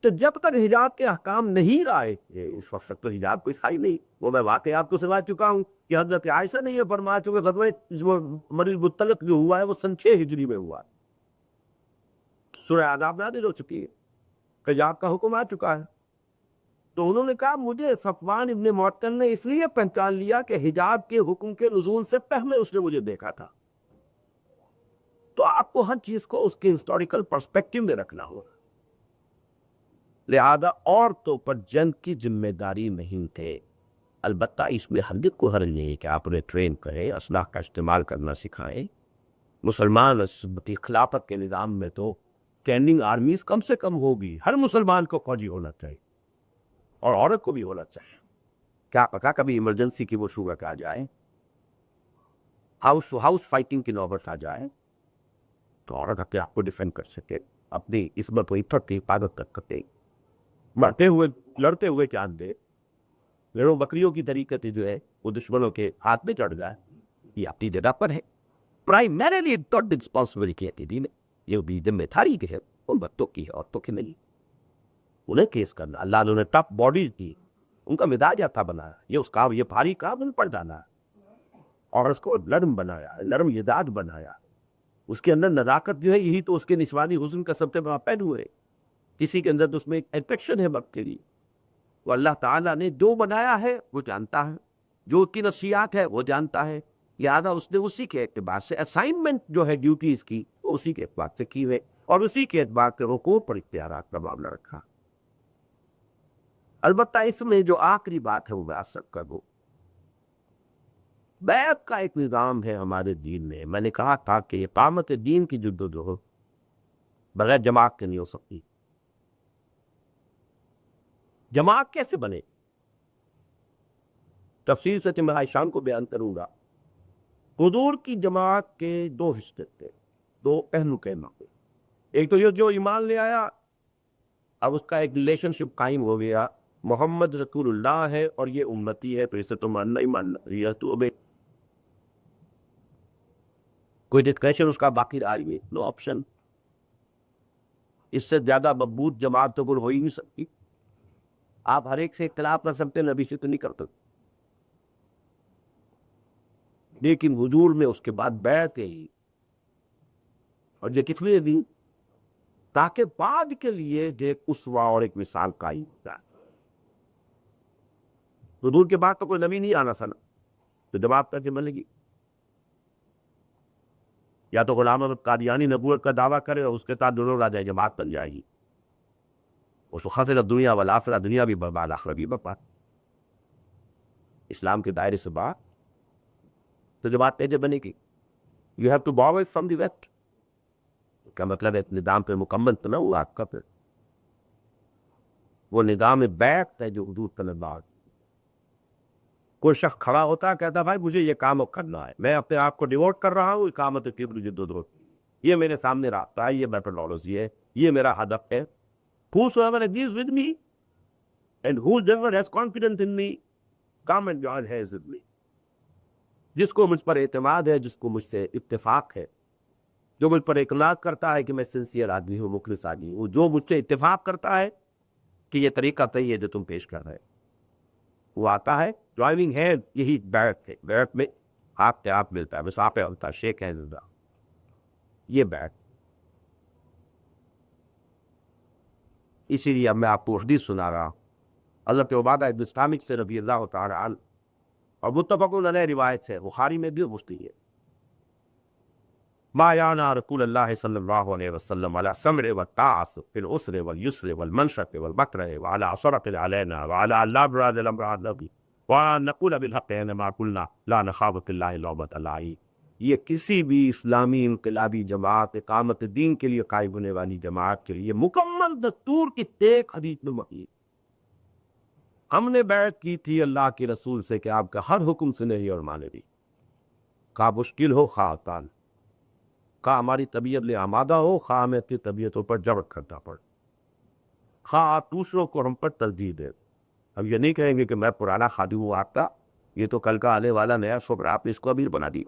تو جب تک حجاب کے احکام نہیں لائے، اس وقت تو حجاب کوئی صحیح نہیں. وہ میں واقعی آپ کو سنا چکا ہوں کہ حضرت عائشہ نے یہ فرما چکے غزوہ مرید مطلق جو ہوا ہے وہ سن 6 ہجری میں ہوا. سورہ احزاب نازل ہو چکی ہے، حجاب کا حکم آ چکا ہے. تو انہوں نے کہا مجھے صفوان ابن معطل نے اس لیے پہچان لیا کہ حجاب کے حکم کے نزول سے پہلے اس نے مجھے دیکھا تھا. تو آپ کو ہر چیز کو اس کے ہسٹوریکل پرسپیکٹو میں رکھنا ہوگا. لہذا عورتوں پر جنگ کی ذمہ داری نہیں تھے. البتہ اس میں حرج کو حرج نہیں کہ آپ انہیں ٹرین کریں، اسلحہ کا استعمال کرنا سکھائیں. مسلمان خلافت کے نظام میں تو ٹریننگ آرمیز کم سے کم ہوگی. ہر مسلمان کو فوجی ہونا چاہیے اور عورت کو بھی ہونا چاہیے. کیا پتا کبھی ایمرجنسی کی وہ صورت آ جائے، ہاؤس فائٹنگ کی نوبت آ جائے، تو عورت اپنے آپ کو ڈیفینڈ کر سکے، اپنی عصمت و عفت کی حفاظت کر سکے. مرتے ہوئے لڑتے ہوئے چاند دے، بھیڑوں بکریوں کی طریقت جو ہے وہ دشمنوں کے ہاتھ میں چڑھ جائے، یہ اپنی جگہ پر ہے. پرائمریلی رسپانسبلٹی ہے دین، یہ بھی ذمہ داری کی ہے ان بچوں کی ہے، عورتوں کی نہیں. انہیں کیس کرنا، اللہ نے انہیں ٹف باڈیز دی، ان کا مزاج ایسا بنایا، یہ اس کام یہ بھاری کام ان پر ڈالا اور اس کو نرم بنایا، نرم مزاج بنایا. اس کے اندر نزاکت جو ہے یہی تو اس کے نسوانی حسن کا سب سے بڑا پہلو ہے. کسی کے اندر تو اس میں ایک انفیکشن ہے وقت کے لیے. وہ اللہ تعالیٰ نے جو بنایا ہے وہ جانتا ہے، جو اس کی نفسیات ہے وہ جانتا ہے. لہٰذا اس نے اسی کے اعتبار سے اسائنمنٹ جو ہے ڈیوٹیز کی وہ اسی کے اعتبار سے کی ہے اور اسی کے اعتبار سے حقوق پر اختیارات کا معاملہ رکھا. البتہ اس میں جو آخری بات ہے وہ میں عرض کر دوں، بیعت کا ایک نظام ہے ہمارے دین میں. میں نے کہا تھا کہ اقامت دین کی جدوجہد بغیر جماعت کے نہیں ہو سکتی. جماعت کیسے بنے؟ تفصیل سے میں شام کو بیان کروں گا. حضور کی جماعت کے 2 حصے تھے، 2 پہلو کے معنی. ایک تو یہ جو ایمان لے آیا، اب اس کا ایک ریلیشن شپ قائم ہو گیا، محمد رسول اللہ ہے اور یہ امتی ہے، تو اسے تو ماننا ہی ماننا، یہ تو کوئی ڈسکشن اس کا باقی رہا ہی نو آپشن. اس سے زیادہ مضبوط جماعت تو کوئی ہو ہی نہیں سکتی. آپ ہر ایک سے اختلاف کر سکتے ہیں، نبی سے تو نہیں کرتے. لیکن حضور میں اس کے بعد بیعت ہی، اور یہ کس لیے دی؟ تاکہ بعد کے لیے ایک اسوہ اور ایک مثال قائم جائے. حضور کے بعد تو کوئی نبی نہیں آنا تھا نا، تو جواب کر کے بنے گی. یا تو غلام احمد قادیانی نبوت کا دعویٰ کرے اور اس کے ساتھ دونوں راجہ جماعت بن جائے گی، اس کو خسر دنیا والآخرہ، دنیا بھی برباد آخرہ بھی برباد. اسلام کے دائرے سے باہر، تو جو بات کیسے بنے گی؟ You have to borrow it from the west. کا مطلب ہے نظام پہ مکمل تو نہ ہوا آپ کا، پھر وہ نظام بیعت ہے جو حدود کا نظام. کوئی شخص کھڑا ہوتا ہے کہتا بھائی مجھے یہ کام اب کرنا ہے، میں اپنے آپ کو ڈیوٹ کر رہا ہوں اقامت کبر جدوجہد، یہ میرے سامنے راستہ ہے، یہ میتھڈالوجی ہے، یہ میرا ہدف ہے. Whosoever agrees with me and whoever has confidence in me, come and join hands with me. جس کو مجھ پر اعتماد ہے، جس کو مجھ سے اتفاق ہے، جو مجھ پر اقرار کرتا ہے کہ میں سنسیئر آدمی ہوں، مخلص آدمی ہوں، جو مجھ سے اتفاق کرتا ہے کہ یہ طریقہ صحیح ہے جو تم پیش کر رہے، وہ آتا ہے. جوائننگ ہینڈ یہی بیعت ہے. بیعت میں ہاتھ پہ ہاتھ ملتا ہے، بس آپ ہوتا ہے شیک ہینڈ ہوتا، یہ بیعت. اسی لیے اب میں آپ کو حدیث سنا رہا ہوں حضرت عبادہ بن صامت سے رضی اللہ تعالی عنہ، اور متفق علیہ روایت ہے، بخاری میں بھی مسلم ہے. بايعنا رسول الله صلى الله عليه وسلم على السمع والطاعة في العسر واليسر والمنشط والمكره وعلى عصرة علينا وعلى أن لا نبرد الأمر عن نبي وأن نقول بالحق حينما قلنا لا نخاف في الله لومة لائم. یہ کسی بھی اسلامی انقلابی جماعت، اقامت دین کے لیے قائم ہونے والی جماعت کے لیے مکمل دستور کی ایک حدیث میں مقید. ہم نے بیعت کی تھی اللہ کے رسول سے کہ آپ کا ہر حکم سنے ہی اور مانے بھی، کا مشکل ہو خواہ آسان، خواہ ہماری طبیعت لے آمادہ ہو، خواہ ہمیں اپنی طبیعتوں پر جبر کرنا پڑے، خواہ آپ دوسروں کو ہم پر ترجیح دیں. اب یہ نہیں کہیں گے کہ میں پرانا خادم ہوں آپ کا، یہ تو کل کا آنے والا نیا شکر، آپ نے اس کو امیر بنا دی،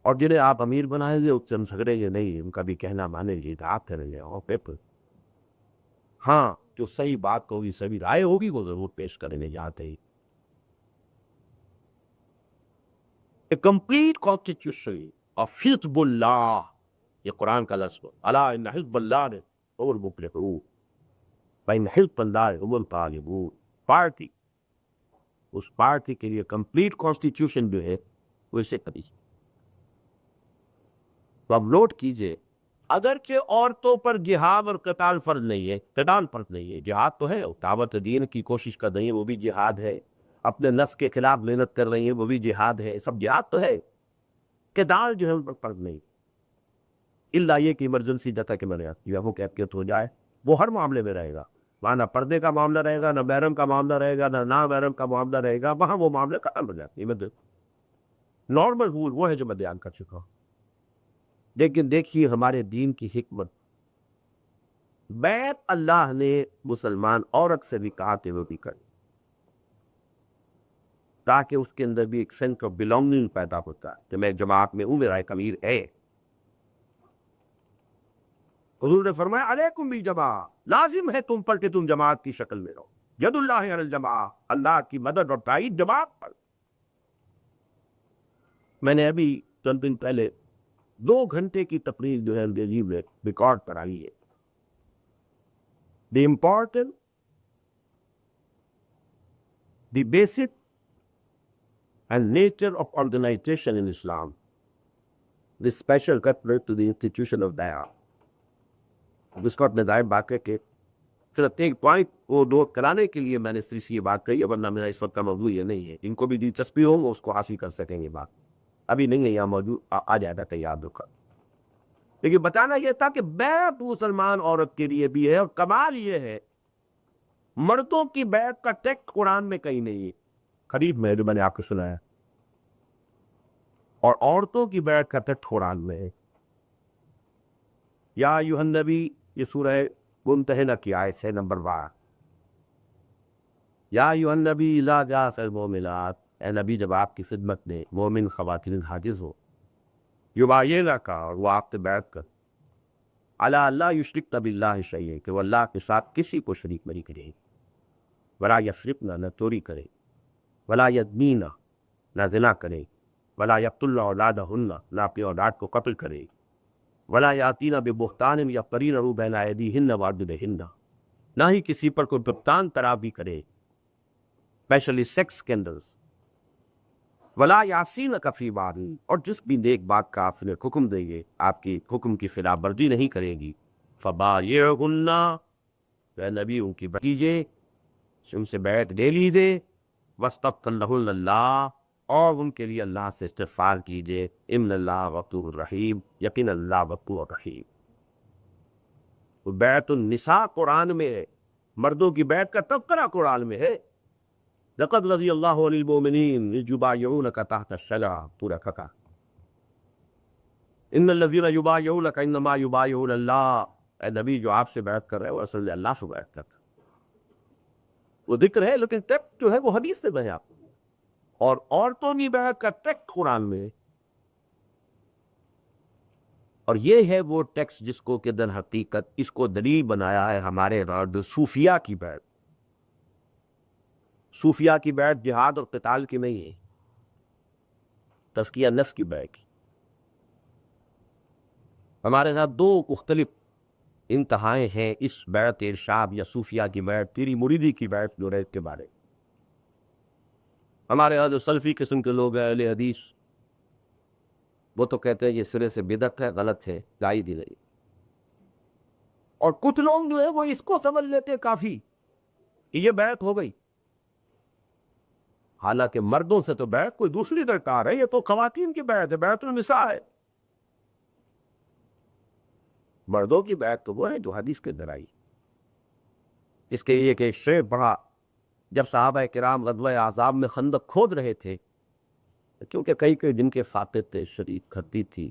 اور جنہیں آپ امیر بنائیں گے اس سے ہم جھگڑیں گے نہیں، ان کا بھی کہنا مانیں گے، اطاعت کریں گے اور پیپر. ہاں جو صحیح بات ہوگی، صحیح رائے ہوگی، وہ ضرور پیش کریں گے جاتے ہی. A complete constitution of حزب اللہ، یہ قرآن کا لفظ ہے. الا ان حزب اللہ هم المفلحون وان حزب اللہ هم الغالبون. پارٹی، اس پارٹی کے لیے کمپلیٹ کانسٹیٹیوشن جو ہے وہ اسے کری. تو اب نوٹ کیجئے، اگرچہ عورتوں پر جہاد اور قتال فرض نہیں ہے، قتال فرض نہیں ہے، جہاد تو ہے، دعوت دین کی کوشش کر رہی ہے وہ بھی جہاد ہے، اپنے نفس کے خلاف محنت کر رہی ہیں وہ بھی جہاد ہے، سب جہاد تو ہے. قتال جو ہے ان پر فرض نہیں، اللہ یہ کہ ایمرجنسی جتا کہ میں نے وہ کیفیت ہو جائے، وہ ہر معاملے میں رہے گا. وہاں نہ پردے کا معاملہ رہے گا، نہ محرم کا معاملہ رہے گا، نہ محرم کا معاملہ رہے گا، وہاں وہ معاملے ختم ہو جاتے ہیں. نارمل رول وہ ہے جو میں بیان کر چکا ہوں. لیکن دیکھیے ہمارے دین کی حکمت، بیعت اللہ نے مسلمان عورت سے بھی کہا کہ وہ بھی کرے، تاکہ اس کے اندر بھی ایک سینس آف بلانگنگ پیدا ہوتا ہے کہ میں جماعت میں ہوں، میرا ایک امیر ہے. حضور نے فرمایا علیکم بالجماع، لازم ہے تم پر کہ تم جماعت کی شکل میں رہو. ید اللہ علی الجماع، اللہ کی مدد اور تائید جماعت پر. میں نے ابھی چند دن پہلے 2 گھنٹے کی تقریر جو ہے انگریزی میں ریکارڈ کرائی ہے. The important, the basic and nature of organization in Islam, the special reference to the institution of da'wah. جس کو اپنے دائیں بات کر کے صرف ایک پوائنٹ وہ نوٹ کرانے کے لیے میں نے صرف یہ بات کہی ہے، ورنہ میرا اس وقت کا موضوع یہ نہیں ہے. ان کو بھی دلچسپی ہو وہ اس کو حاصل کر سکیں گے. بات ابھی نہیں ہے، یہاں موجود آ جائے گا تیار دکھا. لیکن بتانا یہ تھا کہ بیعت مسلمان عورت کے لیے بھی ہے، اور کمال یہ ہے مردوں کی بیعت کا ٹیکسٹ قرآن میں کہیں نہیں ہے، قریب میں جو میں نے آپ کو سنایا، اور عورتوں کی بیعت کا ٹیکسٹ قرآن میں ہے. یا ایھا النبی، یہ سورہ ممتحنہ کی آیت ہے نمبر 12. یا ایھا النبی اذا جاءک المؤمنات، اے نبی جب آپ کی خدمت میں مومن خواتین حاجز ہو، یبایعنک، اور وہ آپ سے بیعت کر، علی اللہ یشرکن باللہ شیئا، کہ وہ اللہ کے ساتھ کسی کو شریک نہیں کرے، ولا یسرقن، نہ چوری کرے، ولا یزنین، نہ زنا کرے، ولا یقتلن اولادہن، نہ اپنی اولاد کو قتل کرے، ولا یاتین ببہتان یفترینہ بین ایدیہن وارجلہن، نہ ہی کسی پر کوئی بہتان تراوی کرے، اسپیشلی سیکس اسکینڈلز. ولا یعصینک فی معروف، اور جس بھی نیک بات کا آپ نے حکم دیں گے آپ کی حکم کی خلاف ورزی نہیں کرے گی. فبایعہن، اے نبی ان کی بیعت کیجیے، ان سے بیعت لے لیجیے. وَاسْتَغْفِرْ لَهُنَّ اللَّهُ، اور ان کے لیے اللہ سے استغفار کیجئے، ان اللہ غفور الرحیم، یقین اللہ غفور الرحیم۔ بیعت النساء قرآن میں ہے، مردوں کی بیعت کا تذکرہ قرآن میں ہے۔ لقد رضی اللہ عن المؤمنین اذ یبایعونک تحت الشجرہ، پورا کھکا۔ ان الذین یبایعونک انما یبایعون اللہ، اے نبی جو آپ سے بیعت کر رہے ہیں وہ اصل میں اللہ سے بیعت کرتا ہے۔ وہ ذکر ہے لیکن ٹیکسٹ جو ہے وہ حدیث سے بیان، اور عورتوں کی بیعت کا ٹیکسٹ قرآن میں ہے۔ اور یہ ہے وہ ٹیکسٹ جس کو کہ در حقیقت اس کو دلیل بنایا ہے ہمارے رد صوفیہ کی بیعت۔ صوفیہ کی بیعت جہاد اور قتال کی نہیں ہے، تزکیہ نفس کی بیعت کی۔ ہمارے ساتھ دو مختلف انتہائیں ہیں اس بیعت ارشاد یا صوفیہ کی بیعت، پیری مریدی کی بیعت جو ہے اس کے بارے۔ ہمارے یہاں جو سلفی قسم کے لوگ ہیں اہل حدیث، وہ تو کہتے ہیں یہ سرے سے بدعت ہے، غلط ہے، جائز دی گئی۔ اور کچھ لوگ جو ہے وہ اس کو سمجھ لیتے ہیں کافی کہ یہ بیعت ہو گئی، حالانکہ مردوں سے تو بیعت کوئی دوسری درکار ہے، یہ تو خواتین کی بیعت ہے، بیعت النساء ہے۔ مردوں کی بیعت تو وہ ہے جو حدیث کے اندر آئی۔ اس کے لیے کہ شعر پڑھا جب صحابہ کرام غزوہ احزاب میں خندق کھود رہے تھے، کیونکہ کئی جن کے فاتح تھے، شدید کھٹی تھی،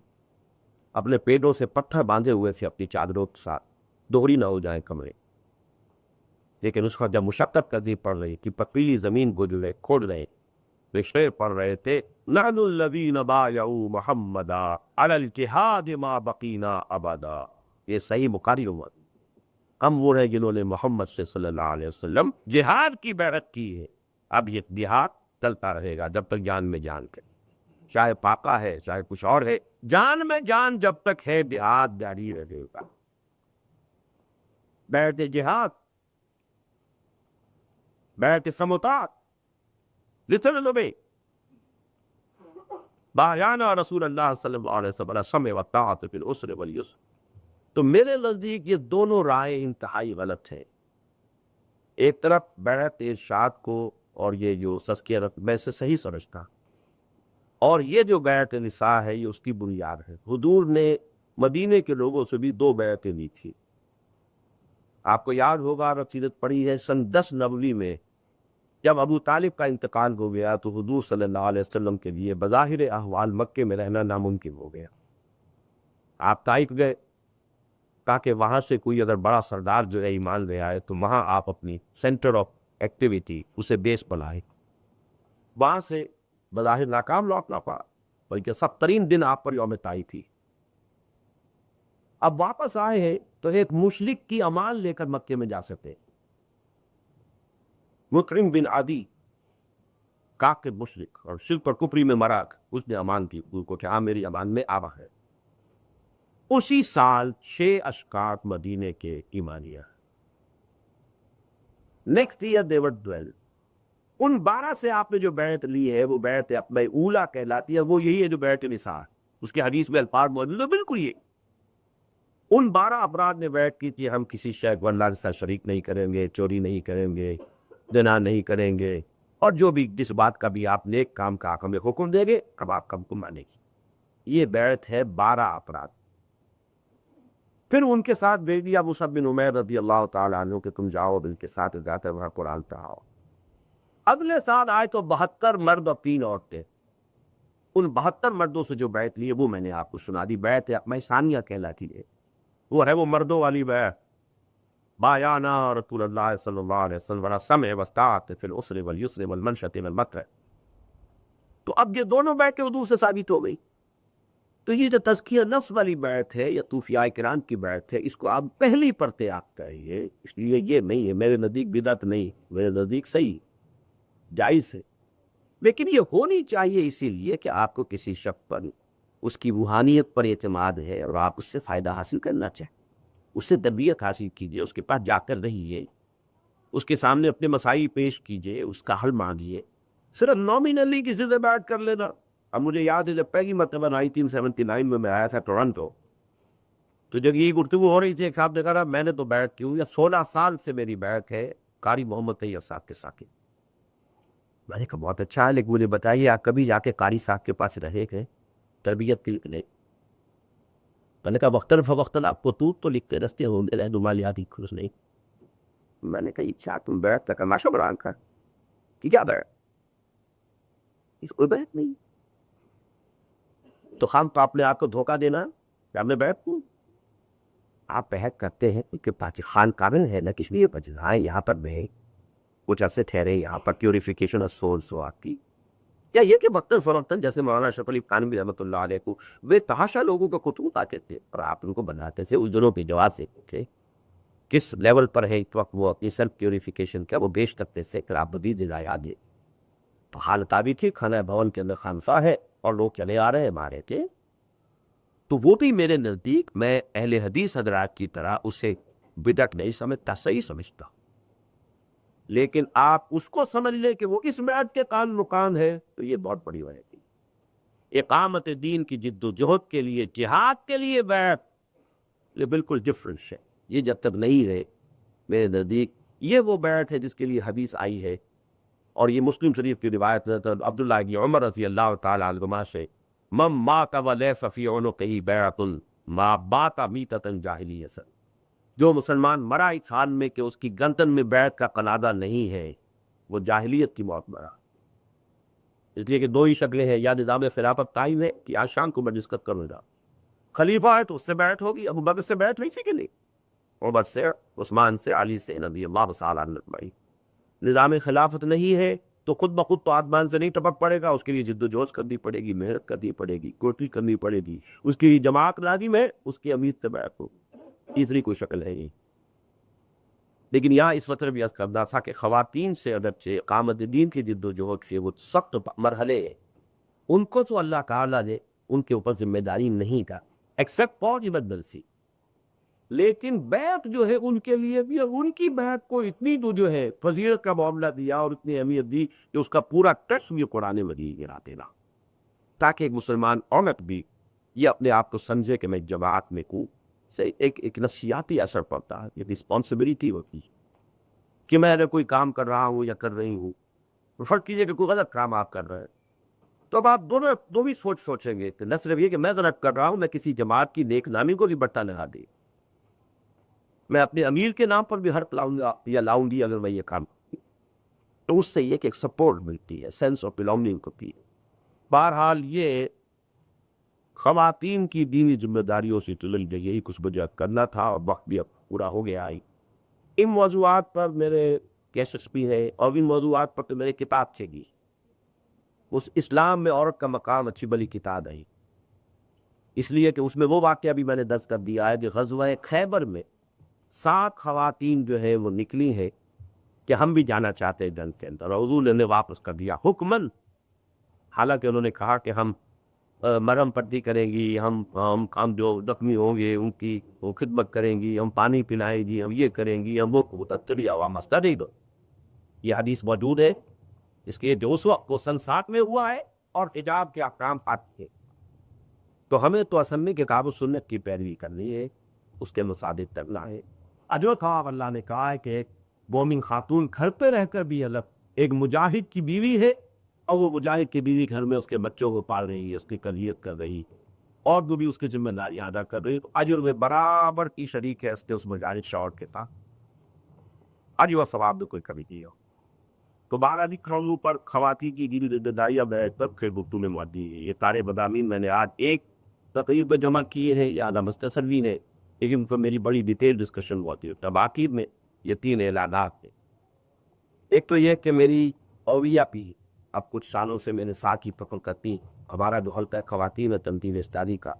اپنے پیڑوں سے پتھر باندھے ہوئے تھے اپنی چادروں کے ساتھ، دوہری نہ ہو جائیں کمرے، لیکن اس کا جب مشقت کرنی پڑ رہی کہ پتیلی زمین کو جو ہے کھود رہے، وہ شعر پڑھ رہے تھے، نحن الذین بایعوا محمدا علی الجہاد ما بقینا ابدا۔ یہ صحیح بخاری عمر، ہم وہ ہیں جنہوں نے محمد سے صلی اللہ علیہ وسلم جہاد کی بیعت کی ہے۔ اب یہ جہاد چلتا رہے گا جب تک جان میں جان ہے، چاہے پاکا ہے چاہے کچھ اور ہے، جان میں جان جب تک ہے جہاد جاری رہے گا۔ بیعت جہاد، بیعت سموتات، لسن لو بے بایعنا رسول اللہ صلی اللہ علیہ وسلم علی السمع والطاعۃ فی العسر والیسر۔ تو میرے نزدیک یہ دونوں رائے انتہائی غلط ہے۔ ایک طرف بیعت ارشاد کو اور یہ جو تزکیہ میں سے صحیح سمجھتا، اور یہ جو بیعت نساء ہے یہ اس کی بنیاد ہے۔ حضور نے مدینے کے لوگوں سے بھی 2 بیعتیں لی تھی۔ آپ کو یاد ہوگا، سیرت پڑھی ہے، سن 10 نبوی میں جب ابو طالب کا انتقال ہو گیا تو حضور صلی اللہ علیہ وسلم کے لیے بظاہر احوال مکے میں رہنا ناممکن ہو گیا۔ آپ طائف گئے تاکہ وہاں سے کوئی اگر بڑا سردار جو ہے ایمان لے آئے تو وہاں آپ اپنی سینٹر آف ایکٹیویٹی اسے بیس بنائے۔ وہاں سے بظاہر ناکام لوٹنا پڑا، بلکہ 70 دن آپ پر یوم طائی تھی۔ اب واپس آئے ہیں تو ایک مشرک کی امان لے کر مکے میں جا سکتے۔ مکرم بن عدی کاک مشرک اور شرک پر کفری میں مراک، اس نے امان کی حضور کو کہ ہاں میری امان میں آبا ہے۔ اسی سال 6 اشکاط مدینے کے ایمانیہ، نیکسٹ ایئر they were 12۔ ان 12 سے آپ نے جو بیعت لی ہے وہ بیعت اقبہ اولا کہلاتی ہے، وہ یہی ہے جو بیعت نساء، اس کے حدیث میں الفاظ موجود ہے بالکل یہ۔ ان 12 افراد نے بیعت کی تھی ہم کسی شے کو اللہ کے ساتھ شریک نہیں کریں گے، چوری نہیں کریں گے، زنا نہیں کریں گے، اور جو بھی جس بات کا بھی آپ نیک کام کا ہمیں حکم دیں گے اب آپ کا حکم مانے گی۔ یہ بیعت ہے 12 افراد۔ پھر ان کے ساتھ بھیج دیا مصعب بن عمیر رضی اللہ تعالیٰ عنہ کہ تم جاؤ ان کے ساتھ جاتے وہاں قرآن پڑھاؤ۔ اگلے سال آئے تو 72 مرد اور 3 عورتیں۔ ان 72 مردوں سے جو بیعت لی ہے وہ میں نے آپ کو سنا دی، بیعت اقبہ ثانیہ کہلاتی ہے۔ وہ ہے وہ مردوں والی بیعت، بایعنا رسول اللہ صلی اللہ علیہ وسلم علی السمع والطاعۃ فی العسر والیسر والمنشط والمکرہ۔ تو اب یہ دونوں بیعتیں حضور سے ثابت ہو گئی۔ تو یہ جو تزکیہ نفس والی بیعت ہے یا صوفیاء کرام کی بیعت ہے، اس کو آپ پہلی پرتے آپ کہیے، اس لیے یہ نہیں ہے میرے نزدیک بدعت نہیں، میرے نزدیک صحیح جائز ہے، لیکن یہ ہونی چاہیے اسی لیے کہ آپ کو کسی شخص پر اس کی روحانیت پر اعتماد ہے اور آپ اس سے فائدہ حاصل کرنا چاہیں، اس سے تربیت حاصل کیجئے، اس کے پاس جا کر رہیے، اس کے سامنے اپنے مسائل پیش کیجئے، اس کا حل مانگیے۔ صرف نامینلی کسی سے بیعت کر لینا۔ اب مجھے یاد ہے جب پہلی مرتبہ 1979 میں آیا تھا ٹورنٹو، تو جب یہ گفتگو ہو رہی تھی ایک صاحب نے کہا میں نے تو بیعت کی ہوں، یا 16 سال سے میری بیعت ہے قاری محمد طیب صاحب کے ساتھ۔ میں نے کہا بہت اچھا ہے، لیکن مجھے بتائیے آپ کبھی جا کے قاری صاحب کے پاس رہے گئے تربیت کے لیے؟ میں نے کہا وقتاً فوقتاً آپ کو تو لکھتے رستے ہوں گے رہنمالیاتی کورس نہیں. میں نے کہا یہ کیا تم بیٹھ تک ماشا بران کا کہ کیا بیٹھ اس کو بیٹھ نہیں تو خام تو آپ نے آپ کو دھوکہ دینا کہ ہم نے بیٹھ دوں. آپ بحث کرتے ہیں کہ پاچی خان کامل ہے نہ کس لیے بچائیں یہاں پر میں کچھ عرصے ٹھہرے یہاں پر پیوریفیکیشن آف سولس ہو آپ کی، یا یہ کہ وقتاً فوقتاً جیسے مولانا اشرف علی تھانوی رحمۃ اللہ علیہ کو وہ تحاشا لوگوں کو خطوط آتے تھے اور آپ ان کو بناتے تھے اس دنوں کے جواز سے کہ کس لیول پر ہے اس وقت وہ اپنی سیلف پیوریفیکیشن کا وہ بیچ کرتے تھے کہ آپ مزید ہدایات دیں. تو حالت آبی تھی خانہ بھون کے اندر خانفاہ ہے اور لوگ چلے آ رہے ہیں مارے تھے. تو وہ بھی میرے نزدیک میں اہل حدیث حضرات کی طرح اسے بدعت نہیں سمجھتا، صحیح سمجھتا. لیکن آپ اس کو سمجھ لیں کہ وہ اس بیعت کے کان مکان ہے تو یہ بہت بڑی وجہ ہے. اقامت دین کی جد و جہد کے لیے جہاد کے لیے بیعت یہ بالکل ڈفرنس ہے. یہ جب تک نہیں ہے میرے نزدیک یہ وہ بیعت ہے جس کے لیے حدیث آئی ہے. اور یہ مسلم شریف کی روایت ہے عبداللہ بن عمر رضی اللہ تعالی عنہما سے من مات ولیس فی عنقہ بیعۃ ما بات میتۃ جاہلیۃ، جو مسلمان مرا اس حال میں کہ اس کی گردن میں بیعت کا قلادہ نہیں ہے وہ جاہلیت کی موت مرا. اس لیے کہ دو ہی شکلیں ہیں، یا نظام خلافت قائم ہے کہ آج شام کو میں ڈسکس کروں گا، خلیفہ ہے تو اس سے بیعت ہوگی، ابو بکر سے بیعت نہیں سیکھے نہیں، عمر سے، عثمان سے، علی سے، نبی اللہ صلی اللہ علیہ وسلم. نظام خلافت نہیں ہے تو خود بخود تو آسمان سے نہیں ٹپک پڑے گا، اس کے لیے جد و جہد کرنی پڑے گی، محنت کرنی پڑے گی، کوشش کرنی پڑے گی. اس کی جماعت لازم ہے، اس کی امیر سے بیعت ہو، تیسری کوئی شکل ہے نہیں. لیکن یہاں اس وقت بھی عرض کرنا تھا کہ خواتین سے اگرچہ اقامت دین کی جد و جہد سے وہ سخت مرحلے ہیں، ان کو تو اللہ تعالیٰ نے ان کے اوپر ذمہ داری نہیں کا ایکسیپٹ فار ایمرجنسی. لیکن بیعت جو ہے ان کے لیے بھی، ان کی بیعت کو اتنی جو ہے فضیلت کا معاملہ دیا اور اتنی اہمیت دی کہ اس کا پورا ٹیکسٹ بھی قرآن مجید گرا دینا، تاکہ ایک مسلمان عورت بھی یہ اپنے آپ کو سمجھے کہ میں جماعت میں ہوں، سے ایک نفسیاتی اثر پڑتا ہے، ایک رسپانسبلٹی ہوتی ہے کہ میں اگر کوئی کام کر رہا ہوں یا کر رہی ہوں، فرض کیجئے کہ کوئی غلط کام آپ کر رہے ہیں تو اب آپ دو بھی سوچیں گے کہ نہ صرف یہ کہ میں غلط کر رہا ہوں، میں کسی جماعت کی نیک نامی کو بھی بٹا لگا دی، میں اپنے امیر کے نام پر بھی حرف لاؤں گا یا لاؤں گی اگر میں یہ کام تو اس سے یہ کہ ایک سپورٹ ملتی ہے، سینس آف بلانگنگ ہوتی ہے. بہرحال یہ خواتین کی دینی ذمہ داریوں سے تلل یہی کچھ مجھے کرنا تھا اور وقت بھی اب پورا ہو گیا ہے. ان موضوعات پر میرے کیسز بھی ہے اور ان موضوعات پر تو میرے کتاب سے گی اس اسلام میں عورت کا مقام اچھی بلی کتاب ہے، اس لیے کہ اس میں وہ واقعہ بھی میں نے درج کر دیا ہے کہ غزوہ خیبر میں 7 خواتین جو ہے وہ نکلی ہیں کہ ہم بھی جانا چاہتے ہیں جنگ کے اندر، اور حضور نے واپس کر دیا حکمن. حالانکہ انہوں نے کہا کہ ہم مرہم پٹی کریں گی، ہم جو زخمی ہوں گے ان کی وہ خدمت کریں گی، ہم پانی پلائیں گی، ہم یہ کریں گی، ہم وہ تتری عوام مستعد. یہ حدیث موجود ہے، اس کے جو اس وقت کو سن 7 میں ہوا ہے اور حجاب کے احکام پاتے ہیں. تو ہمیں تو اصل میں کتاب و سنت کی پیروی کرنی ہے، اس کے مصادق کرنا ہے. اجو خواب اللہ نے کہا ہے کہ ایک مومن خاتون گھر پہ رہ کر بھی الگ ایک مجاہد کی بیوی ہے، اور وہ مجاہد کی بیوی گھر میں اس کے بچوں کو پال رہی ہے، اس کی تربیت کر رہی اور جو بھی اس کی ذمہ داریاں ادا کر رہی ہے، تو اجر میں برابر کی شریک ہے اس مجاہد شوہر کے ساتھ، اجر و ثواب میں کوئی کمی نہیں ہو. تو 12 کھڑوں پر خواتین کی دینی ذمہ داریاں میں تب پھر گفتگو میں موجود ہے. یہ سارے مضامین میں نے آج ایک تقریب میں جمع کیے ہیں یا مختصر بھی ہیں، لیکن پھر میری بڑی ڈیٹیل ڈسکشن ہوتی ہے. تب آخر میں یہ 3 اعلانات ہیں. ایک تو یہ کہ میری اویہ پی اب کچھ سالوں سے میں نے ساتھ ہی پکڑ کرتی ہمارا جو حلقہ خواتین و تنظیم استاری کا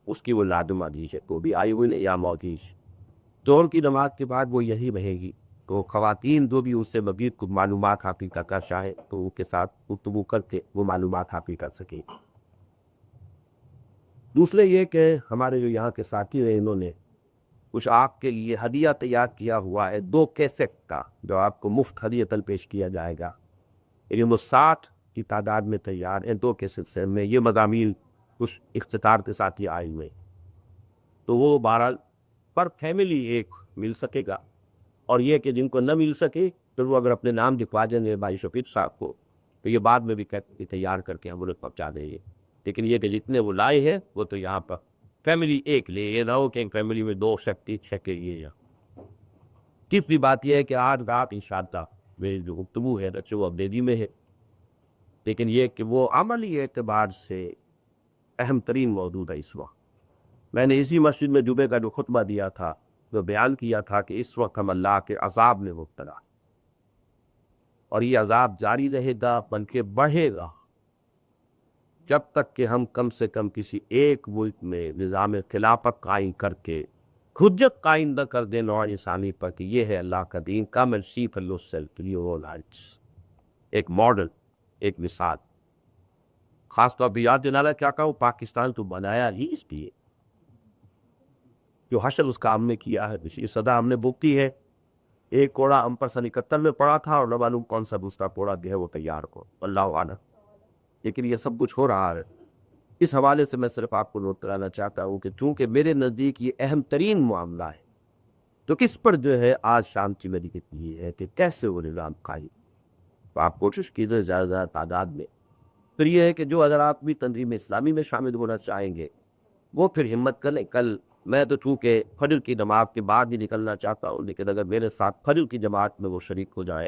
اس کی وہ لازم عزیز ہے تو بھی آئی ہوئی یا موجود دور کی نماز کے بعد وہ یہی رہے گی. تو خواتین جو بھی اس سے مزید کچھ معلومات حاصل کرنا چاہے تو ان کے ساتھ گفتگو کر کے وہ معلومات حاصل کر سکیں. دوسرے یہ کہ ہمارے جو یہاں کے ساتھی ہیں انہوں نے کچھ آپ کے لیے ہدیہ تیار کیا ہوا ہے 2 کیسٹ کا جو آپ کو مفت ہدیتاً پیش کیا جائے گا. یعنی وہ 60 کی تعداد میں تیار ہیں 2 کیسٹ سے میں یہ مضامین کچھ اختصار کے ساتھ ہی آئے ہوئے، تو وہ 12 پر فیملی ایک مل سکے گا. اور یہ کہ جن کو نہ مل سکے پھر وہ اگر اپنے نام دکھوا دیں گے بھائی شفیق صاحب کو تو یہ بعد میں بھی کہتے کہ تیار کر کے ہم انہیں پہنچا دیں گے، لیکن یہ کہ جتنے وہ لائے ہیں وہ تو یہاں پر فیملی ایک لے، یہ نہ ہو کہ ایک فیملی میں 2 شکتی چھکے یہ۔ تیسری بات یہ ہے کہ آج رات انشاءاللہ میری جو گفتگو ہے اچھا وہ ابدیدی میں ہے، لیکن یہ کہ وہ عملی اعتبار سے اہم ترین موضوع ہے اس وقت۔ میں نے اسی مسجد میں جمعے کا جو خطبہ دیا تھا وہ بیان کیا تھا کہ اس وقت ہم اللہ کے عذاب میں مبتلا، اور یہ عذاب جاری رہے گا بلکہ بڑھے گا جب تک کہ ہم کم سے کم کسی ایک ملک میں نظام خلافت قائم کر کے حجت قائم نہ کر دیں نوع انسانی پر کہ یہ ہے اللہ کا دین، come and see for yourself ایک ماڈل، ایک مثال۔ خاص طور پہ یاد دلانا کیا کہوں، پاکستان تو بنایا ہی اس لیے، جو حشر اس کا ہم نے کیا ہے، یہ صدا ہم نے بھگتی ہے۔ ایک کوڑا ہم پر سن 71 میں پڑا تھا اور نہ معلوم کون سا دوسرا کوڑا جو ہے وہ تیار کو، اللہ عالم، لیکن یہ سب کچھ ہو رہا ہے۔ اس حوالے سے میں صرف آپ کو نوٹ کرانا چاہتا ہوں کہ چونکہ میرے نزدیک یہ اہم ترین معاملہ ہے، تو کس پر جو ہے آج شام کی میری یہ ہے کہ کیسے وہ نظام قائم، تو آپ کوشش کیجیے زیادہ زیادہ تعداد میں۔ پھر یہ ہے کہ جو اگر آپ بھی تنظیم اسلامی میں شامل ہونا چاہیں گے وہ پھر ہمت کریں۔ کل میں تو چونکہ فجر کی نماز کے بعد ہی نکلنا چاہتا ہوں، لیکن اگر میرے ساتھ فجر کی جماعت میں وہ شریک ہو جائے،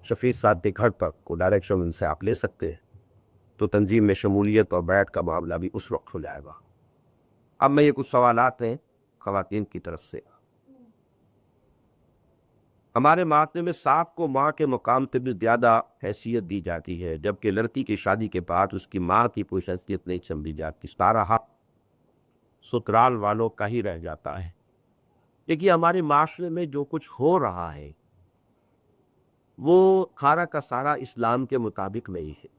شفیع صاحب کے گھر پر کو ڈائریکشن ان سے آپ لے سکتے ہیں، تو تنظیم میں شمولیت اور بیعت کا معاملہ بھی اس وقت ہو جائے گا۔ اب میں یہ کچھ سوالات ہیں خواتین کی طرف سے۔ ہمارے معاشرے میں صاحب کو ماں کے مقام سے بھی زیادہ حیثیت دی جاتی ہے، جبکہ لڑکی کی شادی کے بعد اس کی ماں کی کوئی حیثیت نہیں سمجھی جاتی، سارا حق سسرال والوں کا ہی رہ جاتا ہے۔ دیکھیے ہمارے معاشرے میں جو کچھ ہو رہا ہے وہ سارا کا سارا اسلام کے مطابق نہیں ہے۔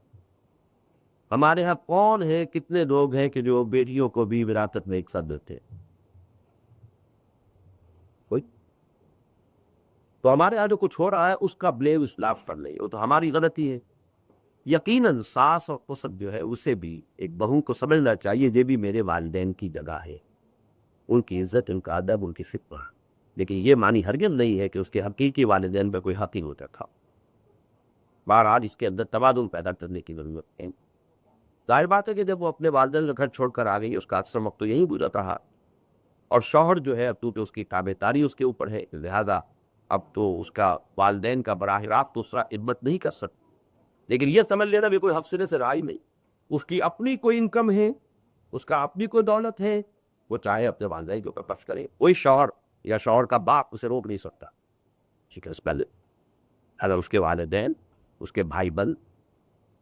ہمارے ہاں کون ہے، کتنے لوگ ہیں کہ جو بیٹیوں کو بھی وراثت میں ایک ساتھ دیتے ہیں؟ کوئی؟ تو ہمارے یہاں جو کچھ ہو رہا ہے اس کا بلیم اسلام پر نہیں، وہ تو ہماری غلطی ہے۔ یقیناً ساس اور سسر جو ہے اسے بھی ایک بہو کو سمجھنا چاہیے یہ بھی میرے والدین کی جگہ ہے، ان کی عزت، ان کا ادب، ان کی فکر، لیکن یہ معنی ہرگز نہیں ہے کہ اس کے حقیقی والدین پہ کوئی حق ہی ہوتا تھا۔ بہرحال اس کے اندر توازن پیدا کرنے کی ضرورت ہے۔ ظاہر بات ہے کہ جب وہ اپنے والدین کا گھر چھوڑ کر آ گئی، اس کا اکثر وقت تو یہی گزرتا رہا، اور شوہر جو ہے اب تو اس کی تابعداری اس کے اوپر ہے، لہذا اب تو اس کا والدین کا براہ راست دوسرا خدمت نہیں کر سکتا، لیکن یہ سمجھ لینا بھی کوئی حفصلے سے رائے نہیں، اس کی اپنی کوئی انکم ہے، اس کا اپنی کوئی دولت ہے، وہ چاہے اپنے والدین کے اوپر خرچ کرے، کوئی شوہر یا شوہر کا باپ اسے روک نہیں سکتا۔ پہلے اگر اس کے والدین، اس کے بھائی بند،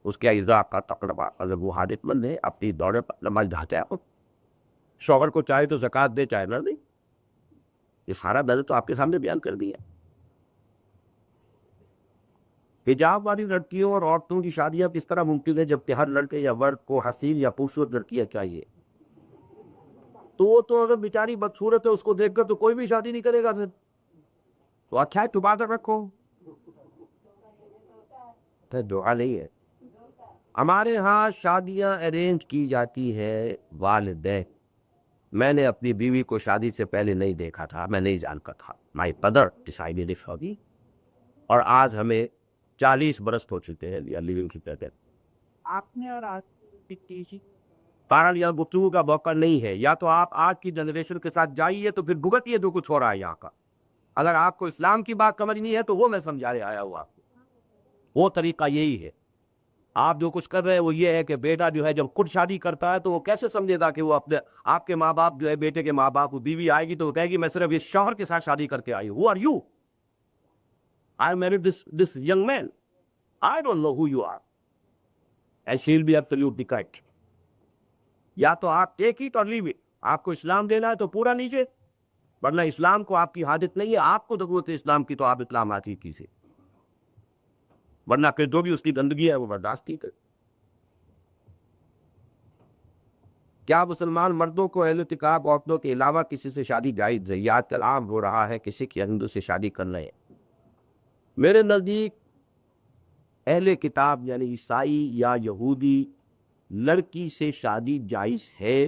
اس کے اعضاء کا تقربہ اگر وہ حاجت مند ہے، اپنی دولت پر نماز ڈھانچہ ہے، شوہر کو چاہے تو زکوٰۃ دے چاہے نہ دے، یہ سارا میں نے تو آپ کے سامنے بیان کر دیا۔ حجاب والی لڑکیوں اور عورتوں کی شادیاں کس طرح ممکن ہے جبکہ ہر لڑکے یا ورد کو حسین یا خوبصورت لڑکیاں چاہیے؟ تو وہ تو اگر بیچاری بدصورت ہے اس کو دیکھ کر تو کوئی بھی شادی نہیں کرے گا، پھر تو اچھا ہے چھپا کر رکھو، دعا نہیں ہے۔ ہمارے ہاں شادیاں ارینج کی جاتی ہے والدین، میں نے اپنی بیوی کو شادی سے پہلے نہیں دیکھا تھا، میں نہیں جانتا تھا، my mother decided it for me, اور آج ہمیں 40 برس ہو چکے ہیں لیونگ کی پہلے۔ آپ نے اور آج یہاں گفتگو کا موقع نہیں ہے، یا تو آپ آج کی جنریشن کے ساتھ جائیے تو پھر بھگتیے جو کچھ ہو رہا ہے یہاں کا، اگر آپ کو اسلام کی بات سمجھنی ہے تو وہ میں سمجھانے آیا ہوں آپ کو، وہ طریقہ یہی ہے۔ آپ جو کچھ کر رہے ہیں وہ یہ ہے کہ بیٹا جو ہے جب خود شادی کرتا ہے تو وہ کیسے سمجھے گا کہ وہ اپنے آپ کے ماں باپ جو ہے بیٹے کے ماں باپ، بیوی آئے گی تو وہ کہے گی میں صرف اس شوہر کے ساتھ شادی کر کے آئی ہوں۔ Who are you? I married this young man. I don't know who you are. And she'll be absolutely correct. یا تو آپ ٹیک اٹ اور لیو اٹ، آپ کو اسلام دینا ہے تو پورا نیچے، ورنہ اسلام کو آپ کی حاجت نہیں ہے، آپ کو ضرورت ہے اسلام کی تو آپ اسلام حقیقی سے، ورنہ کہ جو بھی اس کی گندگی ہے وہ برداشت ہی کرے۔ کیا مسلمان مردوں کو اہل کتاب عورتوں کے علاوہ کسی سے شادی جائز ہے؟ یا آج کل عام ہو رہا ہے کسی کی ہندو سے شادی کر رہے ہیں؟ میرے نزدیک اہل کتاب یعنی عیسائی یا یہودی لڑکی سے شادی جائز ہے،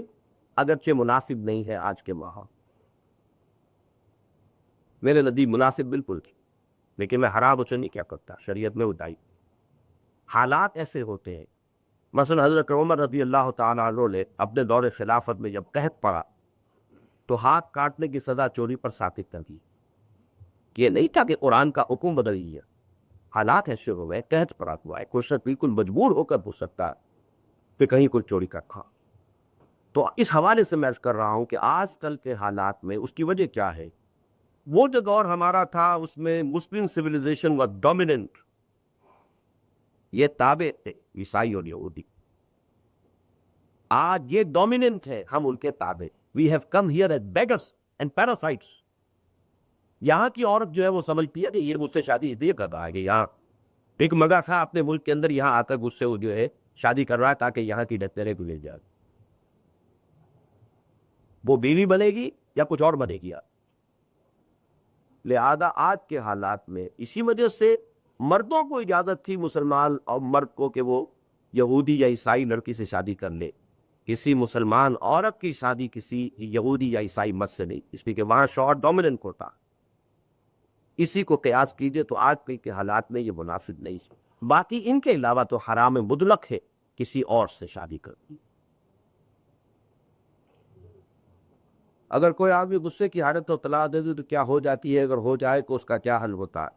اگرچہ مناسب نہیں ہے آج کے ماحول، میرے نزدیک مناسب بالکل تھی، لیکن میں حرام اسے نہیں کیا کرتا، شریعت میں بتائی۔ حالات ایسے ہوتے ہیں. مثلا حضرت عمر رضی اللہ تعالیٰ عنہ نے اپنے دور خلافت میں جب قحط پڑا تو ہاتھ کاٹنے کی سزا چوری پر ثابت کر دی. یہ نہیں تھا کہ قرآن کا حکم بدل گیا، حالات ایسے ہو گئے، قحط پڑا ہوا ہے، کوئی شخص بالکل مجبور ہو کر پوچھ سکتا ہے کہ کہیں کوئی چوری کر کھا. تو اس حوالے سے میں عرض کر رہا ہوں کہ آج کل کے حالات میں اس کی وجہ کیا ہے؟ وہ جو دور ہمارا تھا اس میں مسلم سویلائزیشن واز ڈومیننٹ، یہ تابع تھے عیسائی اور یہودی. آج یہ ڈومیننٹ ہے، ہم ان کے تابع. We have come here as beggars and parasites. یہاں کی عورت جو ہے وہ سمجھتی ہے کہ یہ مجھ سے شادی اس لیے کر رہا ہے کہ یہاں ایک مگا تھا اپنے ملک کے اندر، یہاں آ کر مجھ سے وہ جو ہے شادی کر رہا ہے تاکہ یہاں کی ڈکٹیرے کو لے جائے. وہ بیوی بنے گی یا کچھ اور بنے گی. لہذا آج کے حالات میں اسی وجہ سے مردوں کو اجازت تھی مسلمان اور مرد کو کہ وہ یہودی یا عیسائی لڑکی سے شادی کر لے. کسی مسلمان عورت کی شادی کسی یہودی یا عیسائی مرد سے نہیں، اس لیے کہ وہاں شوہر ڈومیننٹ ہوتا. اسی کو قیاس کیجئے تو آج کے حالات میں یہ مناسب نہیں ہے. باقی ان کے علاوہ تو حرام مطلق ہے کسی اور سے شادی کرنا. اگر کوئی آدمی غصے کی حالت تو طلاق دے دے تو کیا ہو جاتی ہے؟ اگر ہو جائے تو اس کا کیا حل ہوتا ہے؟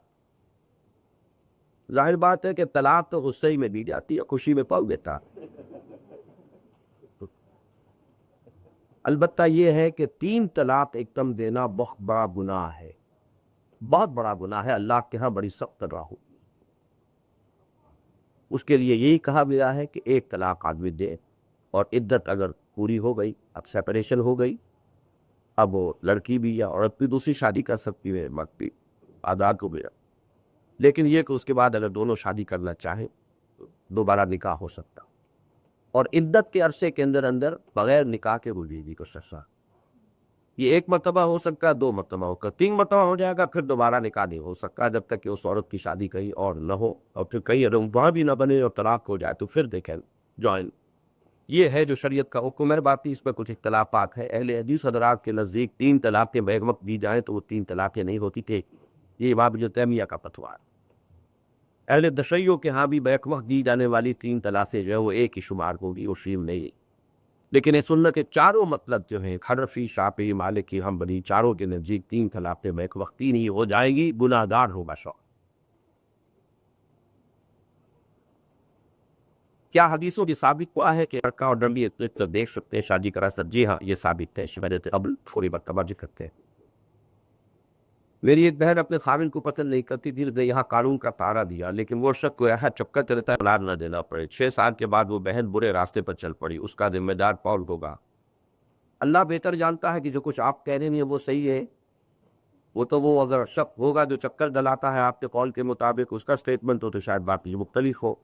ظاہر بات ہے کہ طلاق تو غصے ہی میں دی جاتی ہے، خوشی میں پاؤ دیتا. البتہ یہ ہے کہ 3 طلاق ایک دم دینا بہت بڑا گناہ ہے، بہت بڑا گناہ ہے، اللہ کے ہاں بڑی سخت راہ. اس کے لیے یہی کہا گیا ہے کہ 1 طلاق آدمی دے، اور عدت اگر پوری ہو گئی، اب سیپریشن ہو گئی، اب وہ لڑکی بھی یا عورت بھی دوسری شادی کر سکتی ہے، مرد بھی آزاد ہو گیا. لیکن یہ کہ اس کے بعد اگر دونوں شادی کرنا چاہیں تو دوبارہ نکاح ہو سکتا، اور عدت کے عرصے کے اندر اندر بغیر نکاح کے رجوع کو سزا. یہ 1 مرتبہ ہو سکتا ہے، 2 مرتبہ ہو کر 3 مرتبہ ہو جائے گا، پھر دوبارہ نکاح نہیں ہو سکتا جب تک کہ اس عورت کی شادی کہیں اور نہ ہو، اور پھر کہیں اگر وہاں بھی نہ بنے اور طلاق ہو جائے تو پھر دیکھیں جوائن. یہ ہے جو شریعت کا حکم ہے. باقی اس میں کچھ اختلافات ہیں. اہل حدیث حضرات کے نزدیک 3 طلاقیں بیک وقت دی جائیں تو وہ 3 طلاقیں نہیں ہوتی تھیں. یہ امام ابن تیمیہ کا فتویٰ ہے. اہل تشیع کے ہاں بھی بیک وقت دی جانے والی 3 طلاقیں جو ہے وہ ایک ہی شمار ہوگی، وہ شیم نہیں. لیکن یہ سنت کے چاروں مطلب جو ہیں حنفی، شافعی، مالکی، حنبلی، چاروں کے نزدیک 3 طلاقیں بیک وقت 3 ہی ہو جائیں گی. گناہ گار ہوگا شوہر. کیا حدیثوں کی ثابت ہوا ہے کہ لڑکا اور لڑکی ایک دوسرے کو دیکھ سکتے ہیں، شادی کرا سکتے؟ جی ہاں، یہ ثابت ہے. میں نے قبل تھوڑی مرتبہ ذکر کرتے ہیں. میری ایک بہن اپنے خاوند کو پسند نہیں کرتی تھی، نے یہاں قانون کا پارا دیا، لیکن وہ شخص کو ایسا چپکا چلتا ہے اولاد نہ دینا پڑے. 6 سال کے بعد وہ بہن برے راستے پر چل پڑی. اس کا ذمہ دار کون ہوگا؟ اللہ بہتر جانتا ہے کہ جو کچھ آپ کہہ رہے ہیں وہ صحیح ہے. وہ تو وہ اگر شخص ہوگا جو چکر دلاتا ہے آپ کے قول کے مطابق، اس کا سٹیٹمنٹ ہو تو شاید بات یہ مختلف ہو.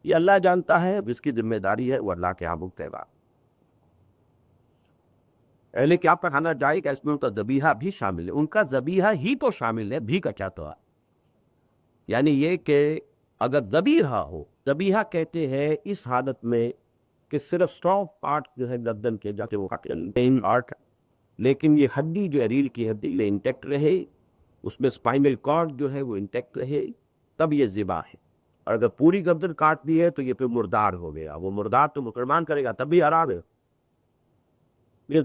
یہ اللہ جانتا ہے، اس کی ذمہ داری ہے، وہ اللہ کے ہاں مکتبہ. اہل کیا پکانا جائے کہ اس میں ان کا ذبیحہ بھی شامل ہے. ان کا ذبیحہ ہی تو شامل ہے، بھی کا کیا تو ہے. یعنی یہ کہ اگر ذبیحہ ہو، ذبیحہ کہتے ہیں اس حالت میں کہ صرف اسٹرانگ پارٹ جو ہے گردن کے جا کے وہ آرٹ، لیکن یہ ہڈی جو ہے ریڑھ کی ہڈی یہ انٹیکٹ رہے، اس میں اسپائنل کارڈ جو ہے وہ انٹیکٹ رہے، تب یہ ذبح ہے. اور اگر پوری گردن کاٹ دی ہے تو یہ پھر مردار ہو گیا. وہ مردار تو مسلمان کرے گا تب بھی حرام ہے. یہ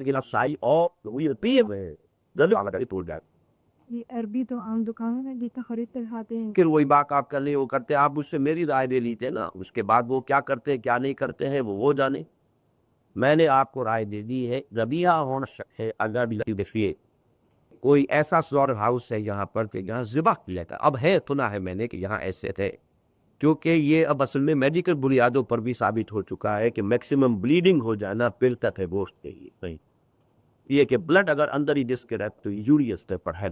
عربی تو عام دکانوں میں دیکھا خرید کر کھاتے ہیں. پھر وہی بات آپ کر لیں وہ کرتے. آپ مجھ سے میری رائے لے لی تھے نا، اس کے بعد وہ کیا کرتے کیا نہیں کرتے ہیں وہ جانے. میں نے آپ کو رائے دے دی ہے. ذبیحہ ہونا شک ہے. اگر دیکھیے کوئی ایسا سلور ہاؤس ہے یہاں پر کہ جہاں ذبح کیا تھا، اب ہے سنا ہے میں نے کہ یہاں ایسے تھے، کیونکہ یہ اب اصل میں میڈیکل بنیادوں پر بھی ثابت ہو چکا ہے کہ میکسیمم بلیڈنگ ہو جانا پھر تک ہے گوشت کے لیے. یہ کہ بلڈ اگر اندر ہی ڈسک رہے تو یوریس پر ہے،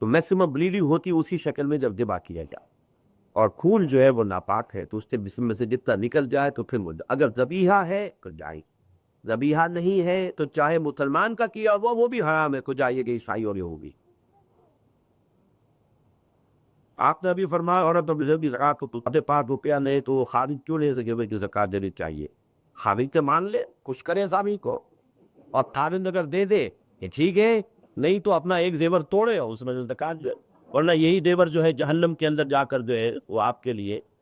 تو میکسیمم بلیڈنگ ہوتی اسی شکل میں جب ذبح کیا جائے. اور خون جو ہے وہ ناپاک ہے، تو اس سے جسم میں سے جتنا نکل جائے تو پھر اگر ذبیحہ ہے تو جائے، ذبیحہ نہیں ہے تو چاہے مسلمان کا کیا ہوا وہ بھی حرام ہے. کو جائیے گا عیسائی اور یہودی. آپ نے ابھی فرمایا عورت اب بھی زکات کو روپیہ نہیں تو خارج کیوں لے سکے کہ زکات دینی چاہیے؟ خارج سے مان لے، کچھ کرے سامی کو، اور خارج اگر دے دے یہ ٹھیک ہے، نہیں تو اپنا ایک زیور توڑے اور اس میں زکات جو ہے. ورنہ یہی زیور جو ہے جہنم کے اندر جا کر جو ہے وہ آپ کے لیے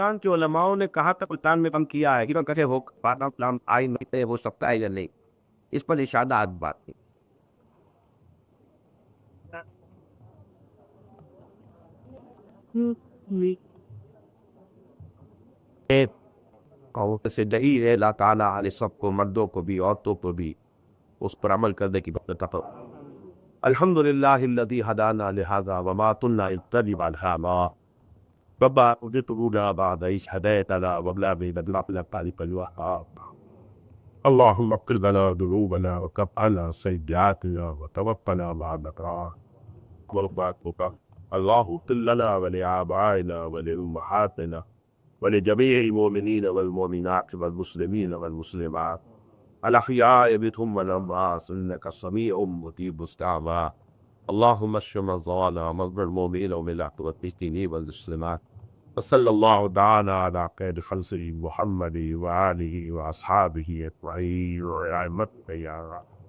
پاکستان کے علماؤں نے کہاں تک ملتان میں کم کیا ہے کہ کیسے ہو پاکستان آئین ہو سکتا ہے یا نہیں، اس پر اشادہ بات نہیں. قوت سے دہی ہے اللہ تعالیٰ علیہ سب کو، مردوں کو بھی عورتوں کو بھی اس پر عمل کرنے کی بات تک. الحمد للہ الذی ہدانا لہذا وما كنا لنهتدي لولا ربنا اجعلنا بعد إذ هديتنا وهب لنا من لدنك الوهاب. اللهم اغفر لنا ذنوبنا وكفر عنا سيئاتنا وتوفنا مع الأبرار. اللهم اغفر لنا ولآبائنا ولأمهاتنا ولجميع المؤمنين والمؤمنات والمسلمين والمسلمات الأحياء منهم والأموات إنك سميع مجيب الدعوات. اللهم اشف مرضانا ومرضى المؤمنين والمسلمين والمسلمات. وصلى الله تعالى على خير خلقه محمد وآله وأصحابه أجمعين وأئمته يا رب.